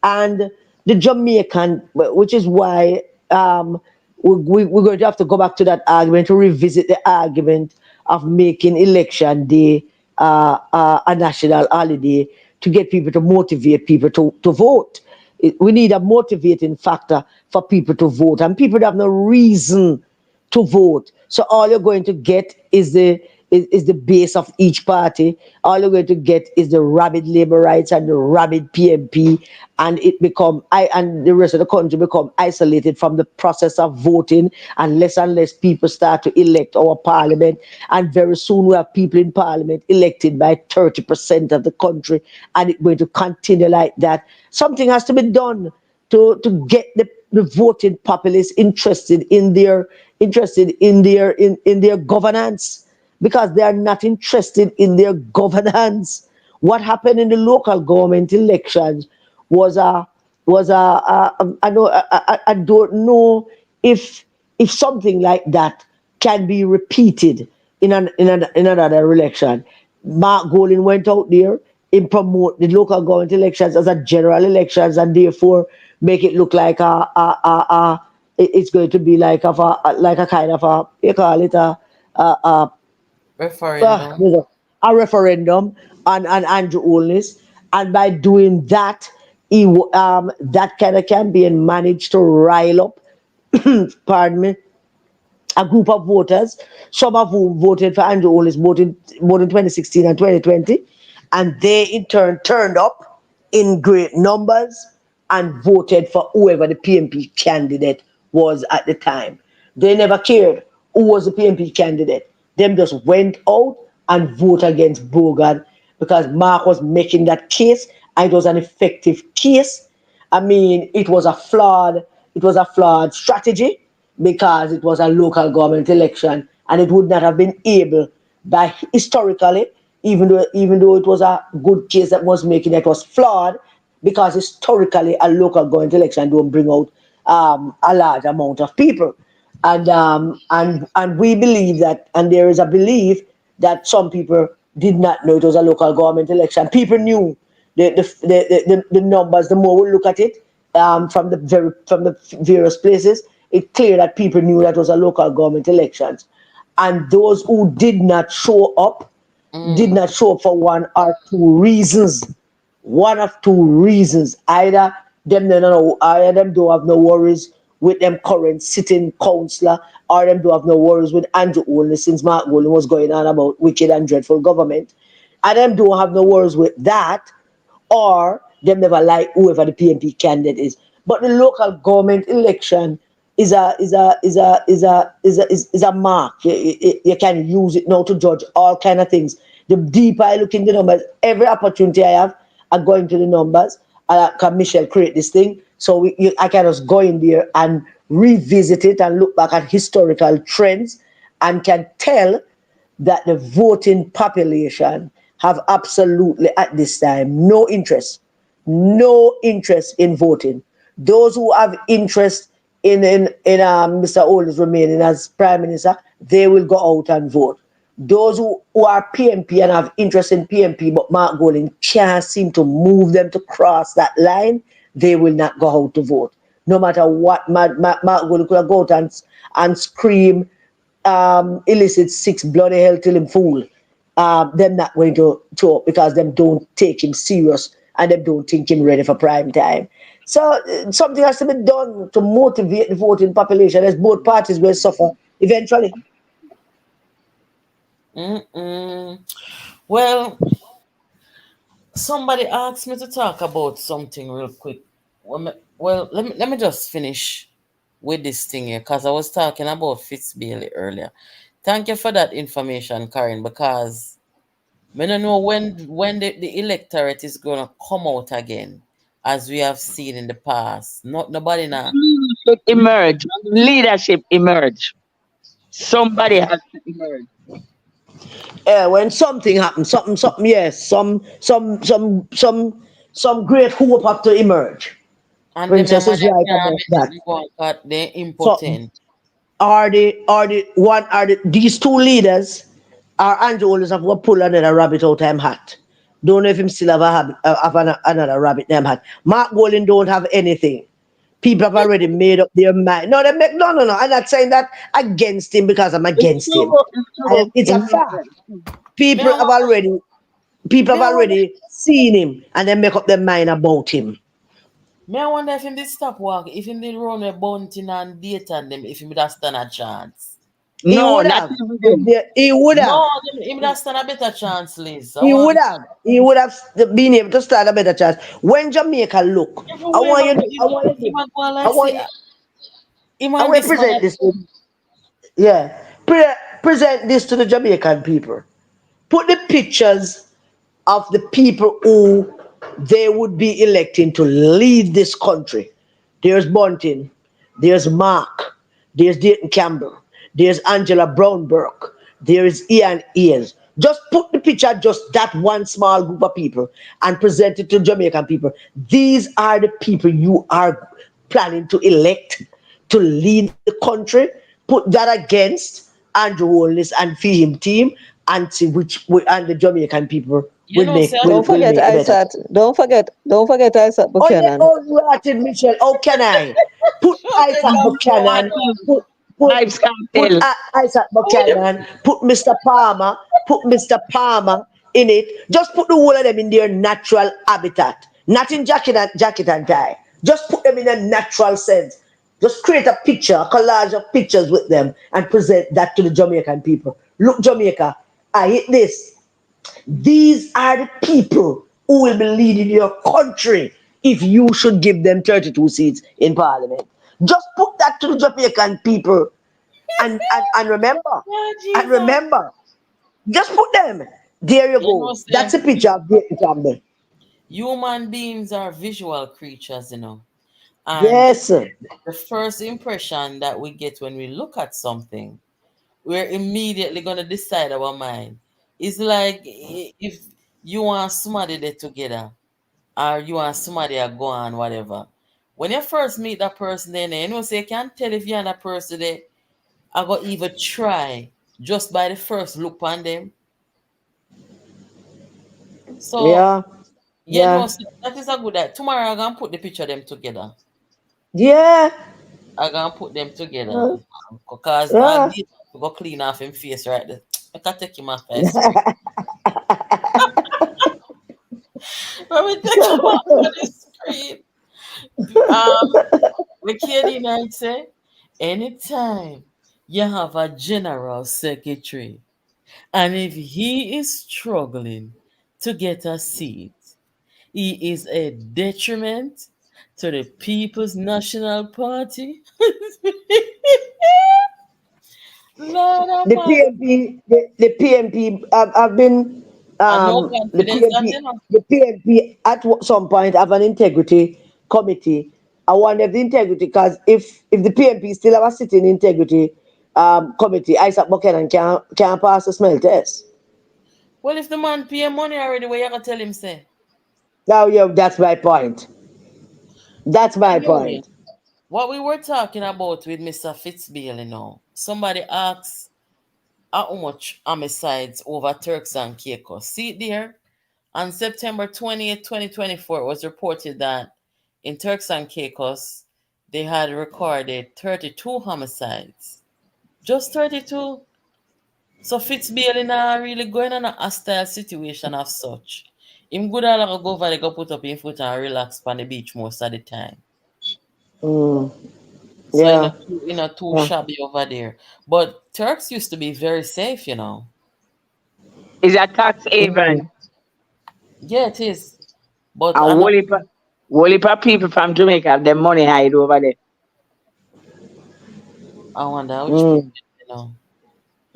And the Jamaican, which is why we're going to have to go back to that argument to revisit the argument of making election day a national holiday to get people to motivate people to vote. We need a motivating factor for people to vote, and people have no reason to vote. So all you're going to get is the base of each party. All you're going to get is the rabid labor rights and the rabid PMP, and it become I and the rest of the country become isolated from the process of voting, and less people start to elect our parliament, and very soon we have people in parliament elected by 30% of the country, and it's going to continue like that. Something has to be done to get the voting populace interested in their governance, because they are not interested in their governance. What happened in the local government elections was I know I don't know if something like that can be repeated in another election. Mark Golin went out there and promote the local government elections as a general elections, and therefore make it look like it's going to be like a kind of a, you call it a Referendum. there's a referendum on Andrew Holness, and by doing that, that kind of campaign managed to rile up, pardon me, a group of voters, some of whom voted for Andrew Holness both in 2016 and 2020, and they in turn turned up in great numbers and voted for whoever the PMP candidate was at the time. They never cared who was the PMP candidate. Them just went out and vote against Bogan because Mark was making that case, and it was an effective case. I mean, it was a flawed strategy, because it was a local government election, and it would not have been able, by historically, even though it was a good case that was making, it was flawed, because historically a local government election don't bring out a large amount of people. And we believe that, and there is a belief that some people did not know it was a local government election. People knew the numbers. The more we look at it, from the various places, it's clear that people knew that it was a local government elections, and those who did Mm. not show up for one or two reasons. One of two reasons: either them don't have no worries with them current sitting councillor, or them don't have no worries with Andrew Olney, since Mark Golden was going on about wicked and dreadful government, and them don't have no worries with that, or them never like whoever the PNP candidate is. But the local government election is a mark. You can use it now to judge all kind of things. The deeper I look into the numbers, every opportunity I have, I go into the numbers. Can Michelle create this thing? So I can just go in there and revisit it and look back at historical trends, and can tell that the voting population have absolutely at this time no interest in voting. Those who have interest in Mr. Old's remaining as Prime Minister, they will go out and vote. Those who are PMP and have interest in PMP, but Mark Golding can't seem to move them to cross that line, they will not go out to vote. No matter what, Mark Golding could go out and scream, illicit six bloody hell till him fool. Them not going to talk because them don't take him serious and them don't think him ready for prime time. So something has to be done to motivate the voting population as both parties will suffer eventually. Mm-mm. Well, somebody asked me to talk about something real quick. Let me just finish with this thing here because I was talking about Fitzbailey earlier. Thank you for that information, Karen, because I don't know when the electorate is gonna come out again, as we have seen in the past. Not nobody now. Leadership emerge. Leadership emerge. Somebody has to emerge. When something happens, something, yes, some great hope have to emerge. And them Princess man is right can't about make that. nothing go on 'cause they So impotent. these two leaders are Andrew Holness have what pull another rabbit out of him hat. Don't know if him still have another rabbit in him hat. Mark Golding don't have anything. People have already made up their mind. No, they make no. I'm not saying that against him because I'm It's against him. true. It's true. It's a It's fact. true. Me I People have wonder, already people me have I wonder, already seen him and they make up their mind about him. me I wonder if him did stop work, if him did run a bunting and date and them, if him would have stand a chance. He No, would not have. even them. He would have. No, him would have stand a better chance, Liz. I He would want have. He would have been able to stand a better chance. When Jamaica look, I everywhere want man, you. I want you. him a go and I like want. say him I and want to this man present this. Yeah. Present this to the Jamaican people. Put the pictures of the people who they would be electing to lead this country. There's Bunting, there's Mark, there's Dayton Campbell, there's Angela Brownberg, there is Ian Ayers. Just put the picture, just that one small group of people, and present it to Jamaican people. These are the people you are planning to elect to lead the country. Put that against Andrew Holness and Fihim team and see and the Jamaican people you know, say Don't will forget make a better. Isaac. Don't forget Isaac Oh yeah, Buchanan. oh Martin Michelle. How can I put Isaac Jamaica Buchanan? Cartel. Put Vibes put cartel. Isaac Buchanan. Put Mr. Palmer. Put Mr. Palmer in it. Just put the whole of them in their natural habitat, not in jacket and tie. Just put them in a natural sense. Just create a picture, a collage of pictures with them, and present that to the Jamaican people. Look, Jamaica, I hit this. These are the people who will be leading your country if you should give them 32 seats in parliament. Just put that to the Jamaican people and remember, Oh, and Jesus. remember, just put them. There you You know, go. That's say a picture of David Campbell. human beings are visual creatures, you know. And Yes, sir. the first impression that we get when we look at something, we're immediately gonna decide our mind. It's like if you want somebody there together, or you want somebody to go on, whatever. When you first meet that person, then you know, say you can't tell if you're that person there. I go even try just by the first look on them. So Yeah, you know, yeah, so that is a good idea. Tomorrow I'm gonna put the picture of them together. yeah, I'm gonna put them together. yeah. Because I Yeah. need to go clean off him face right there. I can take him off the screen. Let me take him off of the screen. The KD Knight say, anytime you have a general secretary, and if he is struggling to get a seat, he is a detriment to the People's National Party. Lord The Almighty. PMP, the PMP have been And no the confidence that PMP you know. the PMP at some point have an integrity committee. I wonder if the integrity because if the PMP still have a sitting integrity committee, Isaac Buchanan can pass the smell test. Well, if the man pay money already, what you gonna tell him say? Now yeah, that's my point. That's my Anyway, point. what we were talking about with Mr. Fitzbailey now, somebody asked, how much homicides over Turks and Caicos. See it there? On September 20th, 2024, it was reported that in Turks and Caicos, they had recorded 32 homicides. Just 32. So Fitzbailey now really going on a hostile situation of such. Him good all go over there, go put up in foot and relax on the beach most of the time. Mm. So Yeah. too Yeah. shabby over there. But Turks used to be very safe. It's a tax Mm. haven. Yeah, it is. But And I know whole heap of people from Jamaica have their money hide over there. I wonder which people,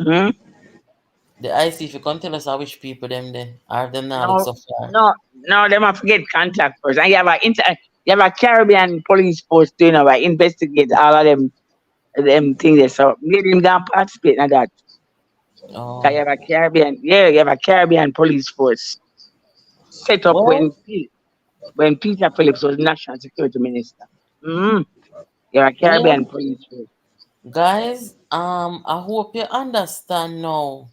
Mm. Hmm? the IC if you can tell us how which people them there are them now look No, so far. no, them have to get contact first. And you have a Caribbean police force to, investigate all of them things there. So maybe them can participate in that. 'Cause Oh. you have a Caribbean, yeah, you have a Caribbean police force set up Well, when Peter Phillips was National Security Minister. Mm-hmm. You have a well, Caribbean police force. guys, I hope you understand now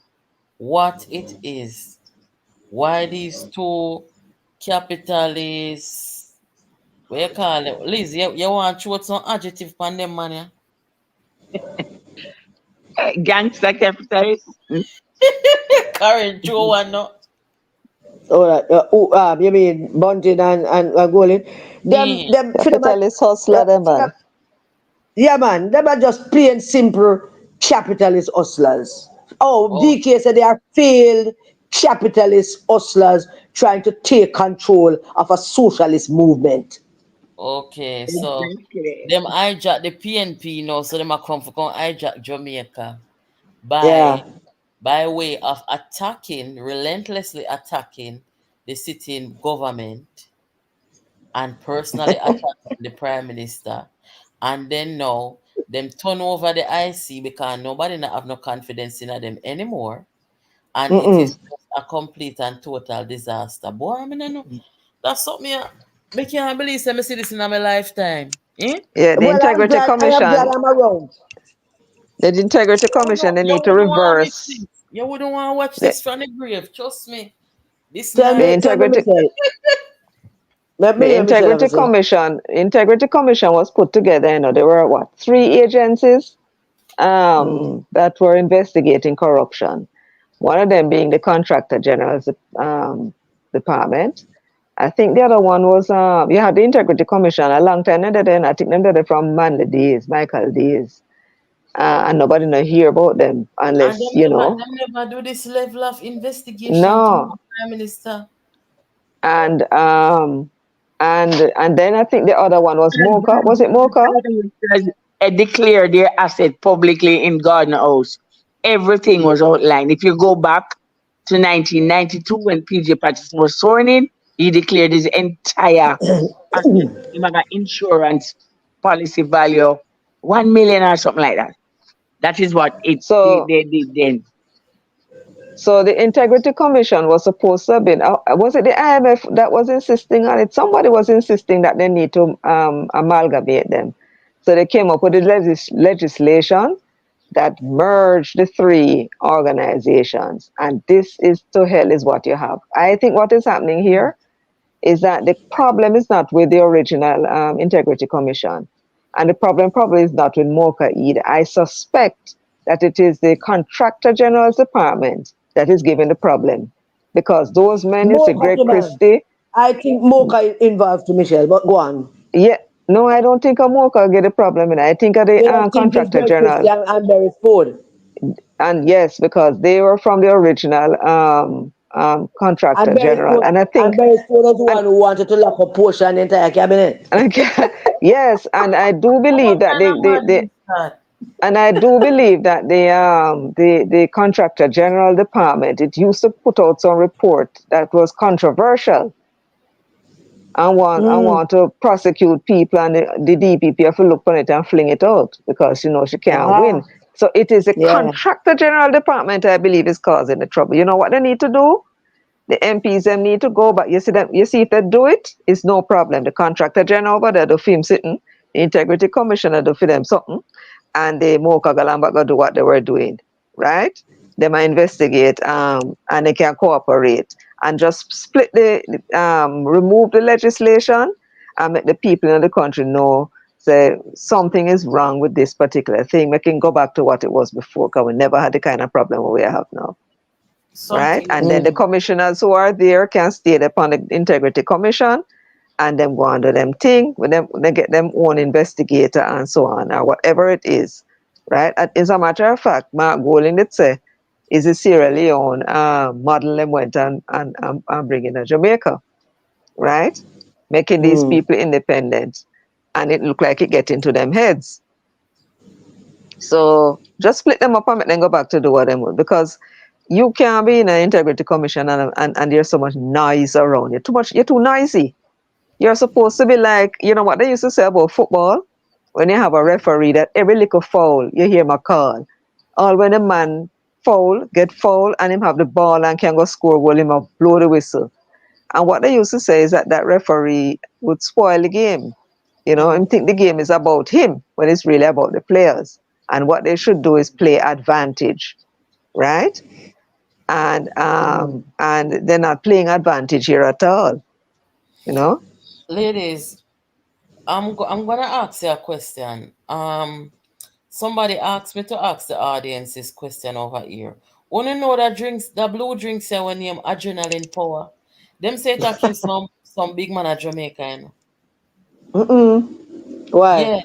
what it is. Why these two capitalists, what you call it? Liz, you want to throw some adjective on them, man, yeah? Gangster capitalists. Mm. Karen, throw one, no? All right. You mean Bunting and Golin? Yeah. Them, for them, Capitalist hustler, them for them, man. yeah, man. Them are just plain simple capitalist hustlers. Oh, Oh, DK said they are failed capitalist hustlers trying to take control of a socialist movement. okay. So Exactly. them hijack the PNP, so them a come hijack Jamaica by Yeah. by way of attacking, relentlessly attacking the sitting government and personally attacking the prime minister. And then now them turn over the IC because nobody not have no confidence in them anymore. And it is Mm-mm. just a complete and total disaster. Boy, I mean, I know that's something I can't believe I see this in my lifetime. Eh? Yeah, the Well, Integrity I am glad Commission, I'm around. the Integrity Commission, they You need to wouldn't want to miss reverse this. You wouldn't want to watch the, this from the grave. Trust me. This the night. Tell me, Integrity Michelle. Let me the hear Michelle Integrity Everson. Commission. Integrity Commission was put together. There were what, three agencies Mm. that were investigating corruption. One of them being the Contractor General's department. I think the other one was you had the Integrity Commission a long time ago. Then I think them did it from Manley days, Michael days, and nobody know hear about them And unless them never do this level of investigation to the no. prime minister. And and then I think the other one was Mocha. Was it Mocha? Declare their asset publicly in Garden House. Everything was outlined. If you go back to 1992 when PJ Patterson was sworn in, he declared his entire asset. He had an insurance policy value of 1 million or something like that. That is what So they did then. so the Integrity Commission was supposed to have been. Was it the IMF that was insisting on it? Somebody was insisting that they need to amalgamate them. So they came up with the legislation that merged the three organizations, and this is to hell is what you have. I think what is happening here is that the problem is not with the original Integrity Commission. And the problem probably is not with MOCA either. I suspect that it is the Contractor General's Department that is giving the problem. Because those men, you see, Mocha Greg to man. Christie, I think Mocha involved to Michelle, but go on. yeah, no, I don't think a MOCA get the problem. I think of the You don't think it's Contractor Greg General. Christian and Barry Ford? And yes, because they were from the original Contractor General. And I think, And Barry Ford was the and one who wanted to lock up Portia and the entire cabinet. yes, and I do And believe what that kind of they madness is that? and I do believe that the Contractor General Department, it used to put out some report that was controversial and Mm. want to prosecute people, and the DPP have to look on it and fling it out because she can't Ah, win. So it is the yeah. Contractor General Department, I believe, is causing the trouble. You know what they need to do? The MPs them need to go back. You see if they do it, it's no problem. The Contractor General over there do film sitting, the Integrity Commissioner do for them something, and the Mocha Galamba go do what they were doing, right? They might investigate, and they can cooperate and just split remove the legislation and make the people in the country know say something is wrong with this particular thing. We can go back to what it was before because we never had the kind of problem we have now. Right? Something And is then the commissioners who are there can stay upon the integrity commission and them go under them thing with them they get them own investigator and so on or whatever it is. Right? And as a matter of fact, Mark Golding did say is a Sierra Leone model them went and bringing to Jamaica, right? Making these people independent. And it looked like it get into them heads. So just split them up and make them go back to do what they want because you can't be in an integrity commission and there's so much noise around you. You're too noisy. You're supposed to be like, you know what they used to say about football? When you have a referee that every little foul, you hear my call. Or when a man get foul, and him have the ball and can go score goal, him have blow the whistle. And what they used to say is that that referee would spoil the game. You know, and think the game is about him when it's really about the players. And what they should do is play advantage, right? And they're not playing advantage here at all. You know, ladies. I'm gonna ask you a question. Somebody asked me to ask the audience this question over here. Wanna know that drinks, the blue drinks here when name adrenaline power. Them say it accuse some big man at Jamaica, you know. Why? Yeah,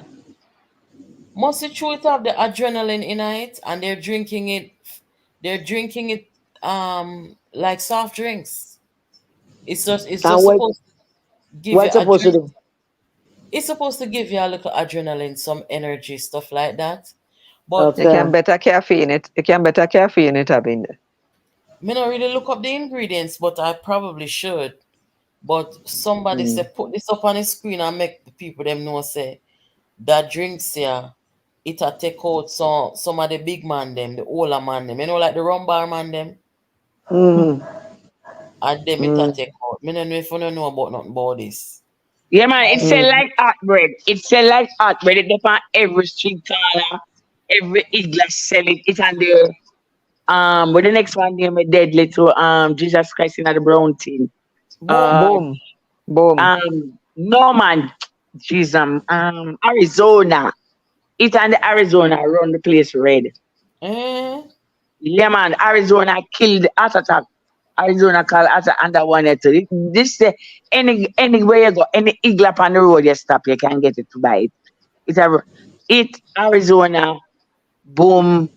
must it true it have the adrenaline in it, and they're drinking it. They're drinking it like soft drinks. It's And just supposed to give you what's supposed to do? it's supposed to give you a little adrenaline, some energy, stuff like that. But you can Okay. better caffeine it. You can better caffeine it up in there. me not really look up the ingredients, but I probably should. But somebody say put this up on the screen and make the people them know say that drinks here it a take out some of the big man them, the older man them. You know like the rum bar man them Mm-hmm. and them it a take out. Me no know if you don't know about nothing about this. Yeah, man, it sell Mm-hmm. like hot bread. It sell like hot bread. It depend every street corner, every Iglas sell it. It's on there. But the next one name is deadly to Jesus Christ in the brown tin. Uh, Boom. Boom, boom. no man, Jesus, Arizona. It's on the Arizona around the place red. Eh? Yeah, man, Arizona killed heart attack. Arizona called heart attack under one or two. This anywhere you go, any iglap on the road you stop, you can get it to buy it. It Arizona, boom,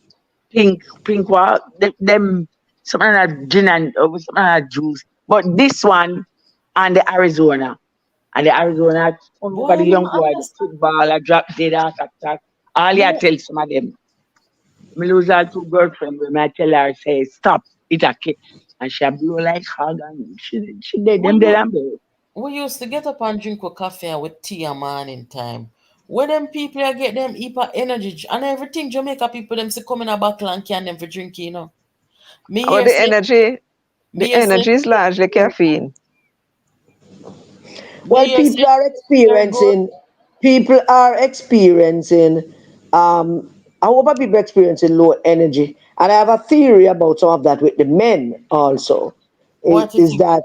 pink what them some of that gin and some of that juice. But this one and the Arizona. And the Arizona all over Boy, the me no young boy, the understand. football, I drop dead heart attack. All Me you no, tell some of them. Me lose her two girlfriend when I tell her say stop, it a kid. And she a blow like hog and she dead, we them dead you and buried. we used to get up and drink with coffee and with tea a morning time. Where them people I get them hyper energy and everything Jamaica people them say come in a bottle and can them for drinking, you know. Me But here say me the here say energy is largely caffeine. me Well, here say people are experiencing, I hope people experiencing low energy. And I have a theory about some of that with the men also. what it Is is. that,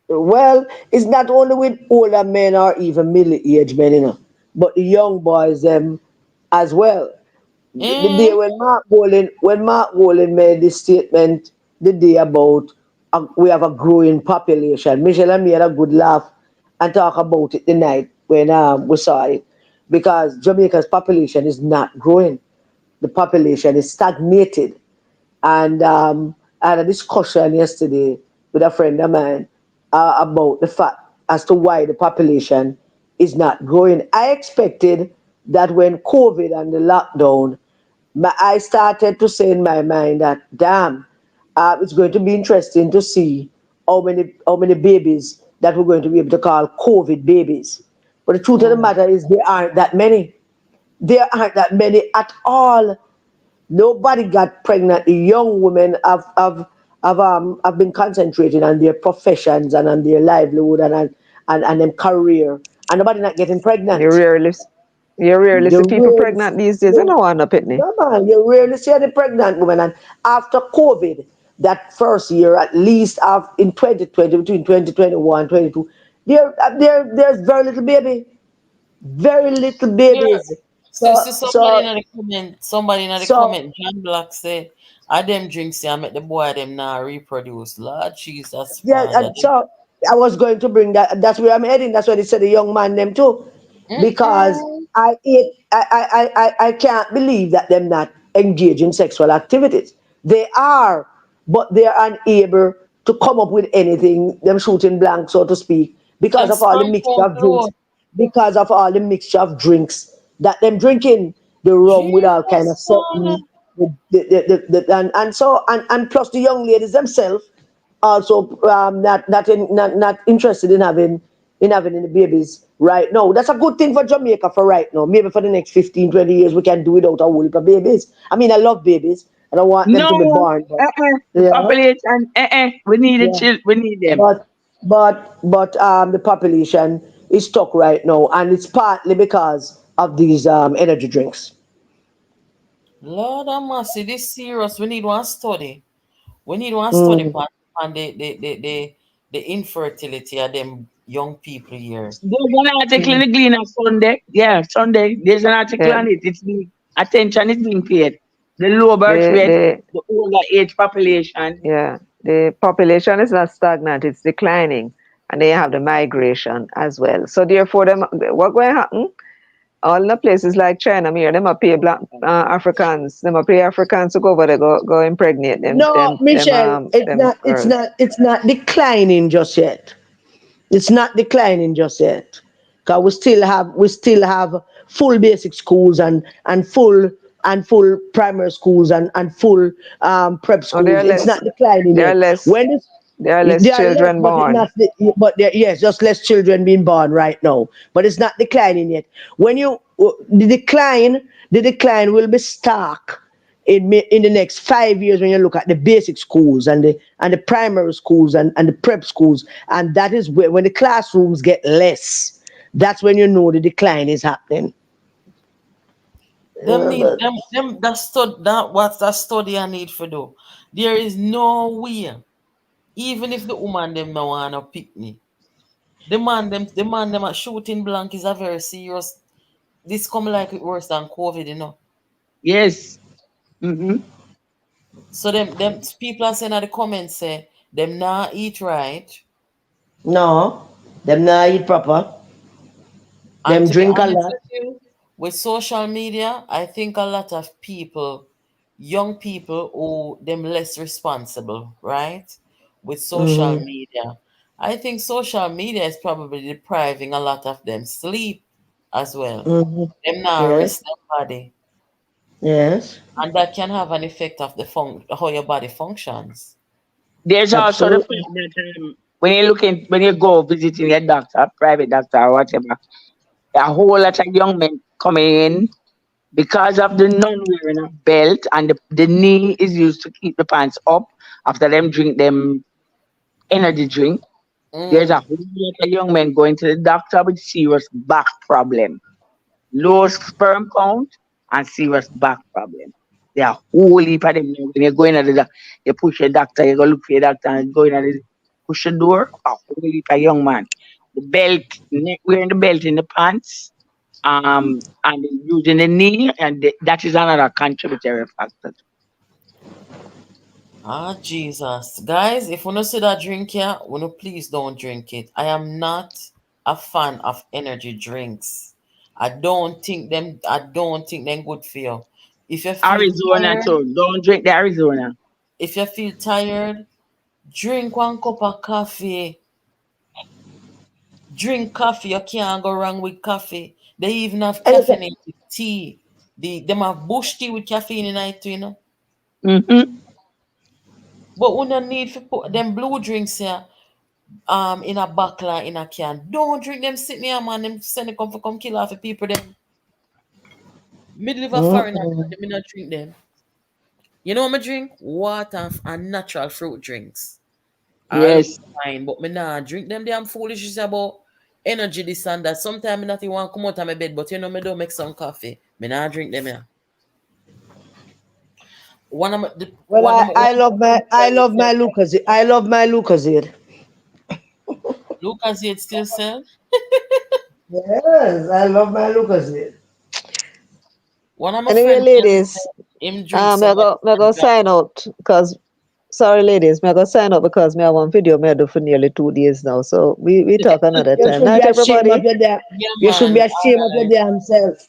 well, it's not only with older men or even middle-aged men, but the young boys as well. The day Eh? when Mark Golan made this statement the day about we have a growing population. Michelle and me had a good laugh and talk about it the night when we saw it because Jamaica's population is not growing. The population is stagnated. And I had a discussion yesterday with a friend of mine about the fact as to why the population is not growing. I expected that when COVID and the lockdown, I started to say in my mind that, damn, it's going to be interesting to see how many babies that we're going to be able to call COVID babies. But the truth of the Mm. matter is, there aren't that many. There aren't that many at all. Nobody got pregnant. The young women have been concentrating on their professions and on their livelihood and them career, and nobody not getting You pregnant. rarely You rarely see You people rarely, pregnant these days. I don't want no pitney. yeah, man, you rarely see any pregnant woman. And after COVID, that first year, at least in 2020, between 2021 22, there's very little baby. Very little Yeah. babies. See So, so, somebody in the so comment, John Black say, I them drinks I make the boy them now reproduce. Lord Jesus, yeah, Father. so I was going to bring that. That's where I'm heading. That's why they said the young man them too, because Mm-mm. I ate. I can't believe that them not engage in sexual activities. They are, but they are unable to come up with anything. Them shooting blank, so to speak, because Them of all the sperm mixture count of drinks. low. Because of all the mixture of drinks that them drinking, the rum with all kind Jesus, of Father. something, and plus the young ladies themselves also not interested in having any babies right now. That's a good thing for Jamaica for right now. Maybe for the next 15, 20 years we can do without a whole heap of babies. I mean, I love babies. I don't want them No, to be born, but the yeah, population, we need the yeah. chill, we need them. But the population is stuck right now, and it's partly because of these energy drinks. Lord have mercy, this serious. We need one study. We need one study Mm. on the infertility of them young people here. There's an article in Mm. the Gleaner Sunday. Yeah, Sunday. There's an article Yeah, on it. It's being attention is being paid. The low birth the rate, the the older age population. yeah, the population is not stagnant; it's declining, and they have the migration as well. So therefore, them what going to happen? All the places like China, here, them a pay black Africans, them a pay Africans to go over there, go impregnate No, Michelle, them girls. it's not declining just yet. It's not declining just yet. Because we still have full basic schools and full primary schools and full prep Oh, there schools. are It's less, not declining there are yet. less, When it's there are less there are less, children but it born. not. But there, yes, just less children being born right now. But it's not declining yet. When you the decline will be stark in the next 5 years when you look at the basic schools and the primary schools and the prep schools, and that is where when the classrooms get less, that's when you know the decline is happening. Them Yeah, need but them that stud that what's that study I need for do. There is no way, even if the woman them no wanna pick me. The man them at shooting blank is a very serious. This come like it worse than COVID, you know. Yes. Mm-hmm. So them people are saying in the comments say them not eat right. no, them not eat proper. And Them to be drink a honest lot. with you, with social media, I think a lot of people, young people who them less responsible, right? With social Mm-hmm. media. I think social media is probably depriving a lot of them sleep as well. Mm-hmm. Them not Yes, rest their body. yes, And that can have an effect of how your body functions. There's also the fact absolutely. that when you go visiting a doctor, private doctor or whatever, a whole lot of young men coming in because of the non-wearing of belt and the knee is used to keep the pants up after them drink them energy drink. There's a Mm. whole lot of young men going to the doctor with serious back problem, low sperm count, and serious back problem. There are whole heap of them. When you go in at you push your doctor, you go look for your doctor and go in at push the door, a whole heap of young man. The belt, wearing the belt in the pants, and using the knee, and that is another contributory factor. Ah, Jesus. Guys, if you don't see that drink here, please don't drink it. I am not a fan of energy drinks. I don't think them good for you. If you feel Arizona tired, too. Don't drink the Arizona. if you feel tired, drink one cup of coffee. Drink coffee. You can't go wrong with coffee. They even have And you can, caffeinated tea. Them have bush tea with caffeine in it, too, you know. Mm-hmm. But we don't need to put them blue drinks here. In a buckler in a can. Don't drink them sitting here, man. Them send it come for come kill off the people them. Me live a foreigner, mm-mm. me not drink them. You know what me drink? Water and natural fruit drinks. I look Yes. fine, but me nah drink them damn foolishness about. energy this and that. Sometimes I not even want to come out of my bed, but me don't make some coffee. Me not drink them here. One of my, the, Well, one of my, I one love my I love my Lucozade. I love my Lucozade. Lucas Yates still sell. Yes, I love my Lucozade. One of my Anyway, friend tell me ladies, say him drink some me go Jack. sign out because sorry, ladies, me go sign out because me have one video me do for nearly 2 days now. So we talk another You time. should be Night, ashamed of everybody. your damn. Yeah, You should man. be All ashamed of your right. damn self.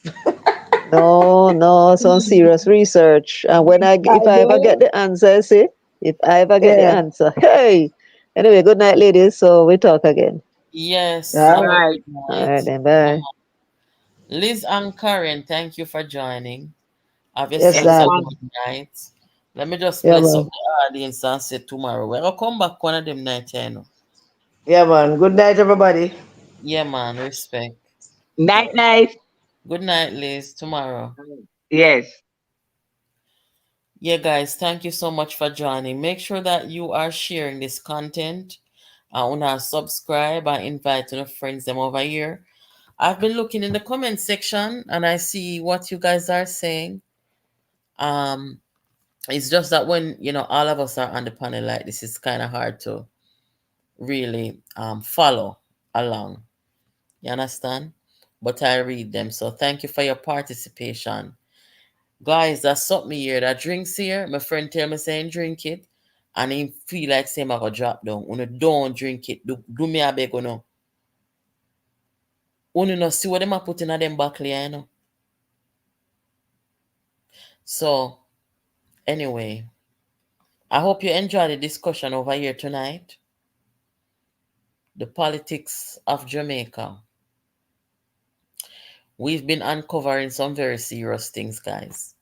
No, no, some serious research. And I if I ever get know. the answer, see, if I ever get the Yeah. answer, hey. Anyway, good night, ladies. So we talk again. Yes. All Have right. a Right. good All right night. then, Yeah, bye. man. Liz and Karen, thank you for joining. Have Yes, yourselves a darling. Anytime. good night. Let me just Yeah, bless up man. the audience and say tomorrow. We'll come back one of them night, you know. Yeah, man. Good night, everybody. Yeah, man. Respect. Night, night. Good night, Liz. Tomorrow. Yes. Yeah, guys, thank you so much for joining. Make sure that you are sharing this content. I want to subscribe and invite your friends them over here. I've been looking in the comment section and I see what you guys are saying. Um, it's just that when all of us are on the panel like this, it's kind of hard to really follow along. You understand? But I read them, so thank you for your participation. Guys, that's something here that drinks here. My friend tell me saying drink it. And he feel like saying I go drop down. Uno don't drink it. Do me a beg uno. Uno no see what them a put in a them back there, So anyway, I hope you enjoy the discussion over here tonight. The politics of Jamaica. We've been uncovering some very serious things, guys.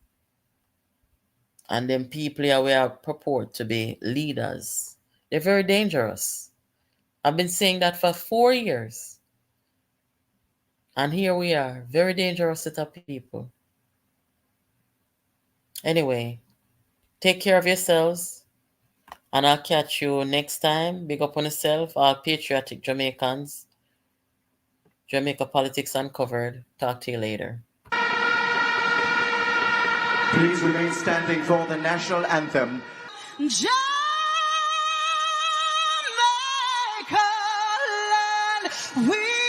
And them people here we are purport to be leaders. They're very dangerous. I've been saying that for 4 years. And here we are, very dangerous set of people. Anyway, take care of yourselves, and I'll catch you next time. Big up on yourself, all patriotic Jamaicans. Jamaica Politics Uncovered. Talk to you later. Please remain standing for the national anthem. Jamaica land, we